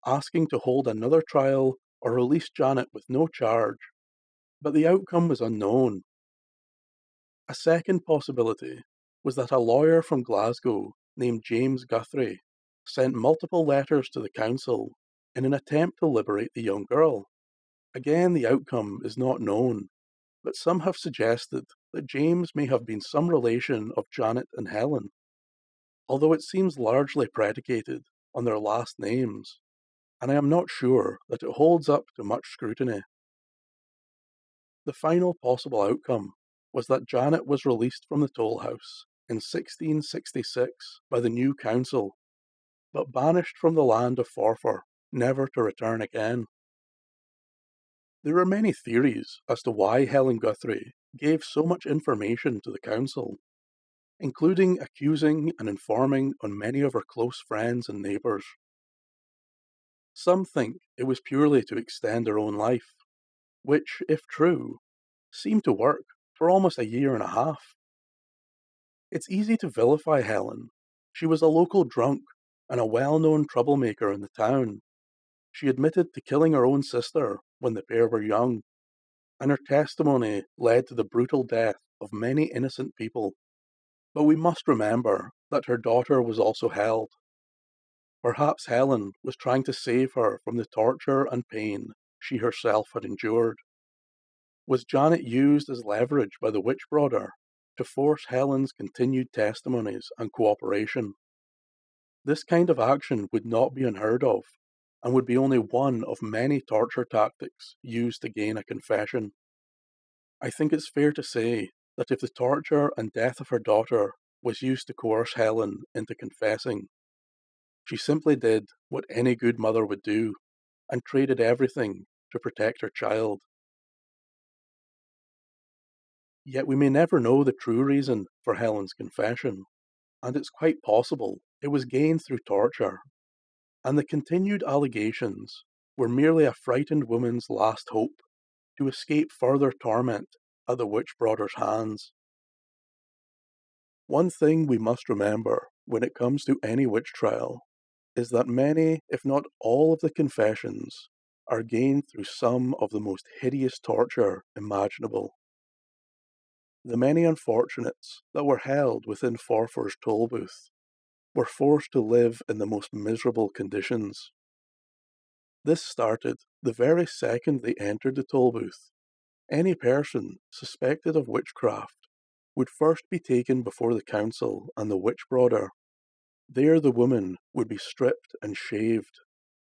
asking to hold another trial or release Janet with no charge, but the outcome was unknown. A second possibility was that a lawyer from Glasgow named James Guthrie sent multiple letters to the council in an attempt to liberate the young girl. Again, the outcome is not known, but some have suggested that James may have been some relation of Janet and Helen, although it seems largely predicated on their last names, and I am not sure that it holds up to much scrutiny. The final possible outcome was that Janet was released from the toll house in 1666 by the new council, but banished from the land of Forfar, never to return again. There are many theories as to why Helen Guthrie gave so much information to the council, including accusing and informing on many of her close friends and neighbours. Some think it was purely to extend her own life, which, if true, seemed to work for almost a year and a half. It's easy to vilify Helen. She was a local drunk and a well-known troublemaker in the town. She admitted to killing her own sister when the pair were young, and her testimony led to the brutal death of many innocent people. But we must remember that her daughter was also held. Perhaps Helen was trying to save her from the torture and pain she herself had endured. Was Janet used as leverage by the witch brother to force Helen's continued testimonies and cooperation? This kind of action would not be unheard of, and would be only one of many torture tactics used to gain a confession. I think it's fair to say that if the torture and death of her daughter was used to coerce Helen into confessing, she simply did what any good mother would do, and traded everything to protect her child. Yet we may never know the true reason for Helen's confession, and it's quite possible it was gained through torture, and the continued allegations were merely a frightened woman's last hope to escape further torment at the witch brother's hands. One thing we must remember when it comes to any witch trial is that many, if not all, of the confessions are gained through some of the most hideous torture imaginable. The many unfortunates that were held within Forfar's toll booth were forced to live in the most miserable conditions. This started the very second they entered the toll booth. Any person suspected of witchcraft would first be taken before the council and the witch brother. There the woman would be stripped and shaved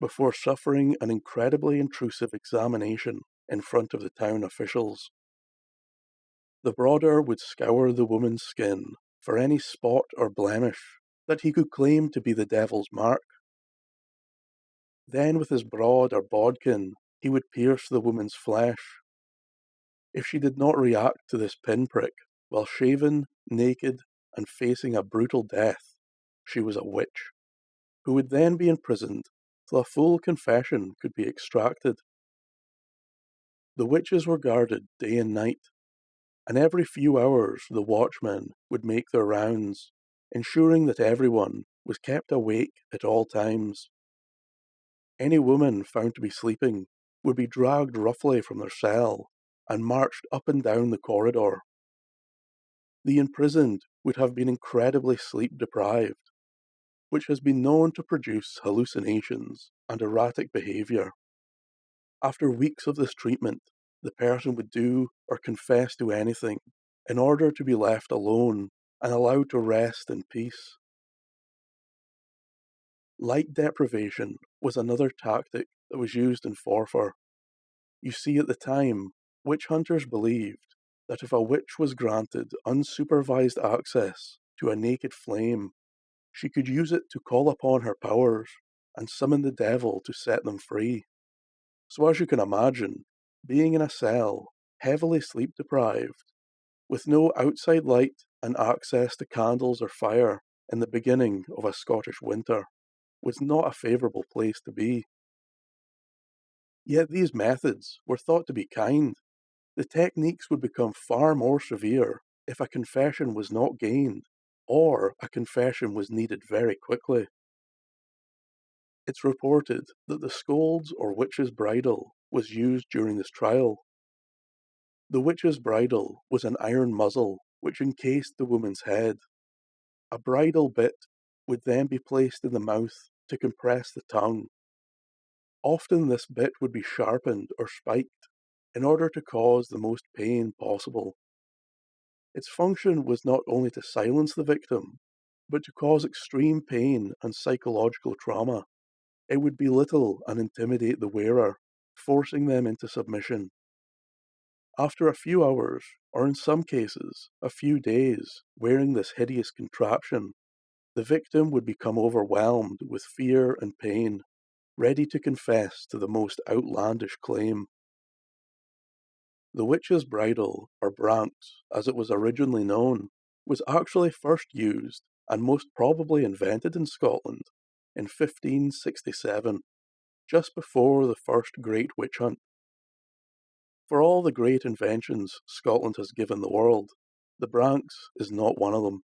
before suffering an incredibly intrusive examination in front of the town officials. The brother would scour the woman's skin for any spot or blemish that he could claim to be the devil's mark. Then with his brod or bodkin he would pierce the woman's flesh. If she did not react to this pinprick while shaven, naked, and facing a brutal death, she was a witch, who would then be imprisoned till a full confession could be extracted. The witches were guarded day and night, and every few hours the watchmen would make their rounds, ensuring that everyone was kept awake at all times. Any woman found to be sleeping would be dragged roughly from their cell and marched up and down the corridor. The imprisoned would have been incredibly sleep deprived, which has been known to produce hallucinations and erratic behavior. After weeks of this treatment, the person would do or confess to anything in order to be left alone and allowed to rest in peace. Light deprivation was another tactic that was used in Forfar. You see, at the time, witch hunters believed that if a witch was granted unsupervised access to a naked flame, she could use it to call upon her powers and summon the devil to set them free. So as you can imagine, being in a cell, heavily sleep deprived, with no outside light and access to candles or fire in the beginning of a Scottish winter, was not a favourable place to be. Yet these methods were thought to be kind. The techniques would become far more severe if a confession was not gained, or a confession was needed very quickly. It's reported that the scold's or witch's bridle was used during this trial. The witch's bridle was an iron muzzle which encased the woman's head. A bridle bit would then be placed in the mouth to compress the tongue. Often this bit would be sharpened or spiked in order to cause the most pain possible. Its function was not only to silence the victim, but to cause extreme pain and psychological trauma. It would belittle and intimidate the wearer, forcing them into submission. After a few hours, or in some cases, a few days, wearing this hideous contraption, the victim would become overwhelmed with fear and pain, ready to confess to the most outlandish claim. The witch's bridal, or branks, as it was originally known, was actually first used and most probably invented in Scotland in 1567, just before the first great witch hunt. For all the great inventions Scotland has given the world, the branks is not one of them.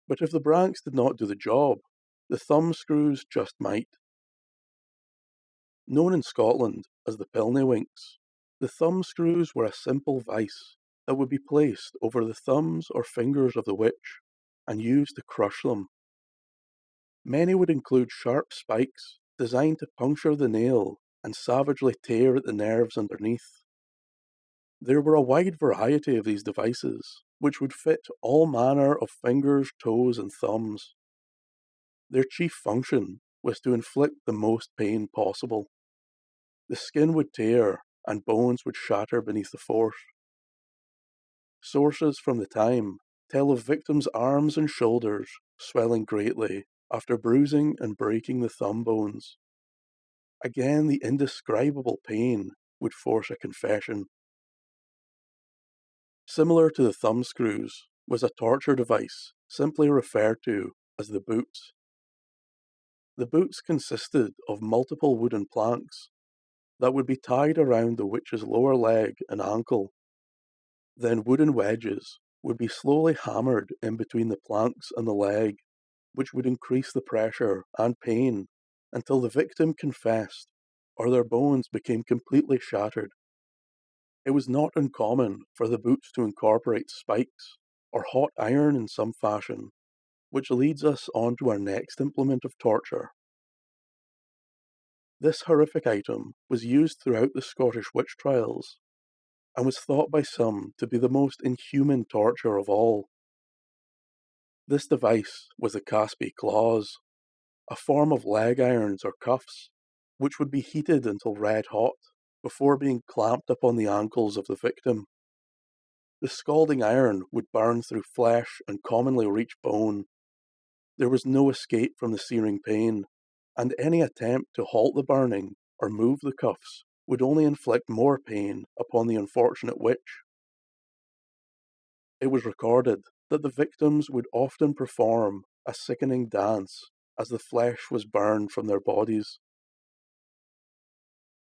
But if the branks did not do the job, the thumbscrews just might. Known in Scotland as the pilnywinks, the thumbscrews were a simple vice that would be placed over the thumbs or fingers of the witch and used to crush them. Many would include sharp spikes designed to puncture the nail and savagely tear at the nerves underneath. There were a wide variety of these devices, which would fit all manner of fingers, toes, and thumbs. Their chief function was to inflict the most pain possible. The skin would tear, and bones would shatter beneath the force. Sources from the time tell of victims' arms and shoulders swelling greatly after bruising and breaking the thumb bones. Again, the indescribable pain would force a confession. Similar to the thumbscrews was a torture device simply referred to as the boots. The boots consisted of multiple wooden planks that would be tied around the witch's lower leg and ankle. Then wooden wedges would be slowly hammered in between the planks and the leg, which would increase the pressure and pain until the victim confessed or their bones became completely shattered. It was not uncommon for the boots to incorporate spikes or hot iron in some fashion, which leads us on to our next implement of torture. This horrific item was used throughout the Scottish witch trials and was thought by some to be the most inhuman torture of all. This device was the Caspi claws, a form of leg irons or cuffs, which would be heated until red hot before being clamped upon the ankles of the victim. The scalding iron would burn through flesh and commonly reach bone. There was no escape from the searing pain, and any attempt to halt the burning or move the cuffs would only inflict more pain upon the unfortunate witch. It was recorded that the victims would often perform a sickening dance as the flesh was burned from their bodies.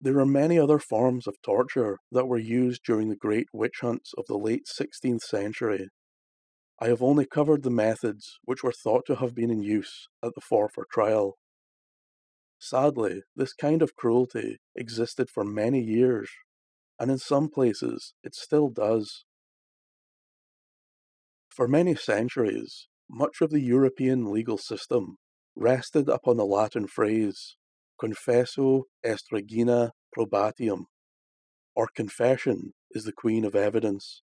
There are many other forms of torture that were used during the great witch hunts of the late 16th century. I have only covered the methods which were thought to have been in use at the Forfar trial. Sadly, this kind of cruelty existed for many years, and in some places it still does. For many centuries, much of the European legal system rested upon the Latin phrase confesso est regina probatium, or confession is the queen of evidence.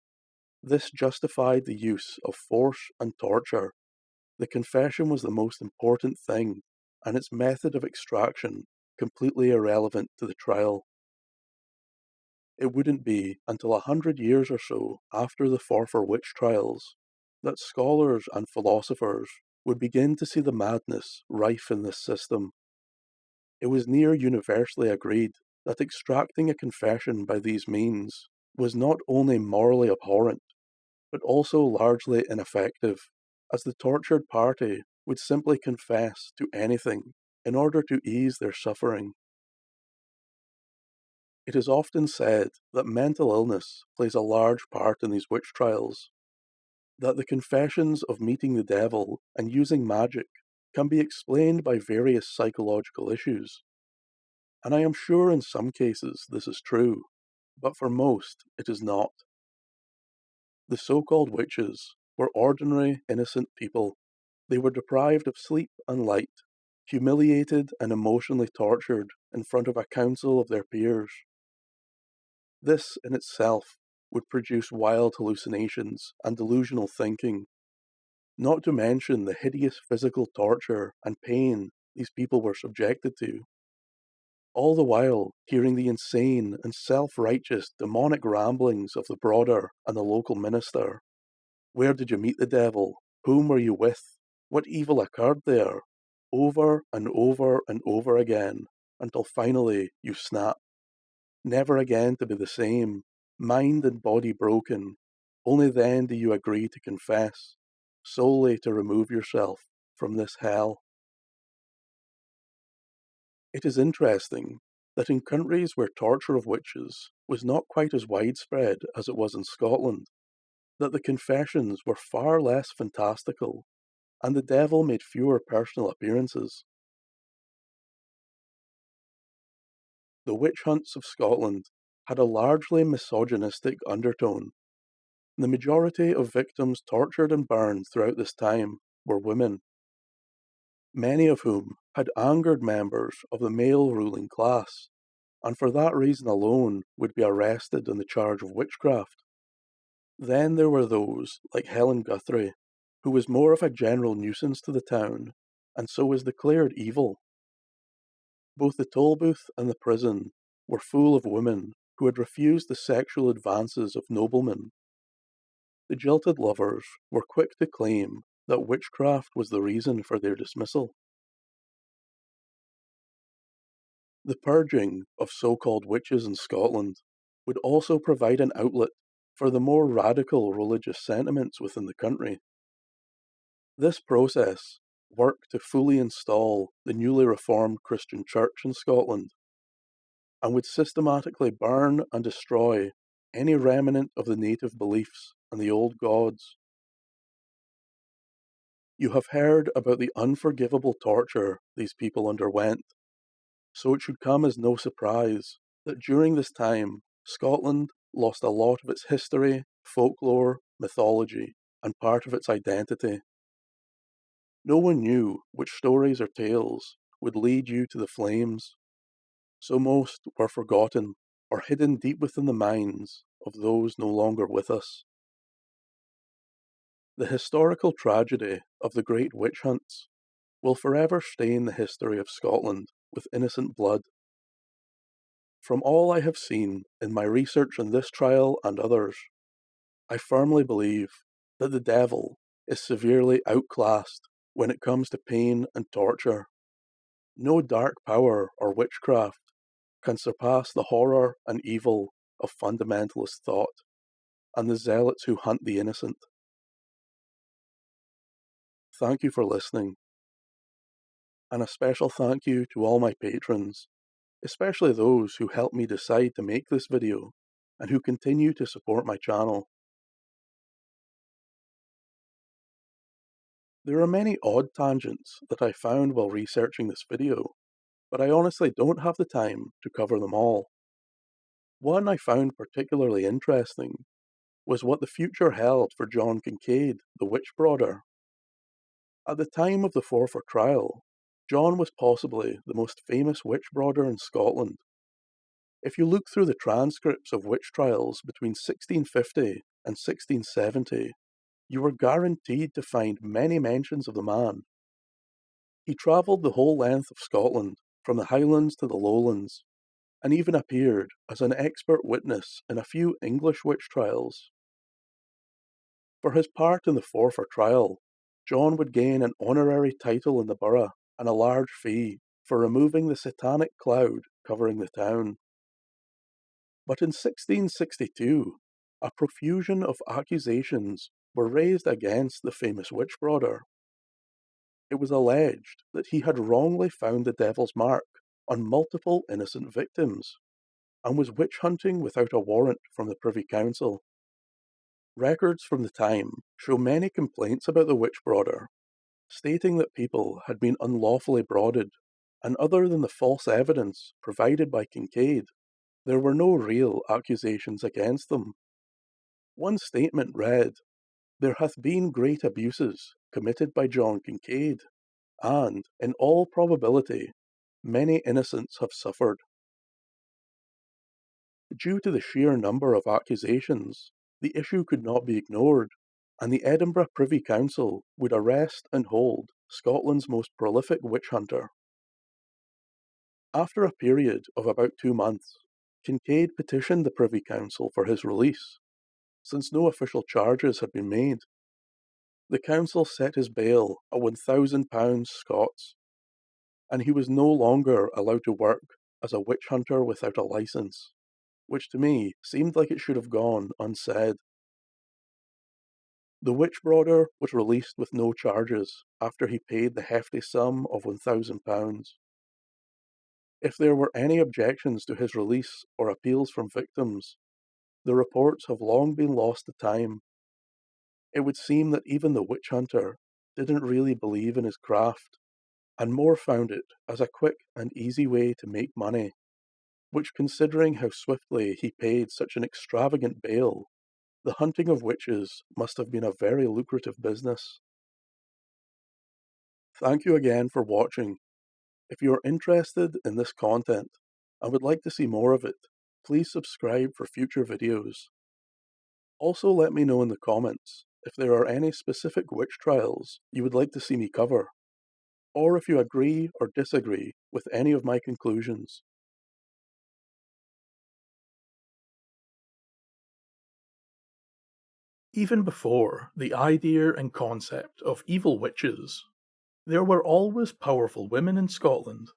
This justified the use of force and torture. The confession was the most important thing, and its method of extraction completely irrelevant to the trial. It wouldn't be until 100 years or so after the Forfar witch trials that scholars and philosophers would begin to see the madness rife in this system. It was near universally agreed that extracting a confession by these means was not only morally abhorrent, but also largely ineffective, as the tortured party would simply confess to anything in order to ease their suffering. It is often said that mental illness plays a large part in these witch trials, that the confessions of meeting the devil and using magic can be explained by various psychological issues. And I am sure in some cases this is true, but for most it is not. The so-called witches were ordinary, innocent people. They were deprived of sleep and light, humiliated and emotionally tortured in front of a council of their peers. This in itself would produce wild hallucinations and delusional thinking, not to mention the hideous physical torture and pain these people were subjected to. All the while hearing the insane and self-righteous demonic ramblings of the broader and the local minister. Where did you meet the devil? Whom were you with? What evil occurred there? Over and over and over again, until finally you snap. Never again to be the same, mind and body broken. Only then do you agree to confess, solely to remove yourself from this hell. It is interesting that in countries where torture of witches was not quite as widespread as it was in Scotland, that the confessions were far less fantastical, and the devil made fewer personal appearances. The witch hunts of Scotland had a largely misogynistic undertone. The majority of victims tortured and burned throughout this time were women, many of whom had angered members of the male ruling class, and for that reason alone would be arrested on the charge of witchcraft. Then there were those, like Helen Guthrie, who was more of a general nuisance to the town, and so was declared evil. Both the Tolbooth and the prison were full of women who had refused the sexual advances of noblemen. The jilted lovers were quick to claim that witchcraft was the reason for their dismissal. The purging of so-called witches in Scotland would also provide an outlet for the more radical religious sentiments within the country. This process worked to fully install the newly reformed Christian Church in Scotland, and would systematically burn and destroy any remnant of the native beliefs and the old gods. You have heard about the unforgivable torture these people underwent, so it should come as no surprise that during this time Scotland lost a lot of its history, folklore, mythology, and part of its identity. No one knew which stories or tales would lead you to the flames, so most were forgotten or hidden deep within the minds of those no longer with us. The historical tragedy of the great witch hunts will forever stain the history of Scotland with innocent blood. From all I have seen in my research on this trial and others, I firmly believe that the devil is severely outclassed when it comes to pain and torture. No dark power or witchcraft can surpass the horror and evil of fundamentalist thought and the zealots who hunt the innocent. Thank you for listening, and a special thank you to all my patrons, especially those who helped me decide to make this video and who continue to support my channel. There are many odd tangents that I found while researching this video, but I honestly don't have the time to cover them all. One I found particularly interesting was what the future held for John Kincaid, the witch brother. At the time of the Forfar trial, John was possibly the most famous witch brother in Scotland. If you look through the transcripts of witch trials between 1650 and 1670, you were guaranteed to find many mentions of the man. He travelled the whole length of Scotland, from the Highlands to the Lowlands, and even appeared as an expert witness in a few English witch trials. For his part in the Forfar trial, John would gain an honorary title in the borough and a large fee for removing the satanic cloud covering the town. But in 1662, a profusion of accusations were raised against the famous witch brother. It was alleged that he had wrongly found the devil's mark on multiple innocent victims, and was witch hunting without a warrant from the Privy Council. Records from the time show many complaints about the witch brother, stating that people had been unlawfully brooded, and other than the false evidence provided by Kincaid, there were no real accusations against them. One statement read, There hath been great abuses committed by John Kincaid, and, in all probability, many innocents have suffered. Due to the sheer number of accusations, the issue could not be ignored, and the Edinburgh Privy Council would arrest and hold Scotland's most prolific witch hunter. After a period of about 2 months, Kincaid petitioned the Privy Council for his release, since no official charges had been made. The council set his bail at £1,000 Scots, and he was no longer allowed to work as a witch hunter without a licence, which to me seemed like it should have gone unsaid. The witch brother was released with no charges after he paid the hefty sum of £1,000. If there were any objections to his release or appeals from victims, the reports have long been lost to time. It would seem that even the witch hunter didn't really believe in his craft, and more found it as a quick and easy way to make money, which, considering how swiftly he paid such an extravagant bail, the hunting of witches must have been a very lucrative business. Thank you again for watching. If you are interested in this content and would like to see more of it, please subscribe for future videos. Also, let me know in the comments if there are any specific witch trials you would like to see me cover, or if you agree or disagree with any of my conclusions. Even before the idea and concept of evil witches, there were always powerful women in Scotland.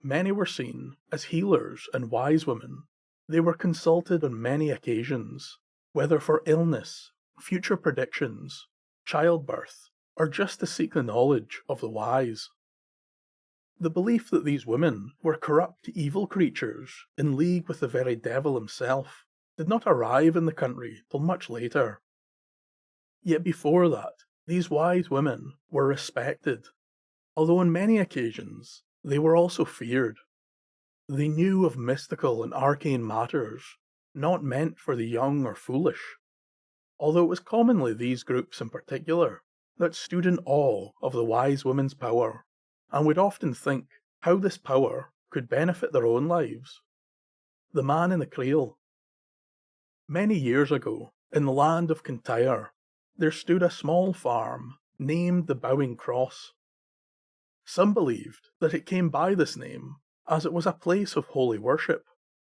Many were seen as healers and wise women. They were consulted on many occasions, whether for illness, future predictions, childbirth, or just to seek the knowledge of the wise. The belief that these women were corrupt evil creatures in league with the very devil himself did not arrive in the country till much later. Yet before that, these wise women were respected, although on many occasions they were also feared. They knew of mystical and arcane matters, not meant for the young or foolish, although it was commonly these groups in particular that stood in awe of the wise woman's power, and would often think how this power could benefit their own lives. The man in the creel. Many years ago, in the land of Kintyre, there stood a small farm named the Bowing Cross. Some believed that it came by this name as it was a place of holy worship,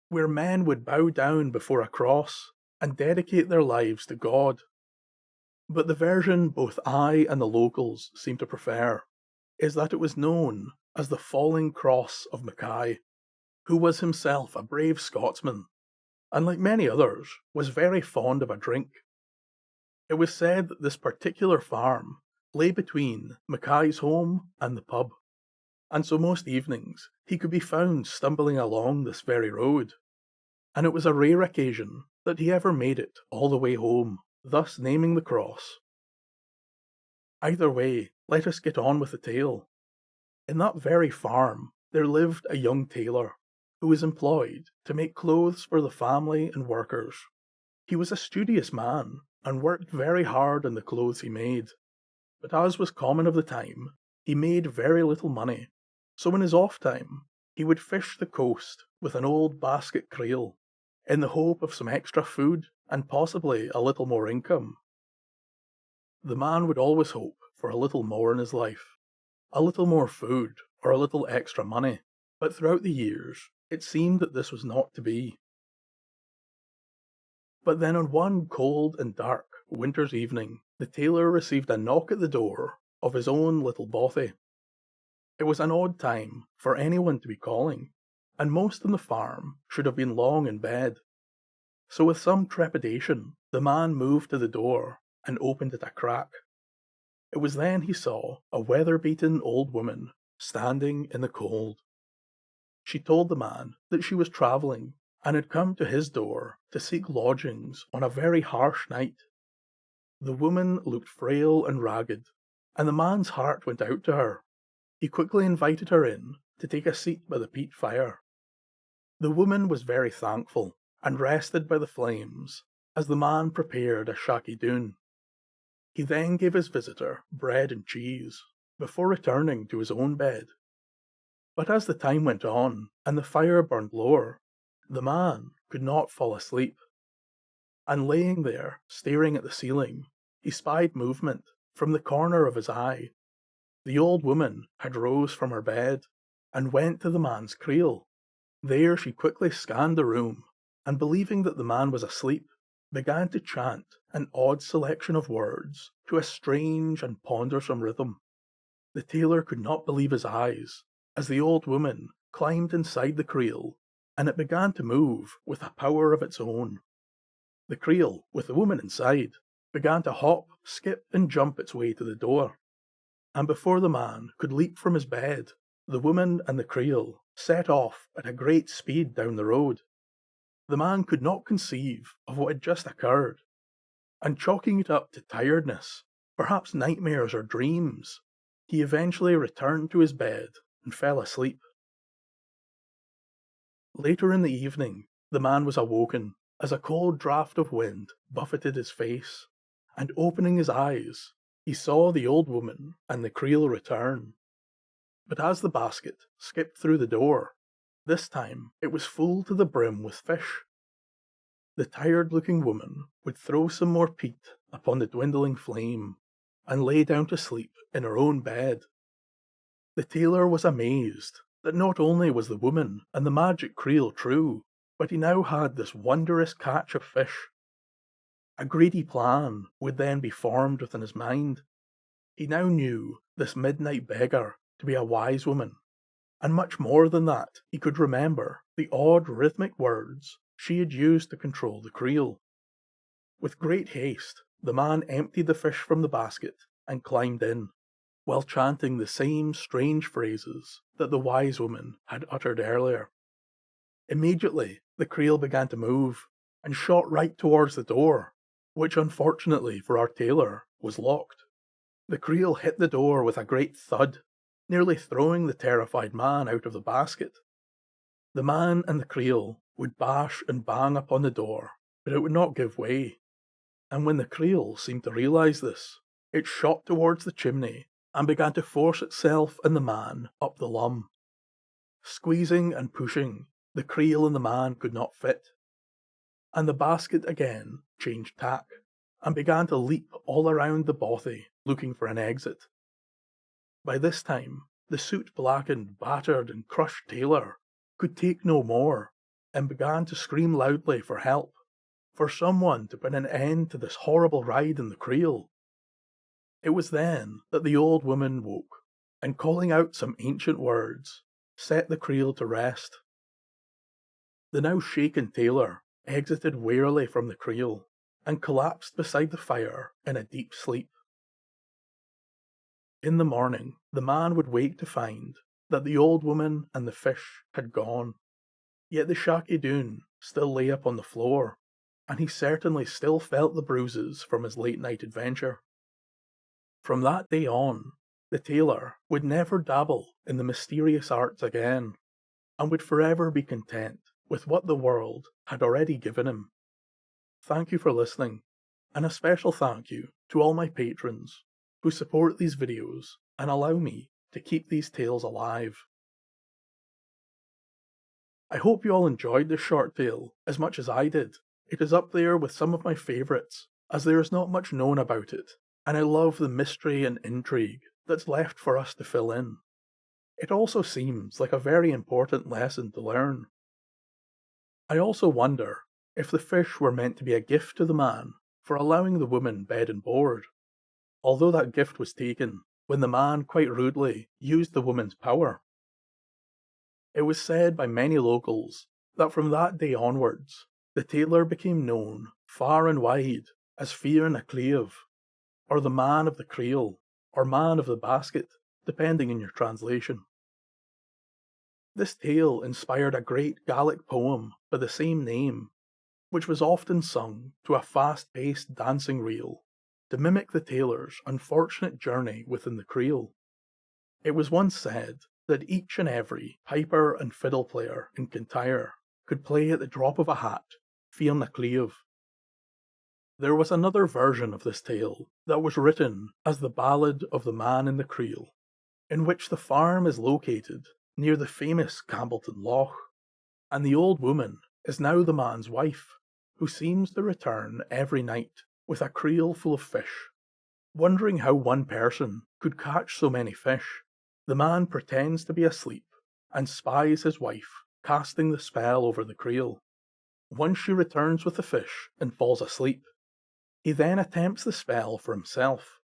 where men would bow down before a cross and dedicate their lives to God. But the version both I and the locals seem to prefer is that it was known as the Falling Cross of Mackay, who was himself a brave Scotsman, and like many others, was very fond of a drink. It was said that this particular farm lay between Mackay's home and the pub, and so most evenings he could be found stumbling along this very road, and it was a rare occasion that he ever made it all the way home, thus naming the cross. Either way, let us get on with the tale. In that very farm there lived a young tailor, who was employed to make clothes for the family and workers. He was a studious man, and worked very hard on the clothes he made, but as was common of the time, he made very little money, so in his off time he would fish the coast with an old basket creel, in the hope of some extra food and possibly a little more income. The man would always hope for a little more in his life, a little more food or a little extra money, but throughout the years it seemed that this was not to be. But then on one cold and dark winter's evening, the tailor received a knock at the door of his own little bothy. It was an odd time for anyone to be calling, and most on the farm should have been long in bed. So with some trepidation, the man moved to the door and opened it a crack. It was then he saw a weather-beaten old woman standing in the cold. She told the man that she was travelling and had come to his door to seek lodgings on a very harsh night. The woman looked frail and ragged, and the man's heart went out to her. He quickly invited her in to take a seat by the peat fire. The woman was very thankful, and rested by the flames as the man prepared a shaki doon. He then gave his visitor bread and cheese, before returning to his own bed. But as the time went on, and the fire burned lower, the man could not fall asleep. And laying there, staring at the ceiling, he spied movement from the corner of his eye. The old woman had rose from her bed, and went to the man's creel. There she quickly scanned the room, and believing that the man was asleep, began to chant an odd selection of words to a strange and pondersome rhythm. The tailor could not believe his eyes, as the old woman climbed inside the creel, and it began to move with a power of its own. The creel, with the woman inside, began to hop, skip, and jump its way to the door. And before the man could leap from his bed, the woman and the creel set off at a great speed down the road. The man could not conceive of what had just occurred, and chalking it up to tiredness, perhaps nightmares or dreams, he eventually returned to his bed and fell asleep. Later in the evening, the man was awoken as a cold draught of wind buffeted his face, and opening his eyes, he saw the old woman and the creel return. But as the basket skipped through the door, this time it was full to the brim with fish. The tired-looking woman would throw some more peat upon the dwindling flame, and lay down to sleep in her own bed. The tailor was amazed that not only was the woman and the magic creel true, but he now had this wondrous catch of fish. A greedy plan would then be formed within his mind. He now knew this midnight beggar to be a wise woman, and much more than that, he could remember the odd rhythmic words she had used to control the creel. With great haste, the man emptied the fish from the basket and climbed in, while chanting the same strange phrases that the wise woman had uttered earlier. Immediately, the creel began to move, and shot right towards the door, which unfortunately for our tailor was locked. The creel hit the door with a great thud, nearly throwing the terrified man out of the basket. The man and the creel would bash and bang upon the door, but it would not give way, and when the creel seemed to realize this, it shot towards the chimney and began to force itself and the man up the lum. Squeezing and pushing, the creel and the man could not fit, and the basket again changed tack and began to leap all around the bothy, looking for an exit. By this time, the soot-blackened, battered and crushed tailor could take no more, and began to scream loudly for help, for someone to put an end to this horrible ride in the creel. It was then that the old woman woke, and calling out some ancient words, set the creel to rest. The now shaken tailor exited wearily from the creel, and collapsed beside the fire in a deep sleep. In the morning, the man would wake to find that the old woman and the fish had gone, yet the shaggy doon still lay upon the floor, and he certainly still felt the bruises from his late-night adventure. From that day on, the tailor would never dabble in the mysterious arts again, and would forever be content with what the world had already given him. Thank you for listening, and a special thank you to all my patrons who support these videos and allow me to keep these tales alive. I hope you all enjoyed this short tale as much as I did. It is up there with some of my favourites, as there is not much known about it, and I love the mystery and intrigue that's left for us to fill in. It also seems like a very important lesson to learn. I also wonder if the fish were meant to be a gift to the man for allowing the woman bed and board, although that gift was taken when the man quite rudely used the woman's power. It was said by many locals that from that day onwards, the tailor became known far and wide as Fear na Cleave, or the man of the creel, or man of the basket, depending on your translation. This tale inspired a great Gaelic poem by the same name, which was often sung to a fast-paced dancing reel to mimic the tailor's unfortunate journey within the creel. It was once said that each and every piper and fiddle player in Kintyre could play at the drop of a hat Fear na Cleave. There was another version of this tale that was written as the Ballad of the Man in the Creel, in which the farm is located near the famous Campbellton Loch, and the old woman is now the man's wife, who seems to return every night with a creel full of fish. Wondering how one person could catch so many fish, the man pretends to be asleep and spies his wife casting the spell over the creel. Once she returns with the fish and falls asleep, he then attempts the spell for himself,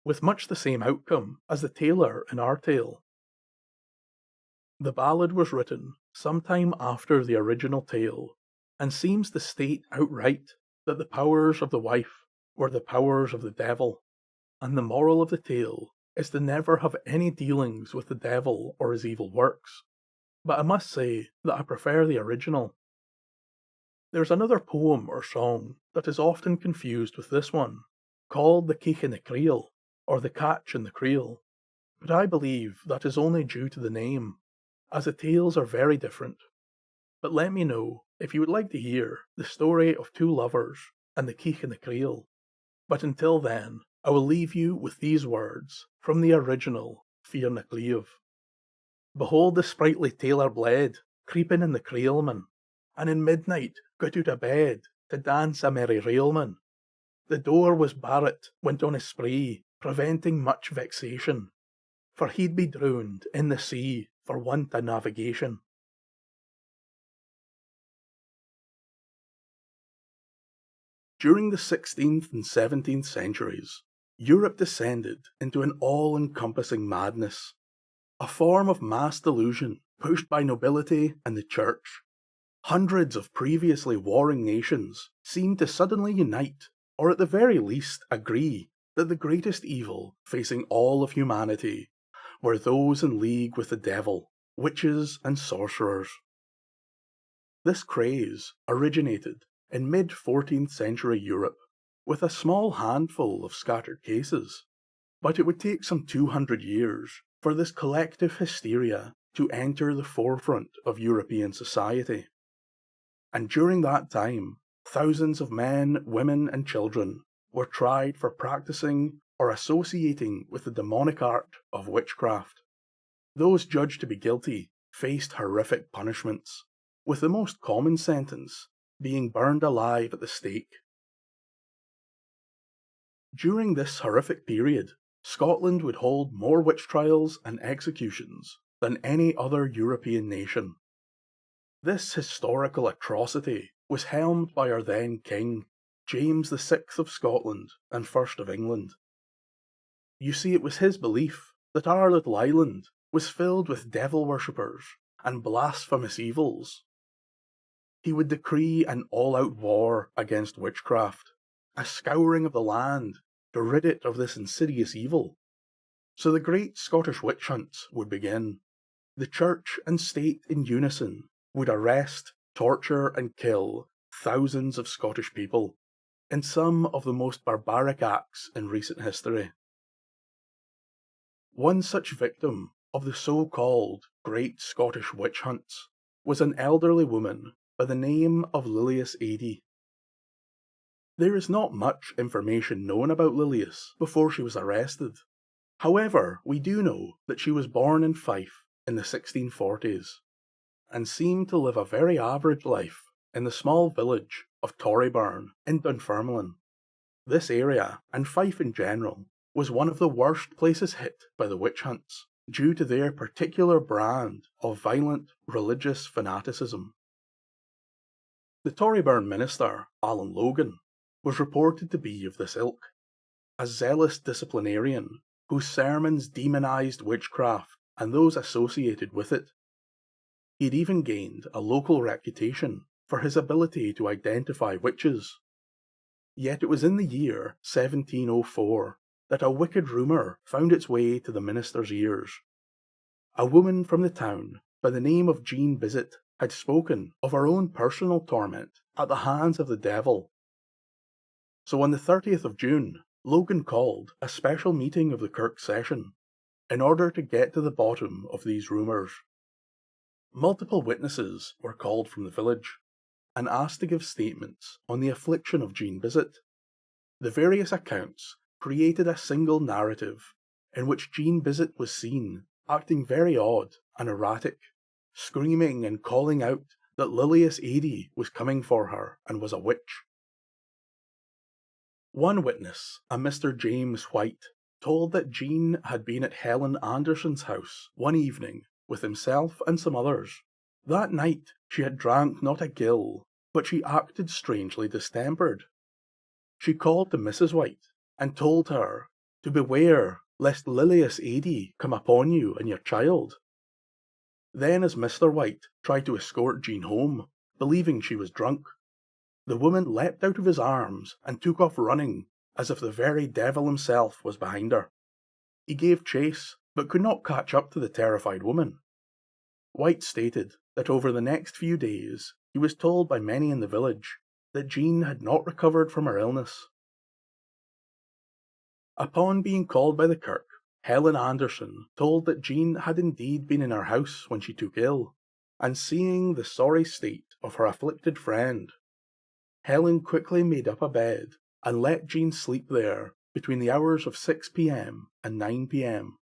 with much the same outcome as the tailor in our tale. The ballad was written sometime after the original tale, and seems to state outright that the powers of the wife were the powers of the devil, and the moral of the tale is to never have any dealings with the devil or his evil works. But I must say that I prefer the original. There's another poem or song that is often confused with this one, called the Cake in the Creel, or the Catch in the Creel, but I believe that is only due to the name, as the tales are very different. But let me know if you would like to hear the story of two lovers and the Cake in the Creel. But until then, I will leave you with these words from the original Fear na Cleave. Behold the sprightly tailor bled, creeping in the creelman, and in midnight got out of bed to dance a merry railman. The door was barret, went on a spree, preventing much vexation, for he'd be drowned in the sea for want of navigation. During the 16th and 17th centuries, Europe descended into an all-encompassing madness, a form of mass delusion pushed by nobility and the church. Hundreds of previously warring nations seemed to suddenly unite, or at the very least agree, that the greatest evil facing all of humanity were those in league with the devil, witches and sorcerers. This craze originated in mid-14th century Europe, with a small handful of scattered cases, but it would take some 200 years for this collective hysteria to enter the forefront of European society. And during that time, thousands of men, women and children were tried for practicing or associating with the demonic art of witchcraft. Those judged to be guilty faced horrific punishments, with the most common sentence being burned alive at the stake. During this horrific period, Scotland would hold more witch trials and executions than any other European nation. This historical atrocity was helmed by our then King, James VI of Scotland and First of England. You see, it was his belief that our little island was filled with devil worshippers and blasphemous evils. He would decree an all-out war against witchcraft, a scouring of the land to rid it of this insidious evil. So the great Scottish witch hunts would begin. The church and state in unison would arrest, torture and kill thousands of Scottish people in some of the most barbaric acts in recent history. One such victim of the so-called Great Scottish Witch Hunts was an elderly woman by the name of Lilius Ady. There is not much information known about Lilius before she was arrested. However, we do know that she was born in Fife in the 1640s, and seemed to live a very average life in the small village of Torryburn in Dunfermline. This area, and Fife in general, was one of the worst places hit by the witch hunts, due to their particular brand of violent religious fanaticism. The Torryburn minister, Alan Logan, was reported to be of this ilk, a zealous disciplinarian whose sermons demonised witchcraft and those associated with it. He had even gained a local reputation for his ability to identify witches. Yet it was in the year 1704 that a wicked rumour found its way to the minister's ears. A woman from the town by the name of Jean Bizet had spoken of her own personal torment at the hands of the devil. So on the 30th of June, Logan called a special meeting of the Kirk session in order to get to the bottom of these rumours. Multiple witnesses were called from the village and asked to give statements on the affliction of Jean Bizet. The various accounts created a single narrative in which Jean Bizet was seen acting very odd and erratic, screaming and calling out that Lilius Ady was coming for her and was a witch. One witness, a Mr. James White, told that Jean had been at Helen Anderson's house one evening with himself and some others. That night she had drank not a gill, but she acted strangely distempered. She called to Mrs. White and told her to beware lest Lilius Ady come upon you and your child. Then, as Mr. White tried to escort Jean home, believing she was drunk, the woman leapt out of his arms and took off running as if the very devil himself was behind her. He gave chase, but could not catch up to the terrified woman. White stated that over the next few days he was told by many in the village that Jean had not recovered from her illness. Upon being called by the kirk, Helen Anderson told that Jean had indeed been in her house when she took ill, and seeing the sorry state of her afflicted friend, Helen quickly made up a bed and let Jean sleep there between the hours of 6 p.m. and 9 p.m.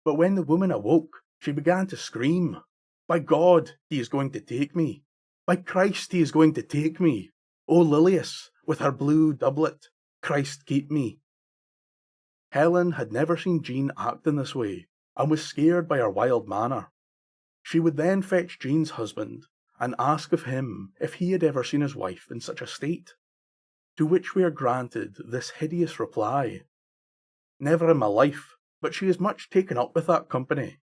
But when the woman awoke, she began to scream, "By God, he is going to take me! By Christ, he is going to take me! O Lilius, with her blue doublet, Christ keep me!" Helen had never seen Jean act in this way, and was scared by her wild manner. She would then fetch Jean's husband, and ask of him if he had ever seen his wife in such a state, to which we are granted this hideous reply: "Never in my life, but she is much taken up with that company.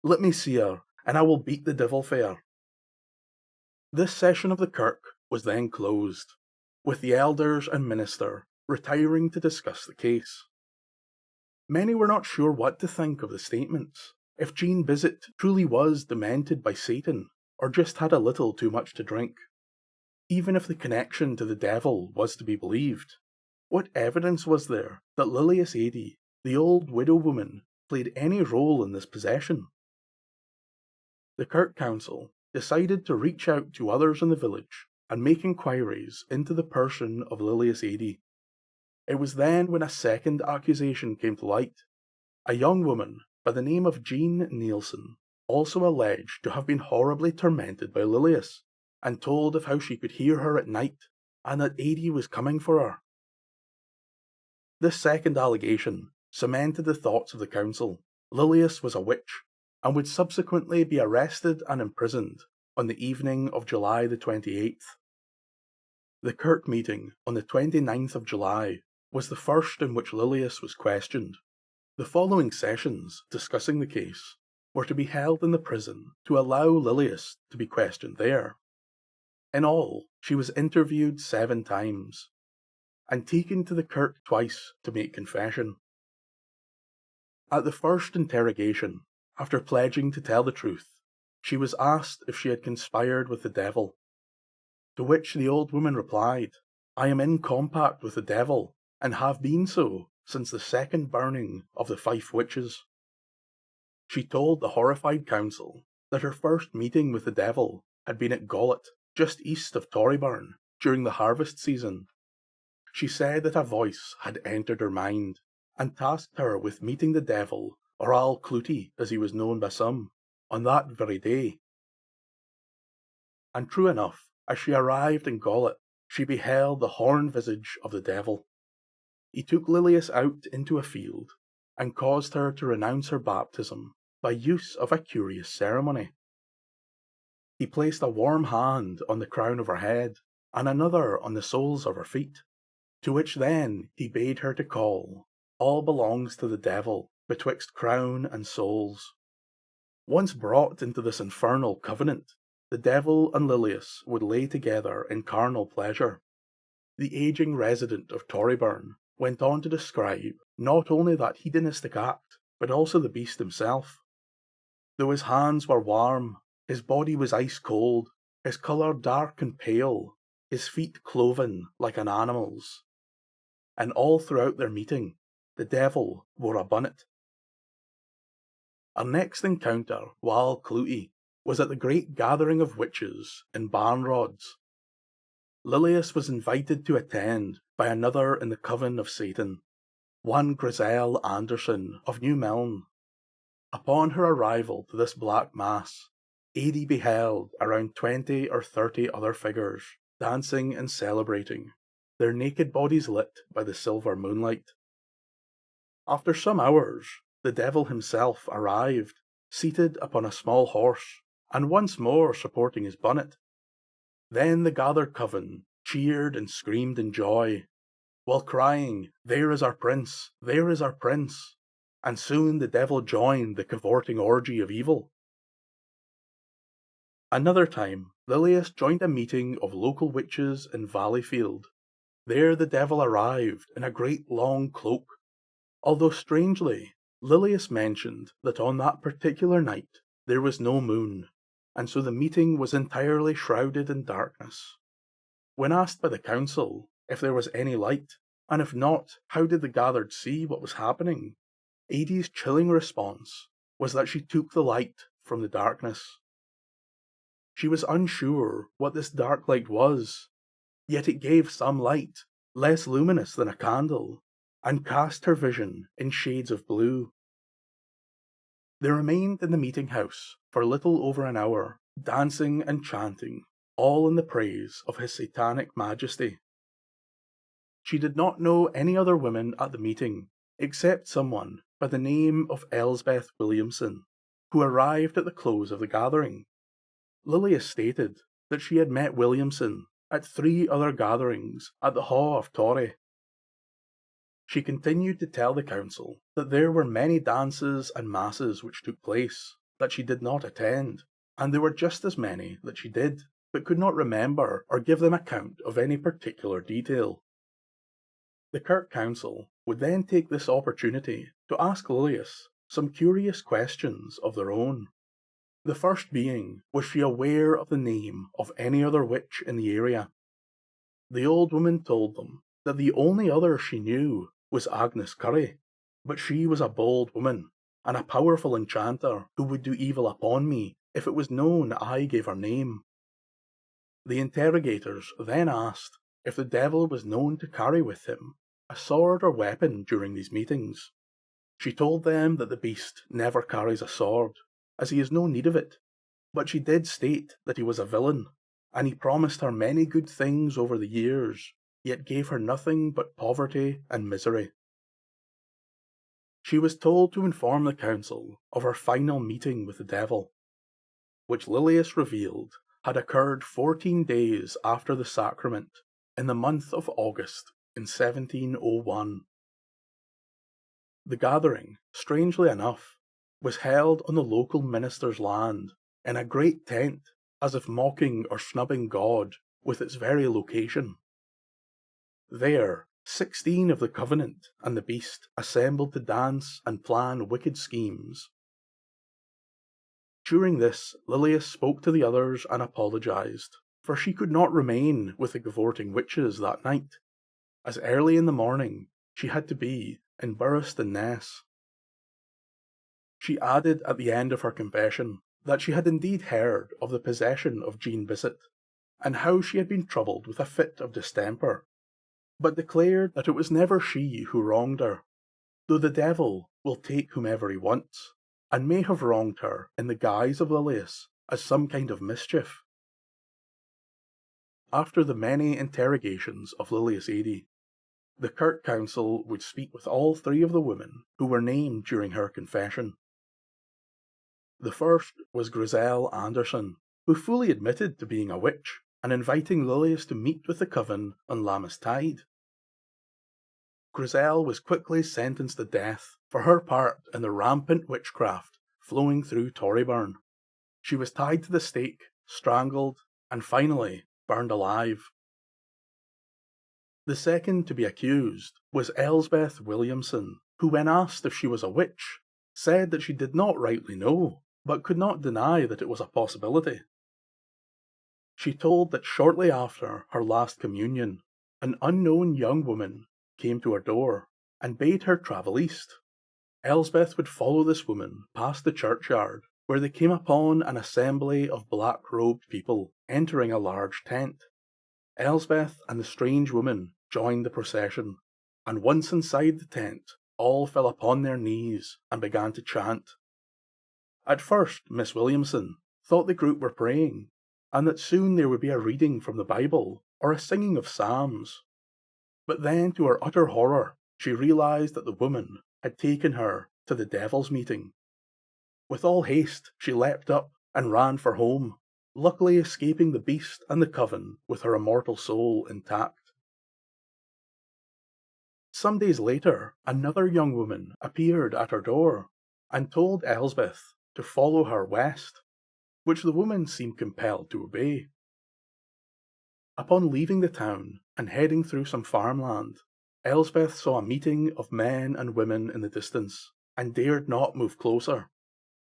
Let me see her, and I will beat the devil fair." This session of the kirk was then closed, with the elders and minister retiring to discuss the case. Many were not sure what to think of the statements, if Jean Bizet truly was demented by Satan, or just had a little too much to drink. Even if the connection to the devil was to be believed, what evidence was there that Lilius Ady, the old widow woman, played any role in this possession? The kirk council decided to reach out to others in the village and make inquiries into the person of Lilius Ady. It was then when a second accusation came to light. A young woman by the name of Jean Nielsen, also alleged to have been horribly tormented by Lilius, and told of how she could hear her at night, and that Ady was coming for her. This second allegation cemented the thoughts of the council. Lilius was a witch, and would subsequently be arrested and imprisoned on the evening of July the 28th. The kirk meeting on the 29th of July was the first in which Lilius was questioned. The following sessions discussing the case were to be held in the prison to allow Lilius to be questioned there. In all, she was interviewed 7 times, and taken to the kirk twice to make confession. At the first interrogation, after pledging to tell the truth, she was asked if she had conspired with the devil, to which the old woman replied, "I am in compact with the devil, and have been so since the second burning of the Fife Witches." She told the horrified council that her first meeting with the devil had been at Gollet, just east of Torryburn, during the harvest season. She said that a voice had entered her mind, and tasked her with meeting the devil, or Al Clutie, as he was known by some, on that very day. And true enough, as she arrived in Gollet, she beheld the horn visage of the devil. He took Lilius out into a field, and caused her to renounce her baptism by use of a curious ceremony. He placed a warm hand on the crown of her head, and another on the soles of her feet, to which then he bade her to call, "All belongs to the devil, betwixt crown and soles." Once brought into this infernal covenant, the devil and Lilius would lay together in carnal pleasure. The aging resident of Torryburn went on to describe not only that hedonistic act, but also the beast himself. Though his hands were warm, his body was ice cold, his colour dark and pale, his feet cloven like an animal's. And all throughout their meeting, the devil wore a bunnet. Our next encounter with Al Clutie was at the great gathering of witches in Barnrods. Lilius was invited to attend by another in the Coven of Satan, one Griselle Anderson of New Milne. Upon her arrival to this black mass, Ady beheld around 20 or 30 other figures, dancing and celebrating, their naked bodies lit by the silver moonlight. After some hours, the devil himself arrived, seated upon a small horse, and once more supporting his bonnet. Then the gathered coven cheered and screamed in joy, while crying, "There is our prince! There is our prince!" And soon the devil joined the cavorting orgy of evil. Another time, Lilius joined a meeting of local witches in Valleyfield. There the devil arrived in a great long cloak, although strangely, Lilius mentioned that on that particular night there was no moon, and so the meeting was entirely shrouded in darkness. When asked by the council if there was any light, and if not, how did the gathered see what was happening, Ady's chilling response was that she took the light from the darkness. She was unsure what this dark light was, yet it gave some light, less luminous than a candle, and cast her vision in shades of blue. They remained in the meeting house for little over an hour, dancing and chanting, all in the praise of his satanic majesty. She did not know any other women at the meeting, except someone by the name of Elsbeth Williamson, who arrived at the close of the gathering. Lilius stated that she had met Williamson at 3 other gatherings at the Hall of Torre. She continued to tell the council that there were many dances and masses which took place that she did not attend, and there were just as many that she did, but could not remember or give them account of any particular detail. The Kirk Council would then take this opportunity to ask Lilius some curious questions of their own. The first being, was she aware of the name of any other witch in the area? The old woman told them that the only other she knew was Agnes Curry, but she was a bold woman, and a powerful enchanter who would do evil upon me if it was known I gave her name. The interrogators then asked if the devil was known to carry with him a sword or weapon during these meetings. She told them that the beast never carries a sword, as he has no need of it, but she did state that he was a villain, and he promised her many good things over the years, yet gave her nothing but poverty and misery. She was told to inform the council of her final meeting with the devil, which Lilius revealed had occurred 14 days after the sacrament, in the month of August in 1701. The gathering, strangely enough, was held on the local minister's land, in a great tent, as if mocking or snubbing God with its very location. There, 16 of the Covenant and the Beast assembled to dance and plan wicked schemes. During this, Lilius spoke to the others and apologised, for she could not remain with the cavorting witches that night, as early in the morning she had to be in Burriston Ness. She added at the end of her confession that she had indeed heard of the possession of Jean Bissett, and how she had been troubled with a fit of distemper, but declared that it was never she who wronged her, though the devil will take whomever he wants, and may have wronged her in the guise of Lilius as some kind of mischief. After the many interrogations of Lilius Ady, the Kirk Council would speak with all 3 of the women who were named during her confession. The first was Griselle Anderson, who fully admitted to being a witch and inviting Lilius to meet with the Coven on Lammas Tide. Griselle was quickly sentenced to death for her part in the rampant witchcraft flowing through Torryburn. She was tied to the stake, strangled, and finally burned alive. The second to be accused was Elsbeth Williamson, who, when asked if she was a witch, said that she did not rightly know, but could not deny that it was a possibility. She told that shortly after her last communion, an unknown young woman came to her door and bade her travel east. Elsbeth would follow this woman past the churchyard, where they came upon an assembly of black-robed people entering a large tent. Elsbeth and the strange woman joined the procession, and once inside the tent, all fell upon their knees and began to chant. At first, Miss Williamson thought the group were praying, and that soon there would be a reading from the Bible or a singing of psalms. But then, to her utter horror, she realized that the woman had taken her to the devil's meeting. With all haste, she leapt up and ran for home, luckily escaping the beast and the coven with her immortal soul intact. Some days later, another young woman appeared at her door and told Elsbeth to follow her west, which the woman seemed compelled to obey. Upon leaving the town and heading through some farmland, Elsbeth saw a meeting of men and women in the distance, and dared not move closer.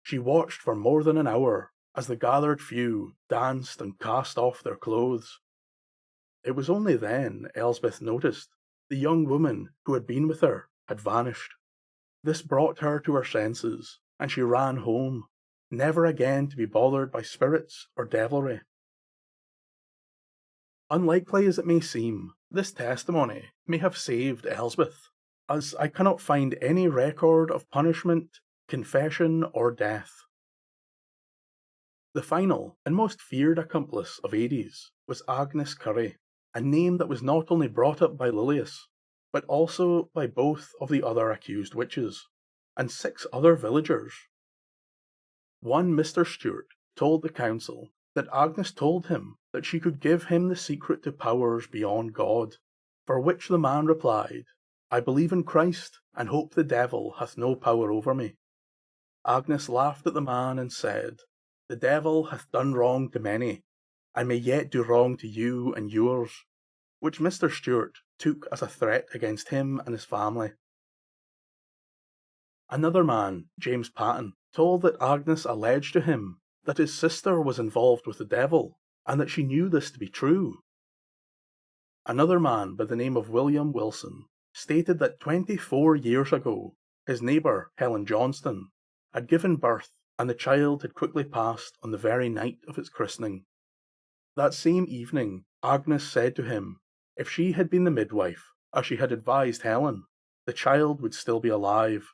She watched for more than an hour as the gathered few danced and cast off their clothes. It was only then Elsbeth noticed the young woman who had been with her had vanished. This brought her to her senses, and she ran home, never again to be bothered by spirits or devilry. Unlikely as it may seem, this testimony may have saved Elsbeth, as I cannot find any record of punishment, confession, or death. The final and most feared accomplice of Ady's was Agnes Curry, a name that was not only brought up by Lilius, but also by both of the other accused witches, and 6 other villagers. One Mr. Stewart told the council that Agnes told him that she could give him the secret to powers beyond God, for which the man replied, "I believe in Christ, and hope the devil hath no power over me." Agnes laughed at the man and said, "The devil hath done wrong to many, and may yet do wrong to you and yours," which Mr. Stewart took as a threat against him and his family. Another man, James Patton, told that Agnes alleged to him that his sister was involved with the devil, and that she knew this to be true. Another man by the name of William Wilson stated that 24 years ago, his neighbour, Helen Johnston, had given birth, and the child had quickly passed on the very night of its christening. That same evening, Agnes said to him, if she had been the midwife, as she had advised Helen, the child would still be alive.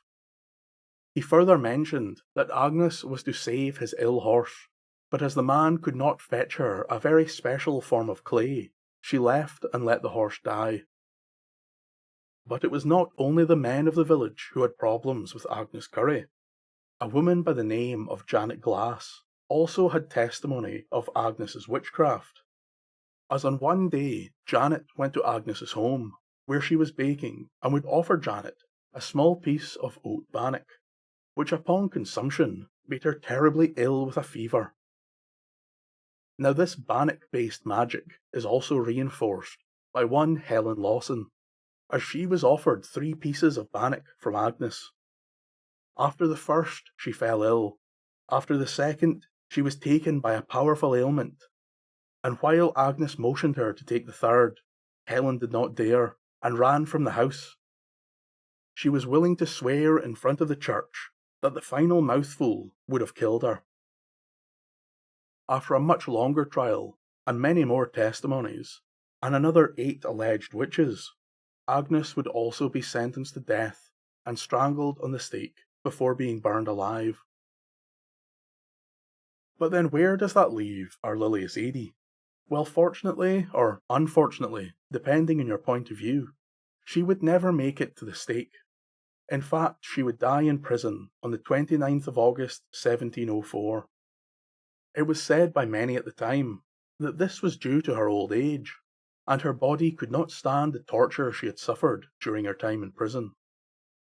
He further mentioned that Agnes was to save his ill horse, but as the man could not fetch her a very special form of clay, she left and let the horse die. But it was not only the men of the village who had problems with Agnes Curry. A woman by the name of Janet Glass also had testimony of Agnes's witchcraft, as on one day Janet went to Agnes's home, where she was baking, and would offer Janet a small piece of oat bannock, which upon consumption made her terribly ill with a fever. Now this bannock-based magic is also reinforced by one Helen Lawson, as she was offered 3 pieces of bannock from Agnes. After the first, she fell ill. After the second, she was taken by a powerful ailment. And while Agnes motioned her to take the third, Helen did not dare, and ran from the house. She was willing to swear in front of the church that the final mouthful would have killed her. After a much longer trial, and many more testimonies, and another 8 alleged witches, Agnes would also be sentenced to death and strangled on the stake before being burned alive. But then where does that leave our Lilius Ady? Well, fortunately, or unfortunately, depending on your point of view, she would never make it to the stake. In fact, she would die in prison on the 29th of August 1704. It was said by many at the time that this was due to her old age, and her body could not stand the torture she had suffered during her time in prison.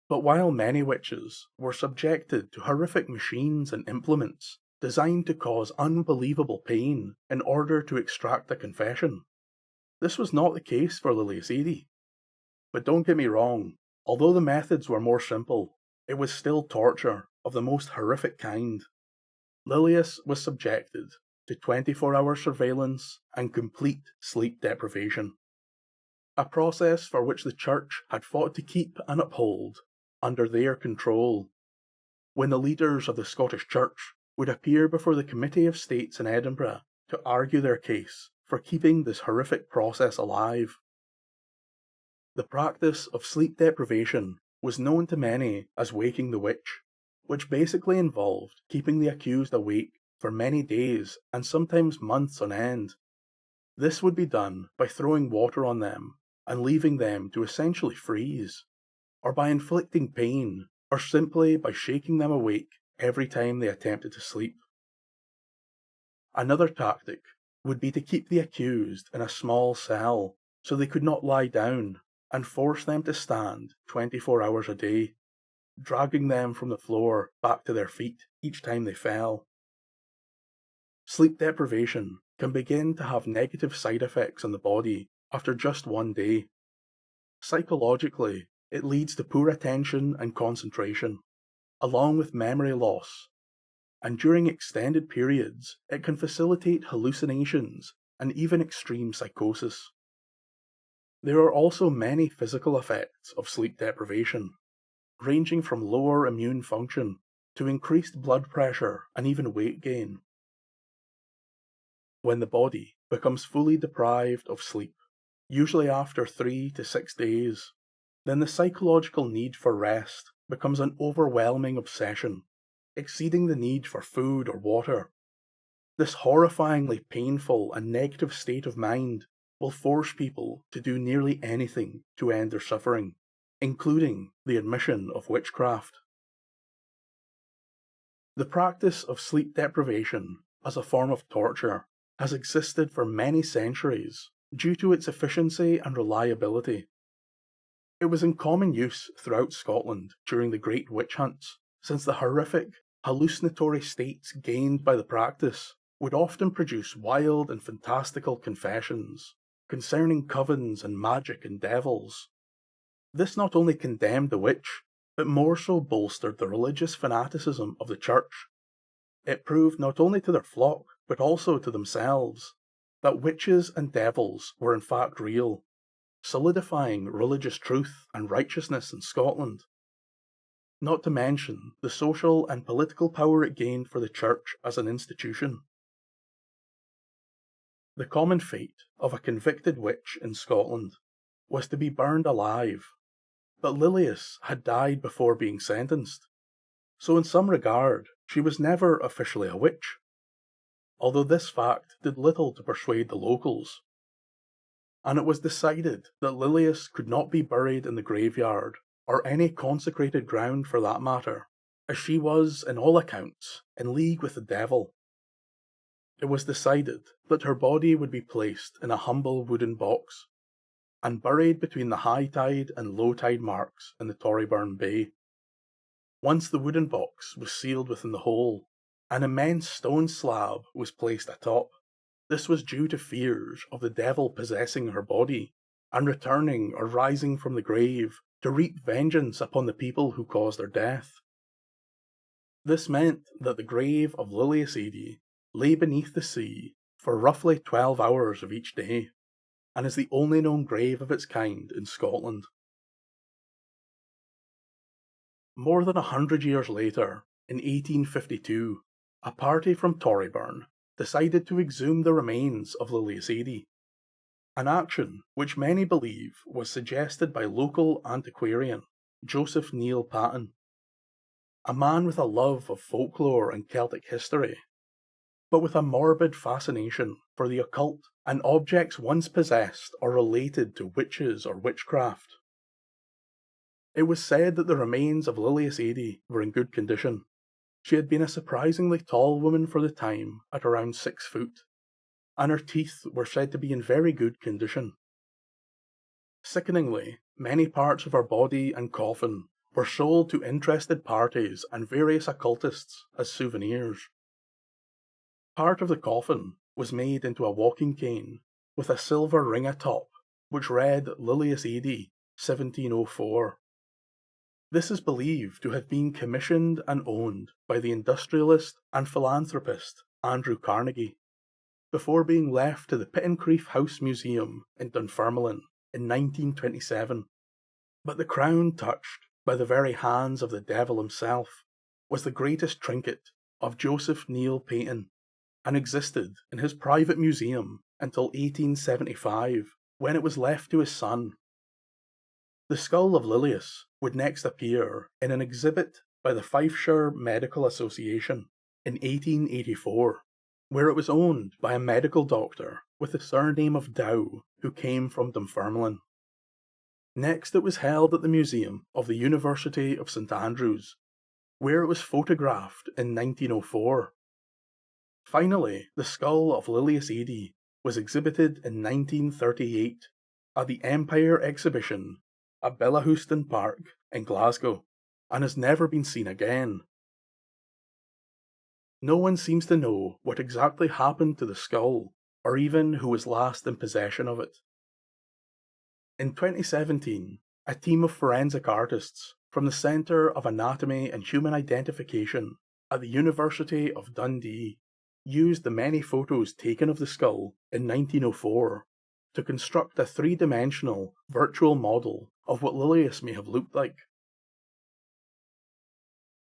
But while many witches were subjected to horrific machines and implements designed to cause unbelievable pain in order to extract a confession, this was not the case for Lilius Ady. But don't get me wrong, although the methods were more simple, it was still torture of the most horrific kind. Lilius was subjected to 24-hour surveillance and complete sleep deprivation, a process for which the Church had fought to keep and uphold under their control. When the leaders of the Scottish Church would appear before the Committee of States in Edinburgh to argue their case for keeping this horrific process alive. The practice of sleep deprivation was known to many as waking the witch, which basically involved keeping the accused awake for many days and sometimes months on end. This would be done by throwing water on them and leaving them to essentially freeze, or by inflicting pain, or simply by shaking them awake every time they attempted to sleep. Another tactic would be to keep the accused in a small cell so they could not lie down and force them to stand 24 hours a day, dragging them from the floor back to their feet each time they fell. Sleep deprivation can begin to have negative side effects on the body after just one day. Psychologically, it leads to poor attention and concentration, along with memory loss, and during extended periods, it can facilitate hallucinations and even extreme psychosis. There are also many physical effects of sleep deprivation, ranging from lower immune function to increased blood pressure and even weight gain. When the body becomes fully deprived of sleep, usually after 3 to 6 days, then the psychological need for rest becomes an overwhelming obsession, exceeding the need for food or water. This horrifyingly painful and negative state of mind will force people to do nearly anything to end their suffering, including the admission of witchcraft. The practice of sleep deprivation as a form of torture has existed for many centuries due to its efficiency and reliability. It was in common use throughout Scotland during the Great Witch Hunts, since the horrific, hallucinatory states gained by the practice would often produce wild and fantastical confessions concerning covens and magic and devils. This not only condemned the witch, but more so bolstered the religious fanaticism of the church. It proved not only to their flock, but also to themselves, that witches and devils were in fact real, solidifying religious truth and righteousness in Scotland. Not to mention the social and political power it gained for the church as an institution. The common fate of a convicted witch in Scotland was to be burned alive, but Lilius had died before being sentenced, so in some regard she was never officially a witch, although this fact did little to persuade the locals. And it was decided that Lilius could not be buried in the graveyard, or any consecrated ground for that matter, as she was, in all accounts, in league with the devil. It was decided that her body would be placed in a humble wooden box, and buried between the high tide and low tide marks in the Torryburn Bay. Once the wooden box was sealed within the hole, an immense stone slab was placed atop. This was due to fears of the devil possessing her body, and returning or rising from the grave to wreak vengeance upon the people who caused her death. This meant that the grave of Lilius Ady lay beneath the sea for roughly 12 hours of each day, and is the only known grave of its kind in Scotland. More than 100 years later, in 1852, a party from Torryburn decided to exhume the remains of Lilius Ady, an action which many believe was suggested by local antiquarian Joseph Neil Paton, a man with a love of folklore and Celtic history, but with a morbid fascination for the occult and objects once possessed or related to witches or witchcraft. It was said that the remains of Lilius Ady were in good condition. She had been a surprisingly tall woman for the time, at around 6 foot, and her teeth were said to be in very good condition. Sickeningly, many parts of her body and coffin were sold to interested parties and various occultists as souvenirs. Part of the coffin was made into a walking cane with a silver ring atop, which read Lilius Ady, 1704. This is believed to have been commissioned and owned by the industrialist and philanthropist Andrew Carnegie, before being left to the Pittencrieff House Museum in Dunfermline in 1927. But the crown touched by the very hands of the devil himself was the greatest trinket of Joseph Neil Paton, and existed in his private museum until 1875, when it was left to his son. The skull of Lilius would next appear in an exhibit by the Fifeshire Medical Association in 1884, where it was owned by a medical doctor with the surname of Dow, who came from Dunfermline. Next, it was held at the Museum of the University of St Andrews, where it was photographed in 1904. Finally, the skull of Lilius Ady was exhibited in 1938 at the Empire Exhibition at Bellahouston Park in Glasgow, and has never been seen again. No one seems to know what exactly happened to the skull, or even who was last in possession of it. In 2017, a team of forensic artists from the Centre of Anatomy and Human Identification at the University of Dundee used the many photos taken of the skull in 1904 to construct a three-dimensional virtual model of what Lilius may have looked like.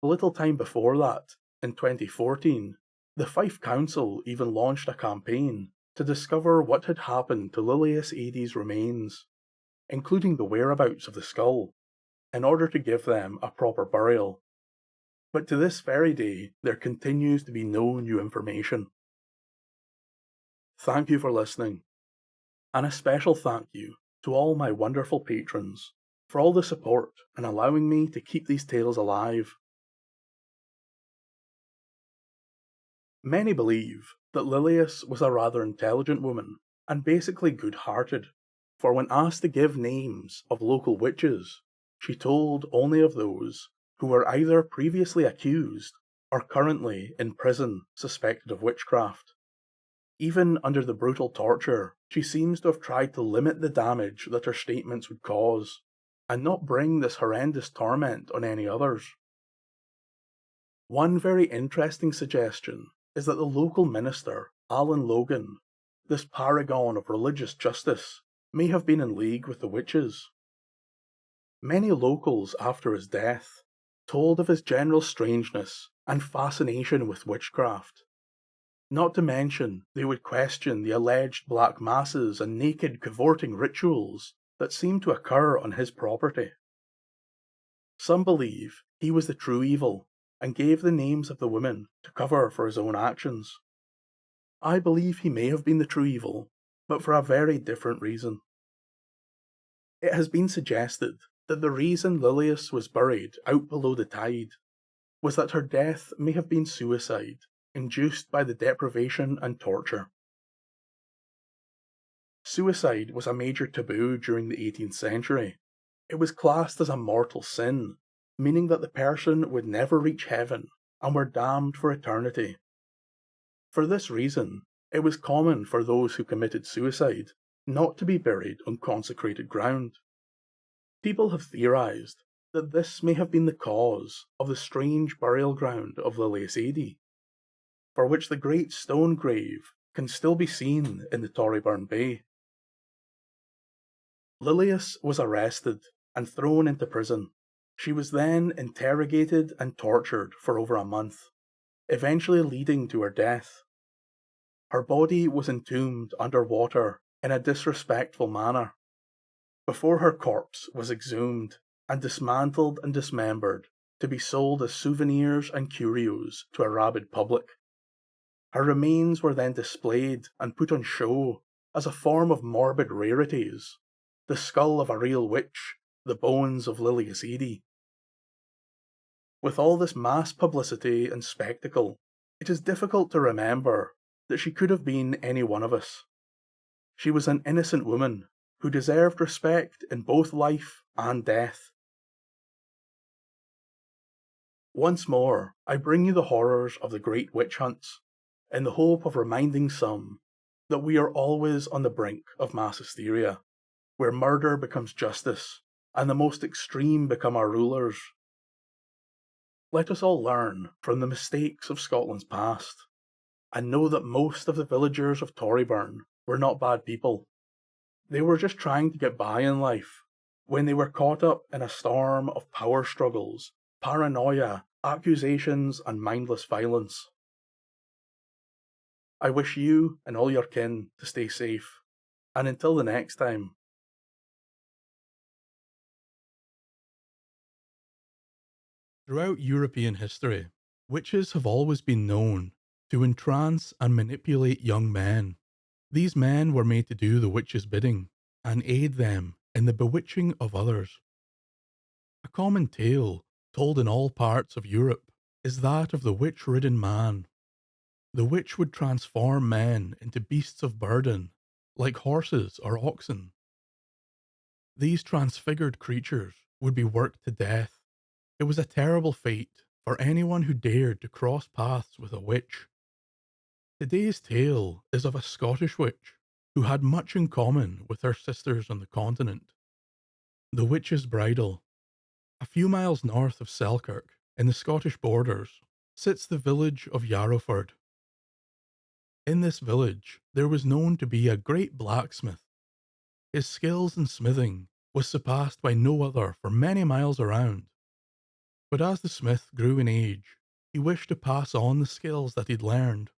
A little time before that, in 2014, the Fife Council even launched a campaign to discover what had happened to Lilius Ady's remains, including the whereabouts of the skull, in order to give them a proper burial. But to this very day, there continues to be no new information. Thank you for listening, and a special thank you to all my wonderful patrons for all the support and allowing me to keep these tales alive. Many believe that Lilius was a rather intelligent woman and basically good-hearted, for when asked to give names of local witches, she told only of those who were either previously accused or currently in prison suspected of witchcraft. Even under the brutal torture, she seems to have tried to limit the damage that her statements would cause, and not bring this horrendous torment on any others. One very interesting suggestion is that the local minister, Alan Logan, this paragon of religious justice, may have been in league with the witches. Many locals after his death told of his general strangeness and fascination with witchcraft. Not to mention, they would question the alleged black masses and naked cavorting rituals that seemed to occur on his property. Some believe he was the true evil and gave the names of the women to cover for his own actions. I believe he may have been the true evil, but for a very different reason. It has been suggested that the reason Lilius was buried out below the tide was that her death may have been suicide, induced by the deprivation and torture. Suicide was a major taboo during the 18th century. It was classed as a mortal sin, meaning that the person would never reach heaven and were damned for eternity. For this reason, it was common for those who committed suicide not to be buried on consecrated ground. People have theorized that this may have been the cause of the strange burial ground of Lilius Ady, for which the great stone grave can still be seen in the Torryburn Bay. Lilius was arrested and thrown into prison. She was then interrogated and tortured for over a month, eventually leading to her death. Her body was entombed underwater in a disrespectful manner, before her corpse was exhumed and dismantled and dismembered to be sold as souvenirs and curios to a rabid public. Her remains were then displayed and put on show as a form of morbid rarities: the skull of a real witch, the bones of Lilius Ady. With all this mass publicity and spectacle, it is difficult to remember that she could have been any one of us. She was an innocent woman who deserved respect in both life and death. Once more, I bring you the horrors of the great witch hunts, in the hope of reminding some that we are always on the brink of mass hysteria, where murder becomes justice, and the most extreme become our rulers. Let us all learn from the mistakes of Scotland's past, and know that most of the villagers of Torryburn were not bad people. They were just trying to get by in life, when they were caught up in a storm of power struggles, paranoia, accusations, and mindless violence. I wish you and all your kin to stay safe, and until the next time. Throughout European history, witches have always been known to entrance and manipulate young men. These men were made to do the witch's bidding and aid them in the bewitching of others. A common tale told in all parts of Europe is that of the witch-ridden man. The witch would transform men into beasts of burden, like horses or oxen. These transfigured creatures would be worked to death. It was a terrible fate for anyone who dared to cross paths with a witch. Today's tale is of a Scottish witch who had much in common with her sisters on the continent. The Witch's Bridal. A few miles north of Selkirk, in the Scottish borders, sits the village of Yarrowford. In this village, there was known to be a great blacksmith. His skills in smithing was surpassed by no other for many miles around. But as the smith grew in age, he wished to pass on the skills that he'd learned,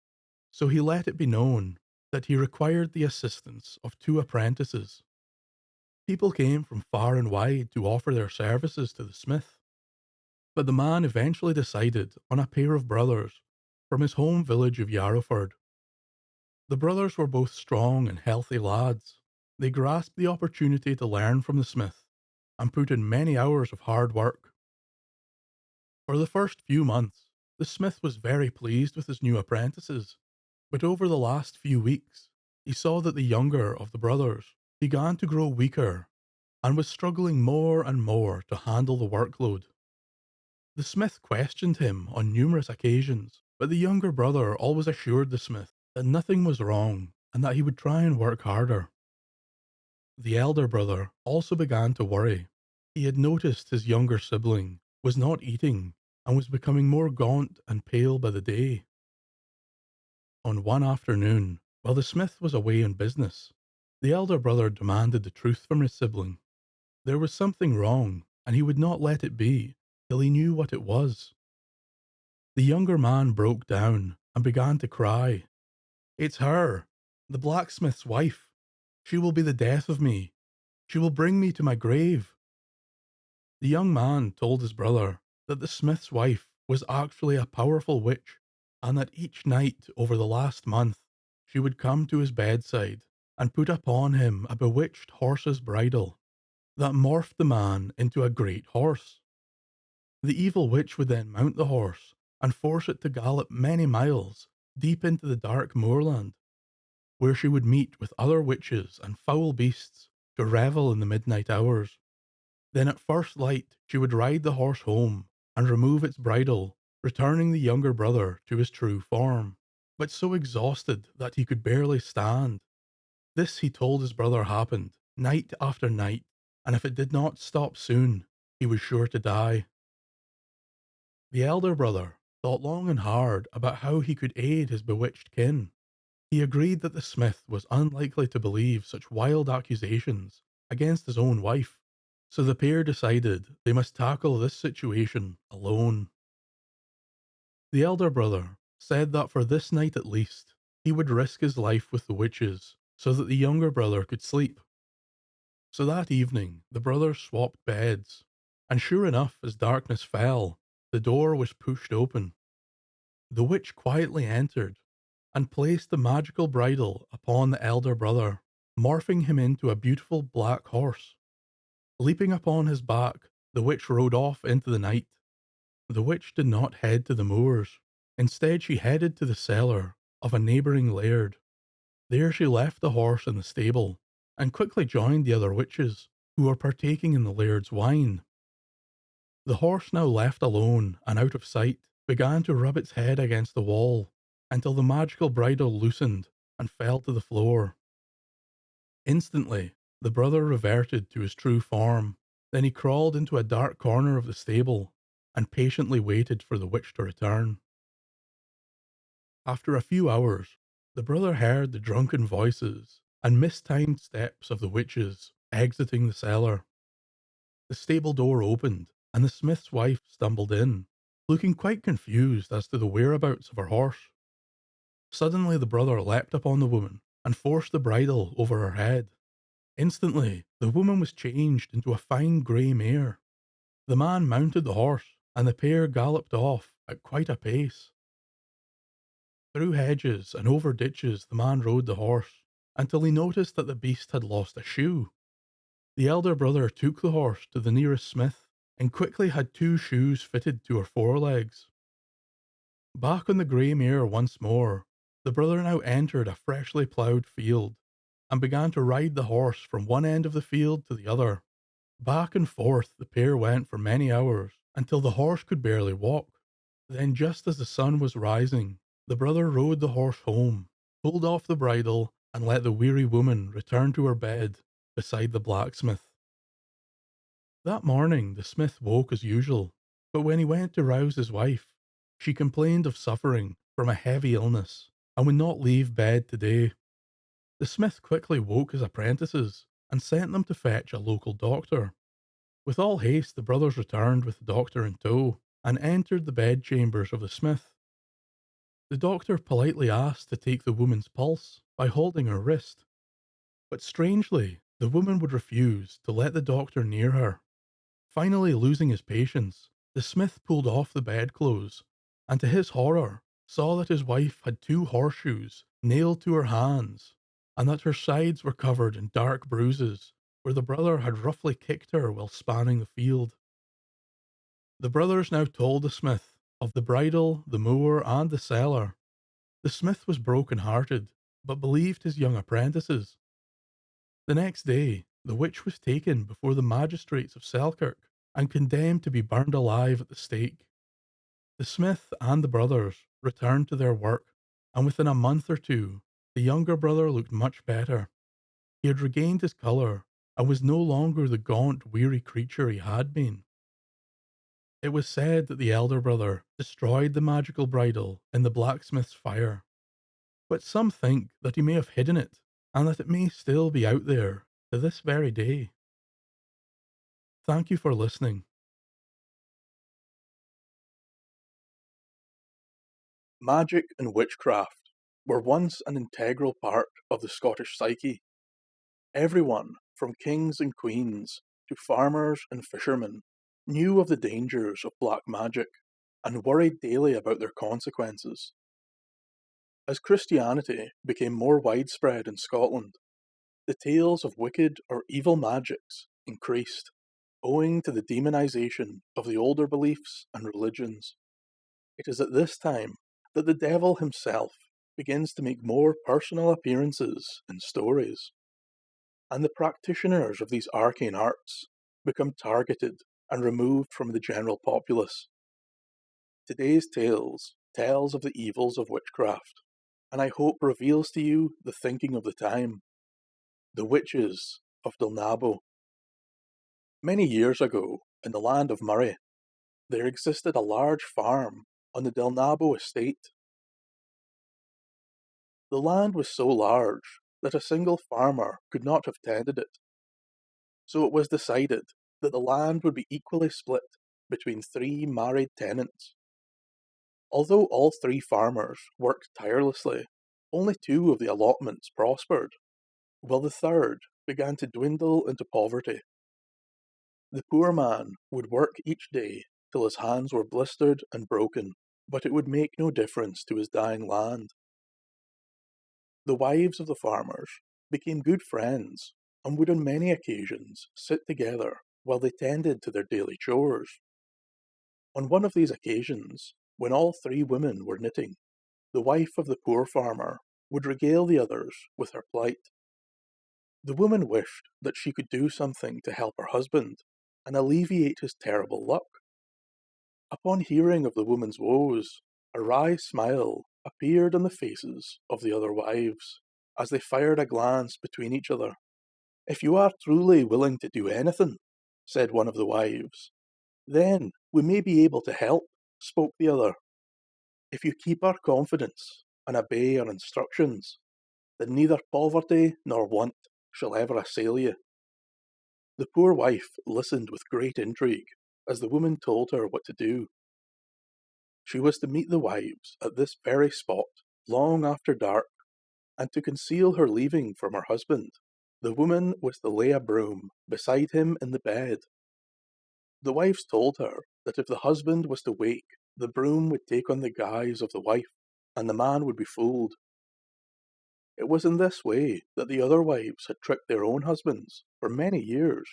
so he let it be known that he required the assistance of 2 apprentices. People came from far and wide to offer their services to the smith, but the man eventually decided on a pair of brothers from his home village of Yarrowford. The brothers were both strong and healthy lads. They grasped the opportunity to learn from the smith and put in many hours of hard work. For the first few months, the smith was very pleased with his new apprentices, but over the last few weeks, he saw that the younger of the brothers began to grow weaker and was struggling more and more to handle the workload. The smith questioned him on numerous occasions, but the younger brother always assured the smith that nothing was wrong and that he would try and work harder. The elder brother also began to worry. He had noticed his younger sibling was not eating and was becoming more gaunt and pale by the day. On one afternoon, while the smith was away on business, the elder brother demanded the truth from his sibling. There was something wrong, and he would not let it be till he knew what it was. The younger man broke down and began to cry. "It's her, the blacksmith's wife. She will be the death of me. She will bring me to my grave." The young man told his brother that the smith's wife was actually a powerful witch, and that each night over the last month she would come to his bedside and put upon him a bewitched horse's bridle that morphed the man into a great horse. The evil witch would then mount the horse and force it to gallop many miles deep into the dark moorland, where she would meet with other witches and foul beasts to revel in the midnight hours. Then at first light she would ride the horse home and remove its bridle, returning the younger brother to his true form, but so exhausted that he could barely stand. This, he told his brother, happened night after night, and if it did not stop soon, he was sure to die. The elder brother thought long and hard about how he could aid his bewitched kin. He agreed that the smith was unlikely to believe such wild accusations against his own wife, so the pair decided they must tackle this situation alone. The elder brother said that for this night at least, he would risk his life with the witches so that the younger brother could sleep. So that evening, the brothers swapped beds, and sure enough, as darkness fell, the door was pushed open. The witch quietly entered and placed the magical bridle upon the elder brother, morphing him into a beautiful black horse. Leaping upon his back, the witch rode off into the night. The witch did not head to the moors. Instead, she headed to the cellar of a neighbouring laird. There she left the horse in the stable and quickly joined the other witches who were partaking in the laird's wine. The horse, now left alone and out of sight, began to rub its head against the wall until the magical bridle loosened and fell to the floor. Instantly, the brother reverted to his true form. Then he crawled into a dark corner of the stable and patiently waited for the witch to return. After a few hours, the brother heard the drunken voices and mistimed steps of the witches exiting the cellar. The stable door opened, and the smith's wife stumbled in, looking quite confused as to the whereabouts of her horse. Suddenly the brother leapt upon the woman and forced the bridle over her head. Instantly, the woman was changed into a fine grey mare. The man mounted the horse, and the pair galloped off at quite a pace. Through hedges and over ditches the man rode the horse, until he noticed that the beast had lost a shoe. The elder brother took the horse to the nearest smith, and quickly had 2 shoes fitted to her forelegs. Back on the grey mare once more, the brother now entered a freshly ploughed field, and began to ride the horse from one end of the field to the other. Back and forth the pair went for many hours, until the horse could barely walk. Then, just as the sun was rising, the brother rode the horse home, pulled off the bridle, and let the weary woman return to her bed beside the blacksmith. That morning the smith woke as usual, but when he went to rouse his wife, she complained of suffering from a heavy illness, and would not leave bed today. The smith quickly woke his apprentices, and sent them to fetch a local doctor. With all haste the brothers returned with the doctor in tow, and entered the bedchambers of the smith. The doctor politely asked to take the woman's pulse by holding her wrist, but strangely the woman would refuse to let the doctor near her. Finally losing his patience, the smith pulled off the bedclothes, and to his horror saw that his wife had 2 horseshoes nailed to her hands, and that her sides were covered in dark bruises where the brother had roughly kicked her while spanning the field. The brothers now told the smith of the bridal, the mower, and the cellar. The smith was broken-hearted, but believed his young apprentices. The next day the witch was taken before the magistrates of Selkirk, and condemned to be burned alive at the stake. The smith and the brothers returned to their work, and within a month or 2, the younger brother looked much better. He had regained his colour, and was no longer the gaunt, weary creature he had been. It was said that the elder brother destroyed the magical bridle in the blacksmith's fire, but some think that he may have hidden it, and that it may still be out there to this very day. Thank you for listening. Magic and witchcraft were once an integral part of the Scottish psyche. Everyone, from kings and queens to farmers and fishermen, knew of the dangers of black magic and worried daily about their consequences. As Christianity became more widespread in Scotland, the tales of wicked or evil magics increased, owing to the demonization of the older beliefs and religions. It is at this time that the devil himself begins to make more personal appearances in stories, and the practitioners of these arcane arts become targeted and removed from the general populace. Today's tales tells of the evils of witchcraft, and I hope reveals to you the thinking of the time, the witches of Dilnabo. Many years ago, in the land of Murray, there existed a large farm on the Dilnabo estate. The land was so large that a single farmer could not have tended it, so it was decided that the land would be equally split between 3 married tenants. Although all 3 farmers worked tirelessly, only 2 of the allotments prospered, while the third began to dwindle into poverty. The poor man would work each day till his hands were blistered and broken, but it would make no difference to his dying land. The wives of the farmers became good friends and would on many occasions sit together while they tended to their daily chores. On one of these occasions, when all 3 women were knitting, the wife of the poor farmer would regale the others with her plight. The woman wished that she could do something to help her husband and alleviate his terrible luck. Upon hearing of the woman's woes, a wry smile appeared on the faces of the other wives, as they fired a glance between each other. "If you are truly willing to do anything," said one of the wives, "then we may be able to help," spoke the other. "If you keep our confidence and obey our instructions, then neither poverty nor want shall ever assail you." The poor wife listened with great intrigue as the woman told her what to do. She was to meet the wives at this very spot long after dark, and to conceal her leaving from her husband, the woman was to lay a broom beside him in the bed. The wives told her that if the husband was to wake, the broom would take on the guise of the wife, and the man would be fooled. It was in this way that the other wives had tricked their own husbands for many years.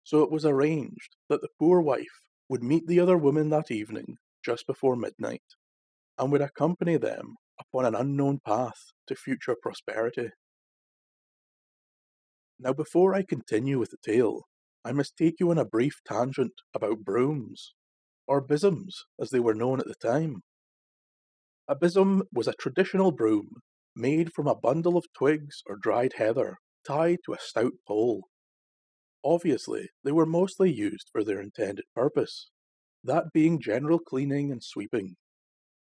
So it was arranged that the poor wife would meet the other women that evening just before midnight, and would accompany them upon an unknown path to future prosperity. Now, before I continue with the tale, I must take you on a brief tangent about brooms, or bisms as they were known at the time. A bism was a traditional broom made from a bundle of twigs or dried heather tied to a stout pole. Obviously, they were mostly used for their intended purpose, that being general cleaning and sweeping.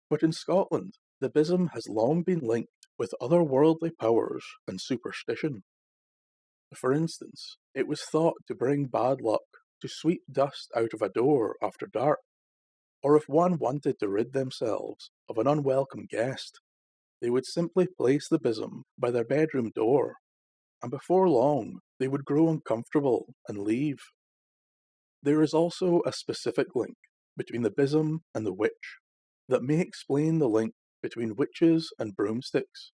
But in Scotland, the bism has long been linked with otherworldly powers and superstition. For instance, it was thought to bring bad luck to sweep dust out of a door after dark, or if one wanted to rid themselves of an unwelcome guest, they would simply place the bism by their bedroom door, and before long they would grow uncomfortable and leave. There is also a specific link between the bism and the witch that may explain the link between witches and broomsticks.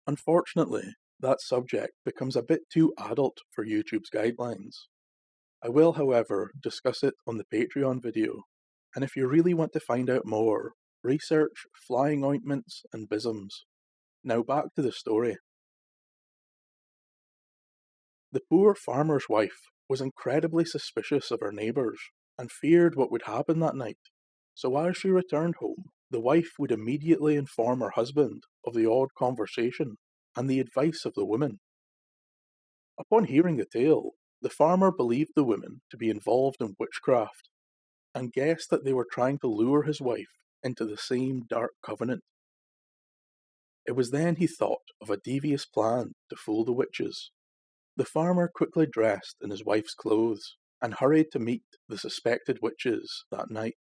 Unfortunately, that subject becomes a bit too adult for YouTube's guidelines. I will, however, discuss it on the Patreon video, and if you really want to find out more, research flying ointments and bisms. Now back to the story. The poor farmer's wife was incredibly suspicious of her neighbours and feared what would happen that night, so as she returned home, the wife would immediately inform her husband of the odd conversation and the advice of the women. Upon hearing the tale, the farmer believed the women to be involved in witchcraft, and guessed that they were trying to lure his wife into the same dark covenant. It was then he thought of a devious plan to fool the witches. The farmer quickly dressed in his wife's clothes and hurried to meet the suspected witches that night.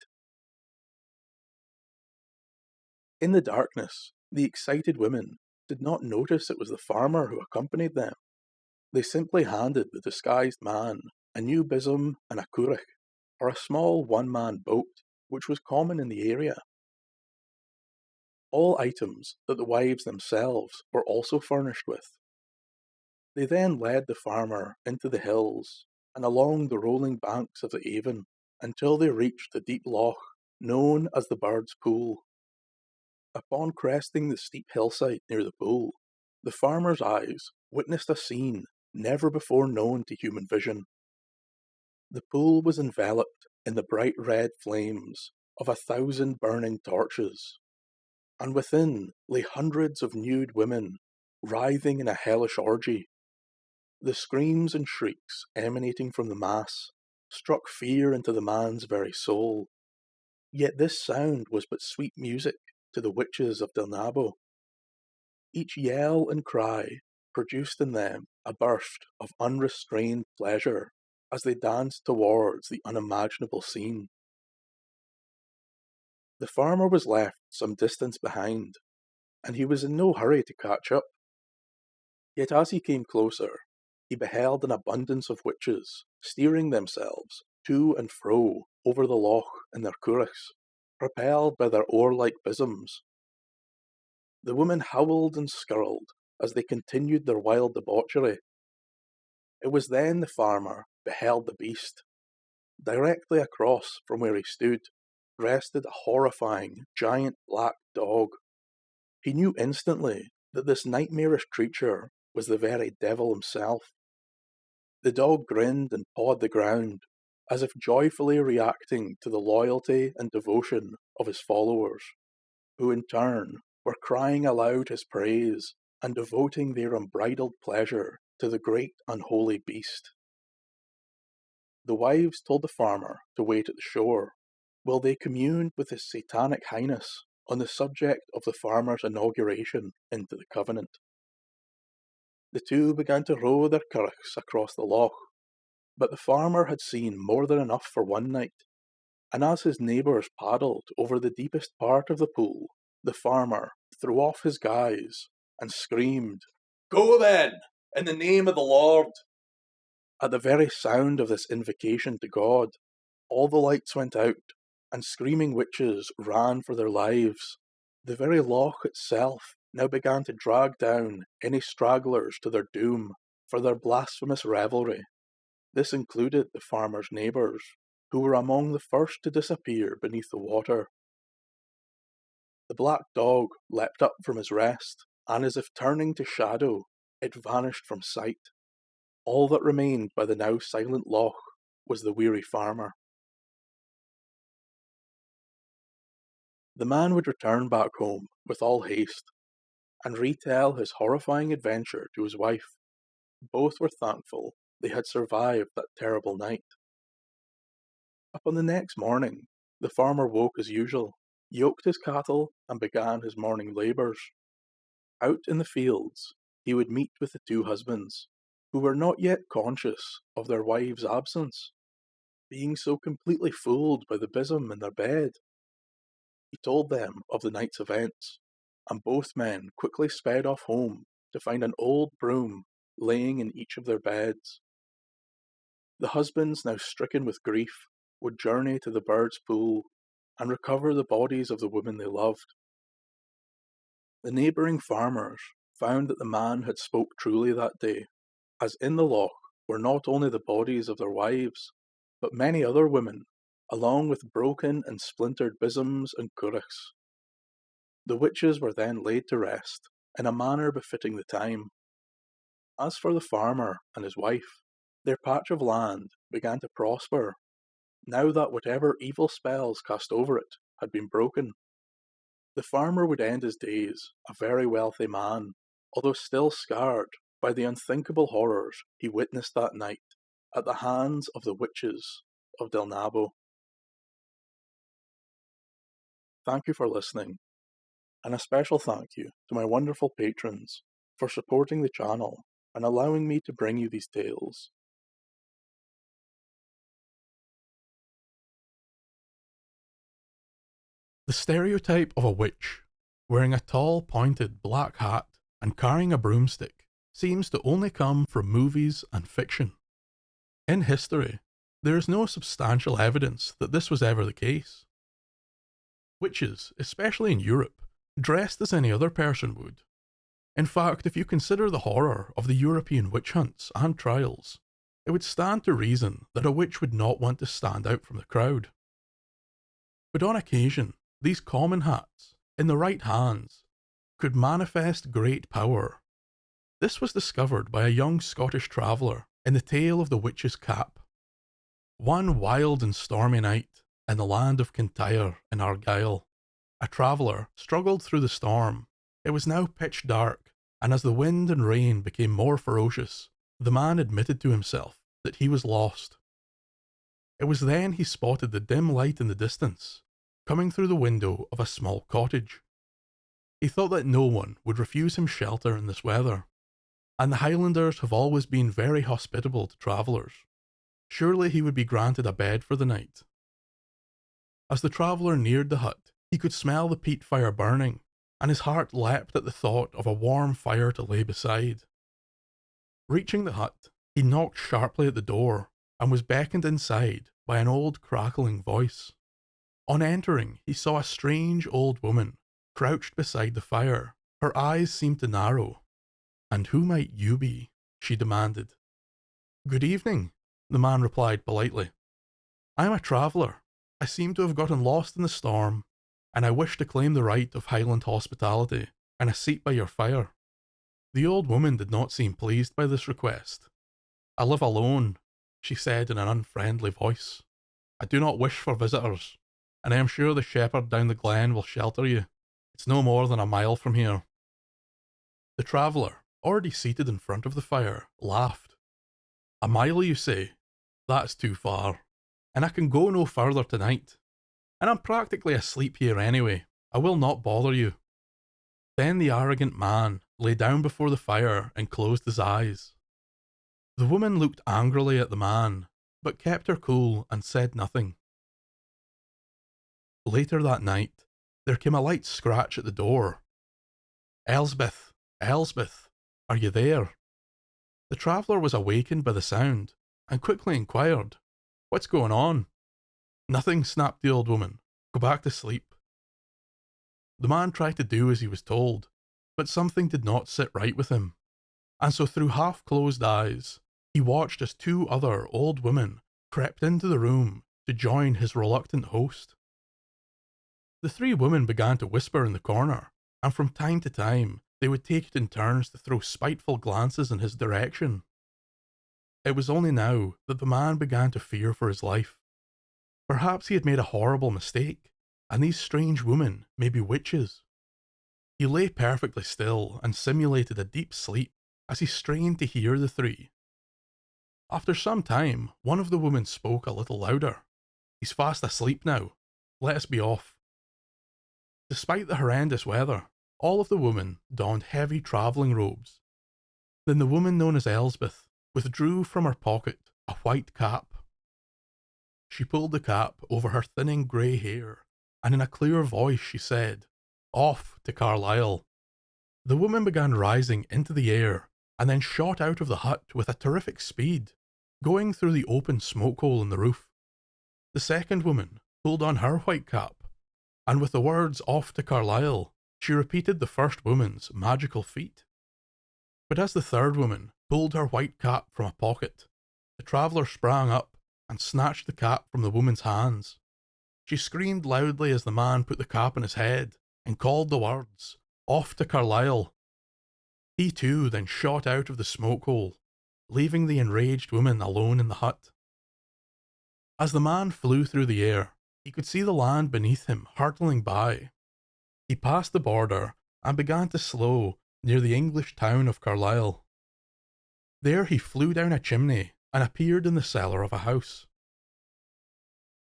In the darkness, the excited women did not notice it was the farmer who accompanied them. They simply handed the disguised man a new bism and a currach, or a small one-man boat, which was common in the area. All items that the wives themselves were also furnished with. They then led the farmer into the hills and along the rolling banks of the Avon until they reached the deep loch known as the Bird's Pool. Upon cresting the steep hillside near the pool, the farmer's eyes witnessed a scene never before known to human vision. The pool was enveloped in the bright red flames of 1,000 burning torches, and within lay hundreds of nude women, writhing in a hellish orgy. The screams and shrieks emanating from the mass struck fear into the man's very soul. Yet this sound was but sweet music to the witches of Delnabo. Each yell and cry produced in them a burst of unrestrained pleasure as they danced towards the unimaginable scene. The farmer was left some distance behind, and he was in no hurry to catch up. Yet as he came closer, he beheld an abundance of witches steering themselves to and fro over the loch in their currachs, propelled by their oar-like bisms. The women howled and skirled as they continued their wild debauchery. It was then the farmer beheld the beast. Directly across from where he stood rested a horrifying giant black dog. He knew instantly that this nightmarish creature was the very devil himself. The dog grinned and pawed the ground, as if joyfully reacting to the loyalty and devotion of his followers, who in turn were crying aloud his praise and devoting their unbridled pleasure to the great unholy beast. The wives told the farmer to wait at the shore, while they communed with his satanic highness on the subject of the farmer's inauguration into the covenant. The two began to row their currachs across the loch, but the farmer had seen more than enough for one night. and as his neighbours paddled over the deepest part of the pool, the farmer threw off his guise and screamed, "Go then, in the name of the Lord!" At the very sound of this invocation to God, all the lights went out, and screaming witches ran for their lives. The very loch itself now began to drag down any stragglers to their doom for their blasphemous revelry. This included the farmer's neighbours, who were among the first to disappear beneath the water. The black dog leapt up from his rest, and as if turning to shadow, it vanished from sight. All that remained by the now silent loch was the weary farmer. The man would return back home with all haste, and retell his horrifying adventure to his wife. Both were thankful they had survived that terrible night. Upon the next morning, the farmer woke as usual, yoked his cattle, and began his morning labours. Out in the fields, he would meet with the two husbands, who were not yet conscious of their wives' absence, being so completely fooled by the besom in their bed. He told them of the night's events, and both men quickly sped off home to find an old broom laying in each of their beds. The husbands, now stricken with grief, would journey to the bird's pool and recover the bodies of the women they loved. The neighbouring farmers found that the man had spoke truly that day, as in the loch were not only the bodies of their wives, but many other women, along with broken and splintered besoms and currachs. The witches were then laid to rest, in a manner befitting the time. As for the farmer and his wife, their patch of land began to prosper, now that whatever evil spells cast over it had been broken. The farmer would end his days a very wealthy man, although still scarred by the unthinkable horrors he witnessed that night at the hands of the witches of Del Nabo. Thank you for listening, and a special thank you to my wonderful patrons for supporting the channel and allowing me to bring you these tales. The stereotype of a witch, wearing a tall, pointed black hat and carrying a broomstick, seems to only come from movies and fiction. In history, there is no substantial evidence that this was ever the case. Witches, especially in Europe, dressed as any other person would. In fact, if you consider the horror of the European witch hunts and trials, it would stand to reason that a witch would not want to stand out from the crowd. But on occasion, these common hats, in the right hands, could manifest great power. This was discovered by a young Scottish traveller in the tale of the witch's cap. One wild and stormy night, in the land of Kintyre in Argyll, a traveller struggled through the storm. It was now pitch dark, and as the wind and rain became more ferocious, the man admitted to himself that he was lost. It was then he spotted the dim light in the distance, coming through the window of a small cottage. He thought that no one would refuse him shelter in this weather, and the Highlanders have always been very hospitable to travellers. Surely he would be granted a bed for the night. As the traveller neared the hut, he could smell the peat fire burning, and his heart leapt at the thought of a warm fire to lay beside. Reaching the hut, he knocked sharply at the door, and was beckoned inside by an old crackling voice. On entering, he saw a strange old woman, crouched beside the fire. Her eyes seemed to narrow. "And who might you be?" she demanded. "Good evening," the man replied politely. "I am a traveller. I seem to have gotten lost in the storm, and I wish to claim the right of Highland hospitality and a seat by your fire." The old woman did not seem pleased by this request. "I live alone," she said in an unfriendly voice. "I do not wish for visitors, and I am sure the shepherd down the glen will shelter you. It's no more than a mile from here." The traveller, already seated in front of the fire, laughed. "A mile, you say? That's too far, and I can go no further tonight. And I'm practically asleep here anyway. I will not bother you." Then the arrogant man lay down before the fire and closed his eyes. The woman looked angrily at the man, but kept her cool and said nothing. Later that night, there came a light scratch at the door. "Elsbeth, Elsbeth, are you there?" The traveller was awakened by the sound, and quickly inquired, "What's going on?" "Nothing," snapped the old woman. "Go back to sleep." The man tried to do as he was told, but something did not sit right with him, and so through half-closed eyes, he watched as two other old women crept into the room to join his reluctant host. The three women began to whisper in the corner, and from time to time they would take it in turns to throw spiteful glances in his direction. It was only now that the man began to fear for his life. Perhaps he had made a horrible mistake, and these strange women may be witches. He lay perfectly still and simulated a deep sleep as he strained to hear the three. After some time, one of the women spoke a little louder. "He's fast asleep now. Let us be off." Despite the horrendous weather, all of the women donned heavy travelling robes. Then the woman known as Elsbeth withdrew from her pocket a white cap. She pulled the cap over her thinning grey hair, and in a clear voice she said, "Off to Carlisle." The woman began rising into the air, and then shot out of the hut with a terrific speed, going through the open smoke hole in the roof. The second woman pulled on her white cap, and with the words "off to Carlisle," she repeated the first woman's magical feat. But as the third woman pulled her white cap from a pocket, the traveller sprang up and snatched the cap from the woman's hands. She screamed loudly as the man put the cap on his head and called the words, "Off to Carlisle." He too then shot out of the smoke hole, leaving the enraged woman alone in the hut. As the man flew through the air, he could see the land beneath him hurtling by. He passed the border and began to slow near the English town of Carlisle. There he flew down a chimney and appeared in the cellar of a house.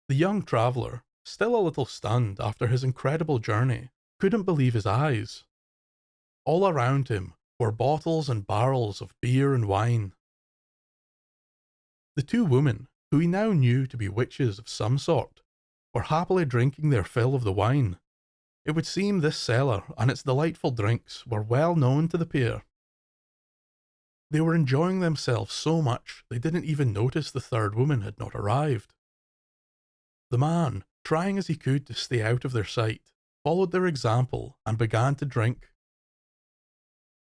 The young traveller, still a little stunned after his incredible journey, couldn't believe his eyes. All around him were bottles and barrels of beer and wine. The two women, who he now knew to be witches of some sort, were happily drinking their fill of the wine. It would seem this cellar and its delightful drinks were well known to the pair. They were enjoying themselves so much they didn't even notice the third woman had not arrived. The man, trying as he could to stay out of their sight, followed their example and began to drink.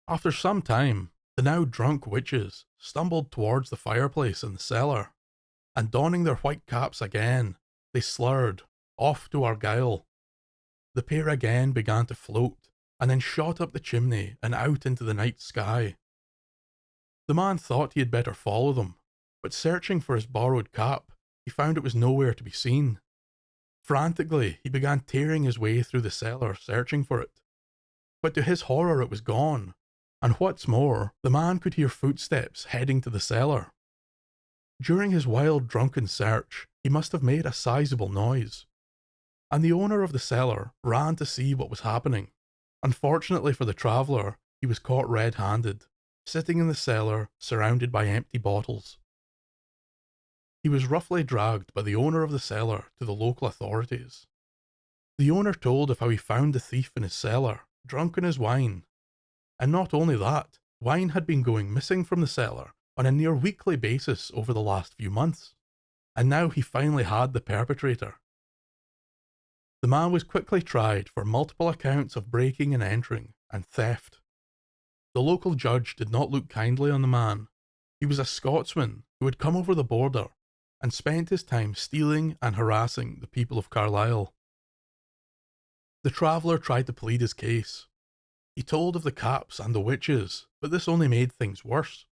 After some time, the now drunk witches stumbled towards the fireplace in the cellar, and donning their white caps again, they slurred, "Off to Argyll." The pair again began to float, and then shot up the chimney and out into the night sky. The man thought he had better follow them, but searching for his borrowed cap, he found it was nowhere to be seen. Frantically, he began tearing his way through the cellar, searching for it. But to his horror, it was gone, and what's more, the man could hear footsteps heading to the cellar. During his wild, drunken search, he must have made a sizable noise, and the owner of the cellar ran to see what was happening. Unfortunately for the traveller, he was caught red-handed, sitting in the cellar, surrounded by empty bottles. He was roughly dragged by the owner of the cellar to the local authorities. The owner told of how he found the thief in his cellar, drunk on his wine. And not only that, wine had been going missing from the cellar on a near weekly basis over the last few months, and now he finally had the perpetrator. The man was quickly tried for multiple accounts of breaking and entering and theft. The local judge did not look kindly on the man. He was a Scotsman who had come over the border and spent his time stealing and harassing the people of Carlisle. The traveller tried to plead his case. He told of the caps and the witches, but this only made things worse,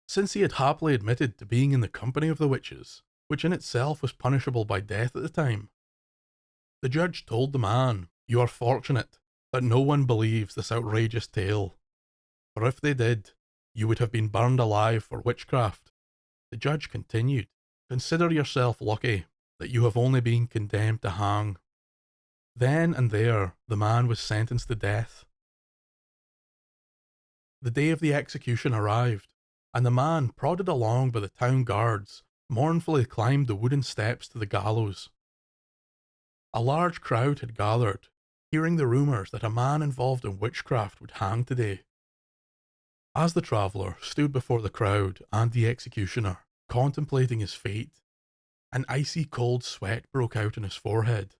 since he had happily admitted to being in the company of the witches, which in itself was punishable by death at the time. The judge told the man, "You are fortunate that no one believes this outrageous tale. For if they did, you would have been burned alive for witchcraft." The judge continued, "Consider yourself lucky that you have only been condemned to hang." Then and there, the man was sentenced to death. The day of the execution arrived, and the man, prodded along by the town guards, mournfully climbed the wooden steps to the gallows. A large crowd had gathered, hearing the rumours that a man involved in witchcraft would hang today. As the traveller stood before the crowd and the executioner, contemplating his fate, an icy cold sweat broke out on his forehead.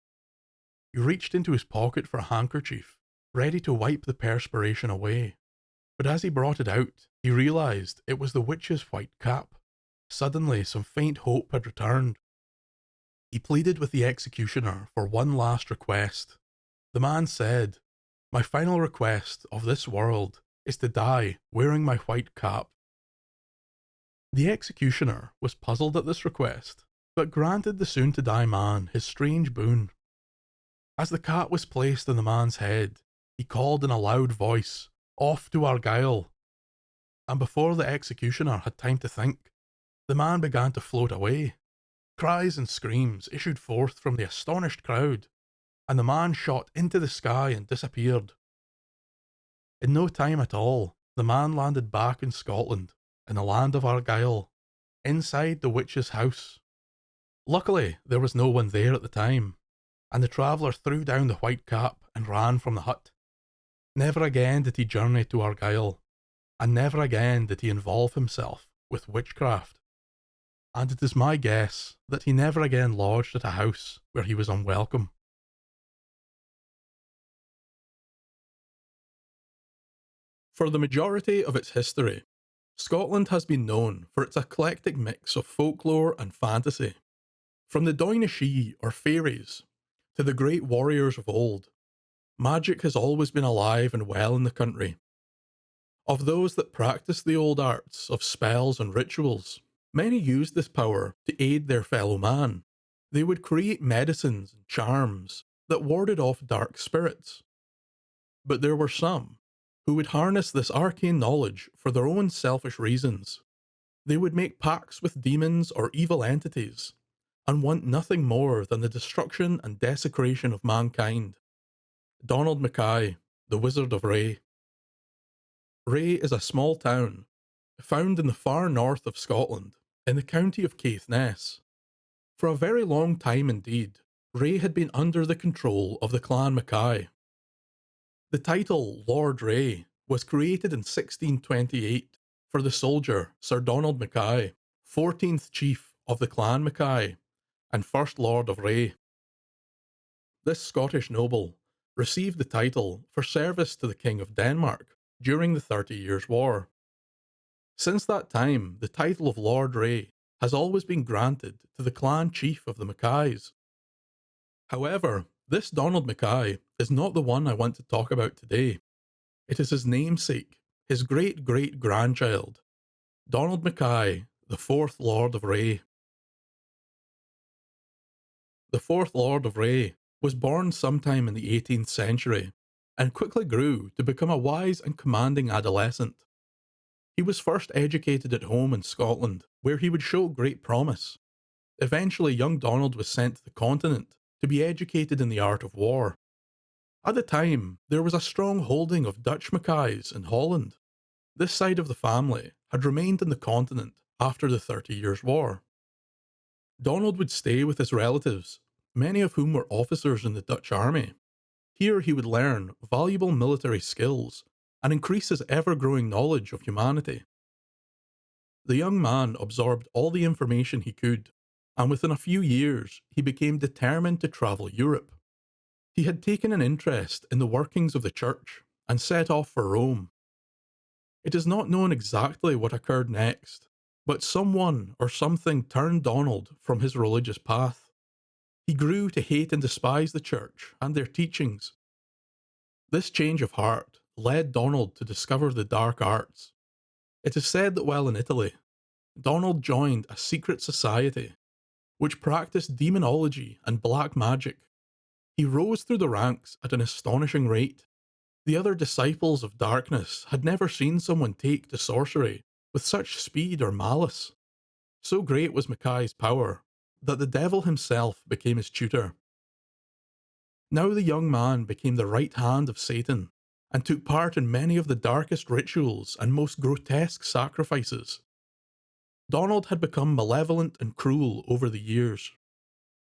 He reached into his pocket for a handkerchief, ready to wipe the perspiration away. But as he brought it out, he realised it was the witch's white cap. Suddenly, some faint hope had returned. He pleaded with the executioner for one last request. The man said, "My final request of this world is to die wearing my white cap." The executioner was puzzled at this request, but granted the soon-to-die man his strange boon. As the cap was placed on the man's head, he called in a loud voice, "Off to Argyll!" And before the executioner had time to think, the man began to float away. Cries and screams issued forth from the astonished crowd, and the man shot into the sky and disappeared. In no time at all, the man landed back in Scotland, in the land of Argyll, inside the witch's house. Luckily, there was no one there at the time, and the traveller threw down the white cap and ran from the hut. Never again did he journey to Argyll, and never again did he involve himself with witchcraft. And it is my guess that he never again lodged at a house where he was unwelcome. For the majority of its history, Scotland has been known for its eclectic mix of folklore and fantasy. From the Doine Shei, or fairies, to the great warriors of old, magic has always been alive and well in the country. Of those that practiced the old arts of spells and rituals, many used this power to aid their fellow man. They would create medicines and charms that warded off dark spirits. But there were some who would harness this arcane knowledge for their own selfish reasons. They would make pacts with demons or evil entities, and want nothing more than the destruction and desecration of mankind. Donald Mackay, the Wizard of Wray. Wray is a small town, found in the far north of Scotland, in the county of Caithness. For a very long time indeed, Wray had been under the control of the clan Mackay. The title Lord Wray was created in 1628 for the soldier Sir Donald Mackay, 14th chief of the clan Mackay, and First Lord of Wray. This Scottish noble received the title for service to the King of Denmark during the 30 Years' War. Since that time, the title of Lord Wray has always been granted to the clan chief of the Mackays. However, this Donald Mackay is not the one I want to talk about today. It is his namesake, his great-great-grandchild, Donald Mackay, the 4th Lord of Wray. The 4th Lord of Wray was born sometime in the 18th century and quickly grew to become a wise and commanding adolescent. He was first educated at home in Scotland, where he would show great promise. Eventually, young Donald was sent to the continent to be educated in the art of war. At the time, there was a strong holding of Dutch Mackays in Holland. This side of the family had remained on the continent after the 30 Years' War. Donald would stay with his relatives, many of whom were officers in the Dutch army. Here he would learn valuable military skills and increase his ever-growing knowledge of humanity. The young man absorbed all the information he could, and within a few years he became determined to travel Europe. He had taken an interest in the workings of the church and set off for Rome. It is not known exactly what occurred next, but someone or something turned Donald from his religious path. He grew to hate and despise the church and their teachings. This change of heart led Donald to discover the dark arts. It is said that while in Italy, Donald joined a secret society which practiced demonology and black magic. He rose through the ranks at an astonishing rate. The other disciples of darkness had never seen someone take to sorcery with such speed or malice. So great was Mackay's power that the devil himself became his tutor. Now the young man became the right hand of Satan and took part in many of the darkest rituals and most grotesque sacrifices. Donald had become malevolent and cruel over the years.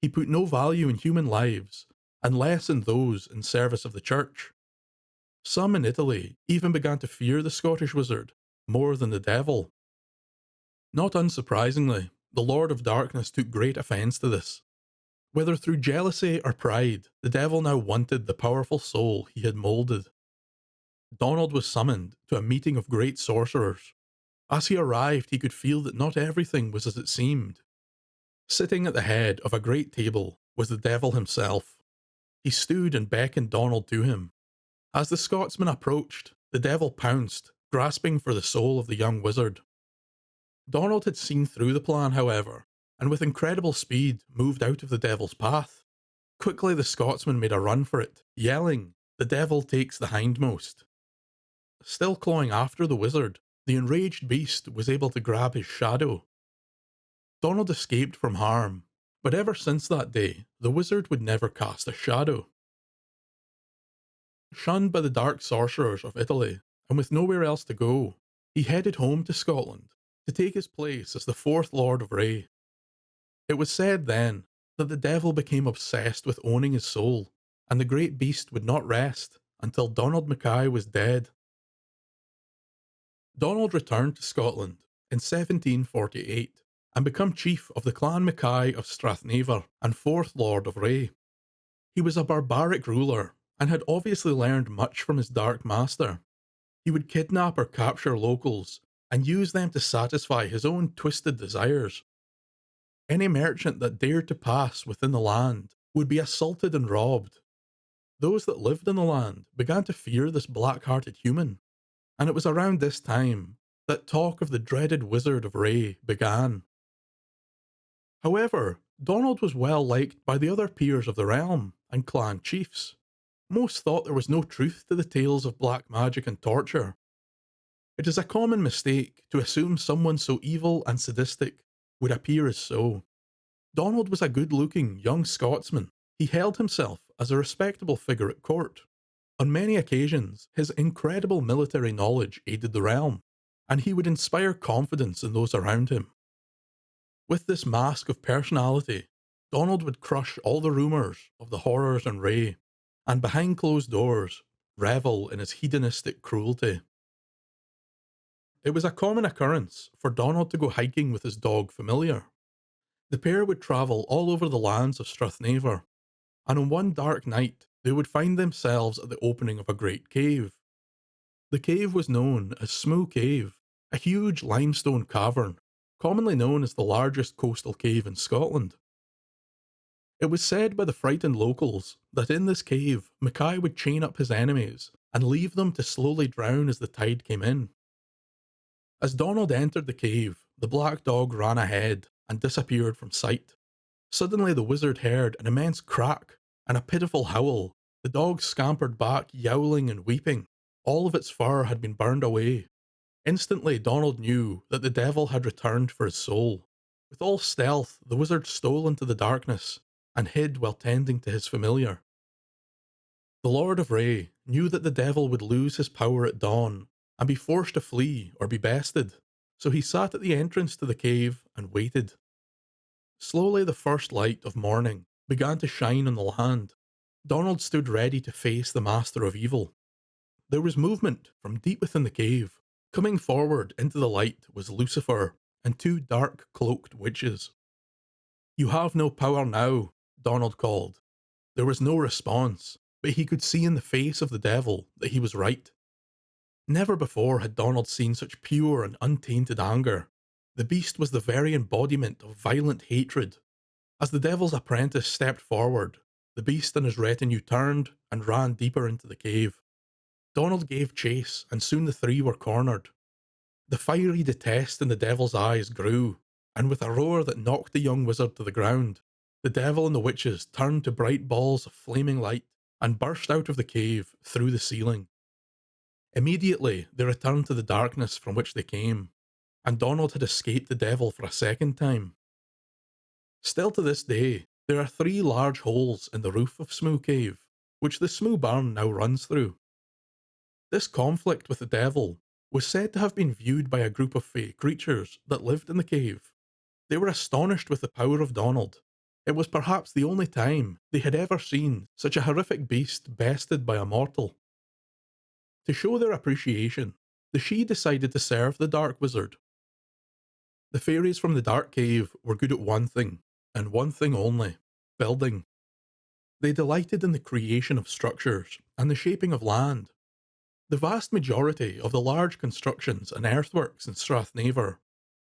He put no value in human lives and lessened those in service of the church. Some in Italy even began to fear the Scottish wizard more than the devil. Not unsurprisingly, the Lord of Darkness took great offence to this. Whether through jealousy or pride, the devil now wanted the powerful soul he had moulded. Donald was summoned to a meeting of great sorcerers. As he arrived, he could feel that not everything was as it seemed. Sitting at the head of a great table was the devil himself. He stood and beckoned Donald to him. As the Scotsman approached, the devil pounced, grasping for the soul of the young wizard. Donald had seen through the plan, however, and with incredible speed moved out of the devil's path. Quickly the Scotsman made a run for it, yelling, "The devil takes the hindmost." Still clawing after the wizard, the enraged beast was able to grab his shadow. Donald escaped from harm, but ever since that day, the wizard would never cast a shadow. Shunned by the dark sorcerers of Italy, and with nowhere else to go, he headed home to Scotland to take his place as the fourth Lord of Wray. It was said then that the devil became obsessed with owning his soul, and the great beast would not rest until Donald Mackay was dead. Donald returned to Scotland in 1748 and became chief of the Clan Mackay of Strathnaver and fourth Lord of Wray. He was a barbaric ruler and had obviously learned much from his dark master. He would kidnap or capture locals and use them to satisfy his own twisted desires. Any merchant that dared to pass within the land would be assaulted and robbed. Those that lived in the land began to fear this black-hearted human, and it was around this time that talk of the dreaded Wizard of Wray began. However, Donald was well liked by the other peers of the realm and clan chiefs. Most thought there was no truth to the tales of black magic and torture. It is a common mistake to assume someone so evil and sadistic would appear as so. Donald was a good-looking young Scotsman. He held himself as a respectable figure at court. On many occasions, his incredible military knowledge aided the realm, and he would inspire confidence in those around him. With this mask of personality, Donald would crush all the rumours of the horrors in Wray, and behind closed doors, revel in his hedonistic cruelty. It was a common occurrence for Donald to go hiking with his dog Familiar. The pair would travel all over the lands of Strathnaver, and on one dark night they would find themselves at the opening of a great cave. The cave was known as Smoo Cave, a huge limestone cavern, commonly known as the largest coastal cave in Scotland. It was said by the frightened locals that in this cave Mackay would chain up his enemies and leave them to slowly drown as the tide came in. As Donald entered the cave, the black dog ran ahead and disappeared from sight. Suddenly the wizard heard an immense crack and a pitiful howl. The dog scampered back, yowling and weeping. All of its fur had been burned away. Instantly Donald knew that the devil had returned for his soul. With all stealth, the wizard stole into the darkness and hid while tending to his Familiar. The Lord of Wray knew that the devil would lose his power at dawn and be forced to flee or be bested, so he sat at the entrance to the cave and waited. Slowly the first light of morning began to shine on the land. Donald stood ready to face the master of evil. There was movement from deep within the cave. Coming forward into the light was Lucifer and two dark cloaked witches. "You have no power now," Donald called. There was no response, but he could see in the face of the devil that he was right. Never before had Donald seen such pure and untainted anger. The beast was the very embodiment of violent hatred. As the devil's apprentice stepped forward, the beast and his retinue turned and ran deeper into the cave. Donald gave chase, and soon the three were cornered. The fiery detest in the devil's eyes grew, and with a roar that knocked the young wizard to the ground, the devil and the witches turned to bright balls of flaming light and burst out of the cave through the ceiling. Immediately they returned to the darkness from which they came, and Donald had escaped the devil for a second time. Still to this day, there are 3 large holes in the roof of Smoo Cave, which the Smoo Barn now runs through. This conflict with the devil was said to have been viewed by a group of fey creatures that lived in the cave. They were astonished with the power of Donald. It was perhaps the only time they had ever seen such a horrific beast bested by a mortal. To show their appreciation, the shei decided to serve the Dark Wizard. The fairies from the Dark Cave were good at one thing, and one thing only: building. They delighted in the creation of structures and the shaping of land. The vast majority of the large constructions and earthworks in Strathnaver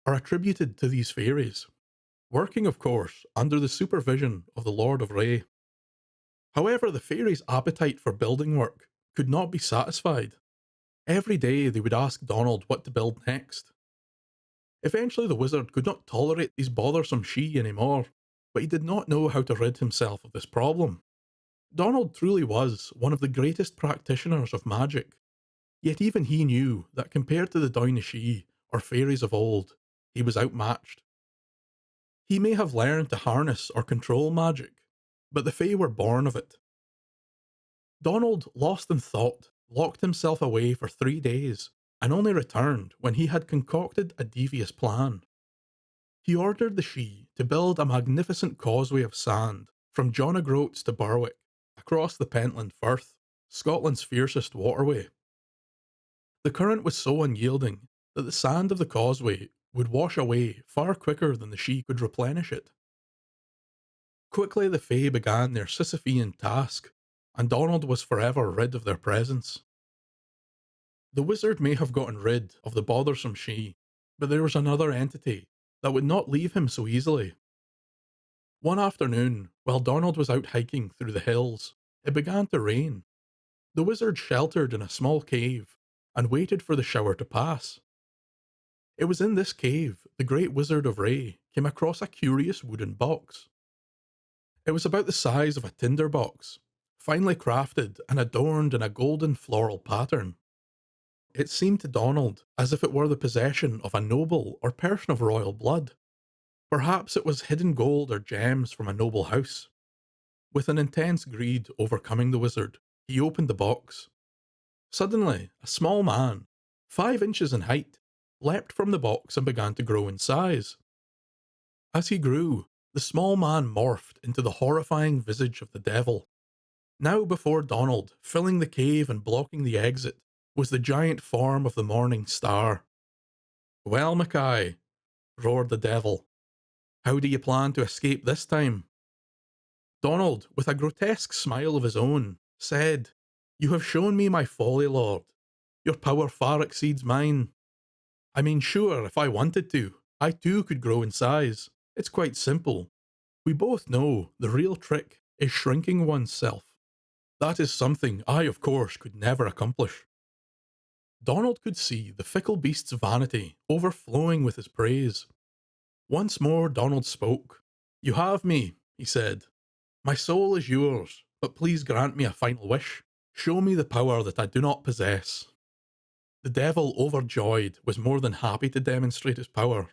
are attributed to these fairies, working, of course, under the supervision of the Lord of Wray. However, the fairies' appetite for building work could not be satisfied. Every day they would ask Donald what to build next. Eventually the wizard could not tolerate these bothersome shei anymore, but he did not know how to rid himself of this problem. Donald truly was one of the greatest practitioners of magic, yet even he knew that compared to the Doine shei, or fairies of old, he was outmatched. He may have learned to harness or control magic, but the Fae were born of it. Donald, lost in thought, locked himself away for 3 days, and only returned when he had concocted a devious plan. He ordered the shei to build a magnificent causeway of sand from John o' Groats to Berwick, across the Pentland Firth, Scotland's fiercest waterway. The current was so unyielding that the sand of the causeway would wash away far quicker than the shei could replenish it. Quickly the Fae began their Sisyphean task, and Donald was forever rid of their presence. The wizard may have gotten rid of the bothersome shei, but there was another entity that would not leave him so easily. One afternoon, while Donald was out hiking through the hills, it began to rain. The wizard sheltered in a small cave and waited for the shower to pass. It was in this cave the great wizard of Wray came across a curious wooden box. It was about the size of a tinder box, finely crafted and adorned in a golden floral pattern. It seemed to Donald as if it were the possession of a noble or person of royal blood. Perhaps it was hidden gold or gems from a noble house. With an intense greed overcoming the wizard, he opened the box. Suddenly, a small man, 5 inches in height, leapt from the box and began to grow in size. As he grew, the small man morphed into the horrifying visage of the devil. Now before Donald, filling the cave and blocking the exit, was the giant form of the morning star. "Well, Mackay," roared the devil, "how do you plan to escape this time?" Donald, with a grotesque smile of his own, said, "You have shown me my folly, Lord. Your power far exceeds mine. I mean, sure, if I wanted to, I too could grow in size. It's quite simple. We both know the real trick is shrinking oneself. That is something I, of course, could never accomplish." Donald could see the fickle beast's vanity overflowing with his praise. Once more Donald spoke. "You have me," he said. "My soul is yours, but please grant me a final wish. Show me the power that I do not possess." The devil, overjoyed, was more than happy to demonstrate his power.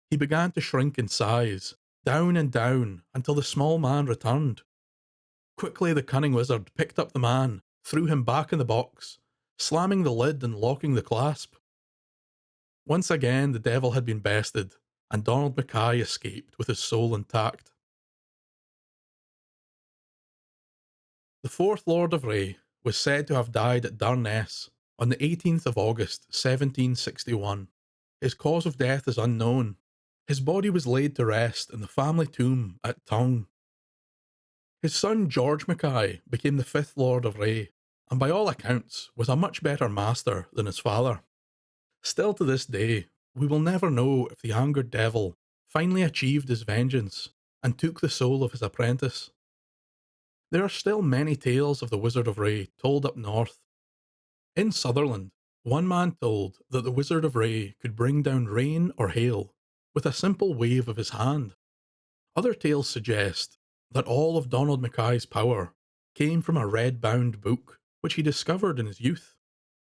He began to shrink in size, down and down, until the small man returned. Quickly the cunning wizard picked up the man, threw him back in the box, slamming the lid and locking the clasp. Once again the devil had been bested, and Donald Mackay escaped with his soul intact. The fourth Lord of Wray was said to have died at Durness on the 18th of August 1761. His cause of death is unknown. His body was laid to rest in the family tomb at Tongue. His son George Mackay became the 5th Lord of Wray, and by all accounts was a much better master than his father. Still to this day, we will never know if the angered devil finally achieved his vengeance and took the soul of his apprentice. There are still many tales of the Wizard of Wray told up north. In Sutherland, one man told that the Wizard of Wray could bring down rain or hail with a simple wave of his hand. Other tales suggest that all of Donald Mackay's power came from a red-bound book which he discovered in his youth.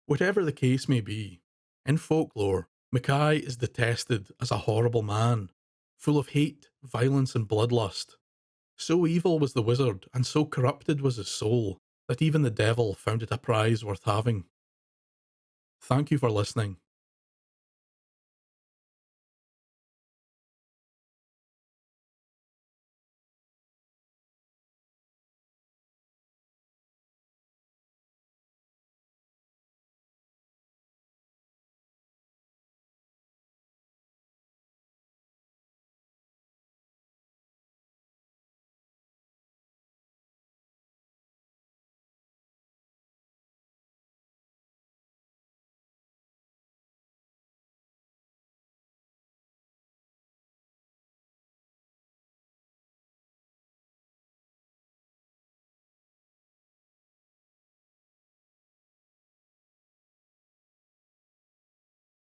Whatever the case may be, in folklore, Mackay is detested as a horrible man, full of hate, violence and bloodlust. So evil was the wizard and so corrupted was his soul that even the devil found it a prize worth having. Thank you for listening.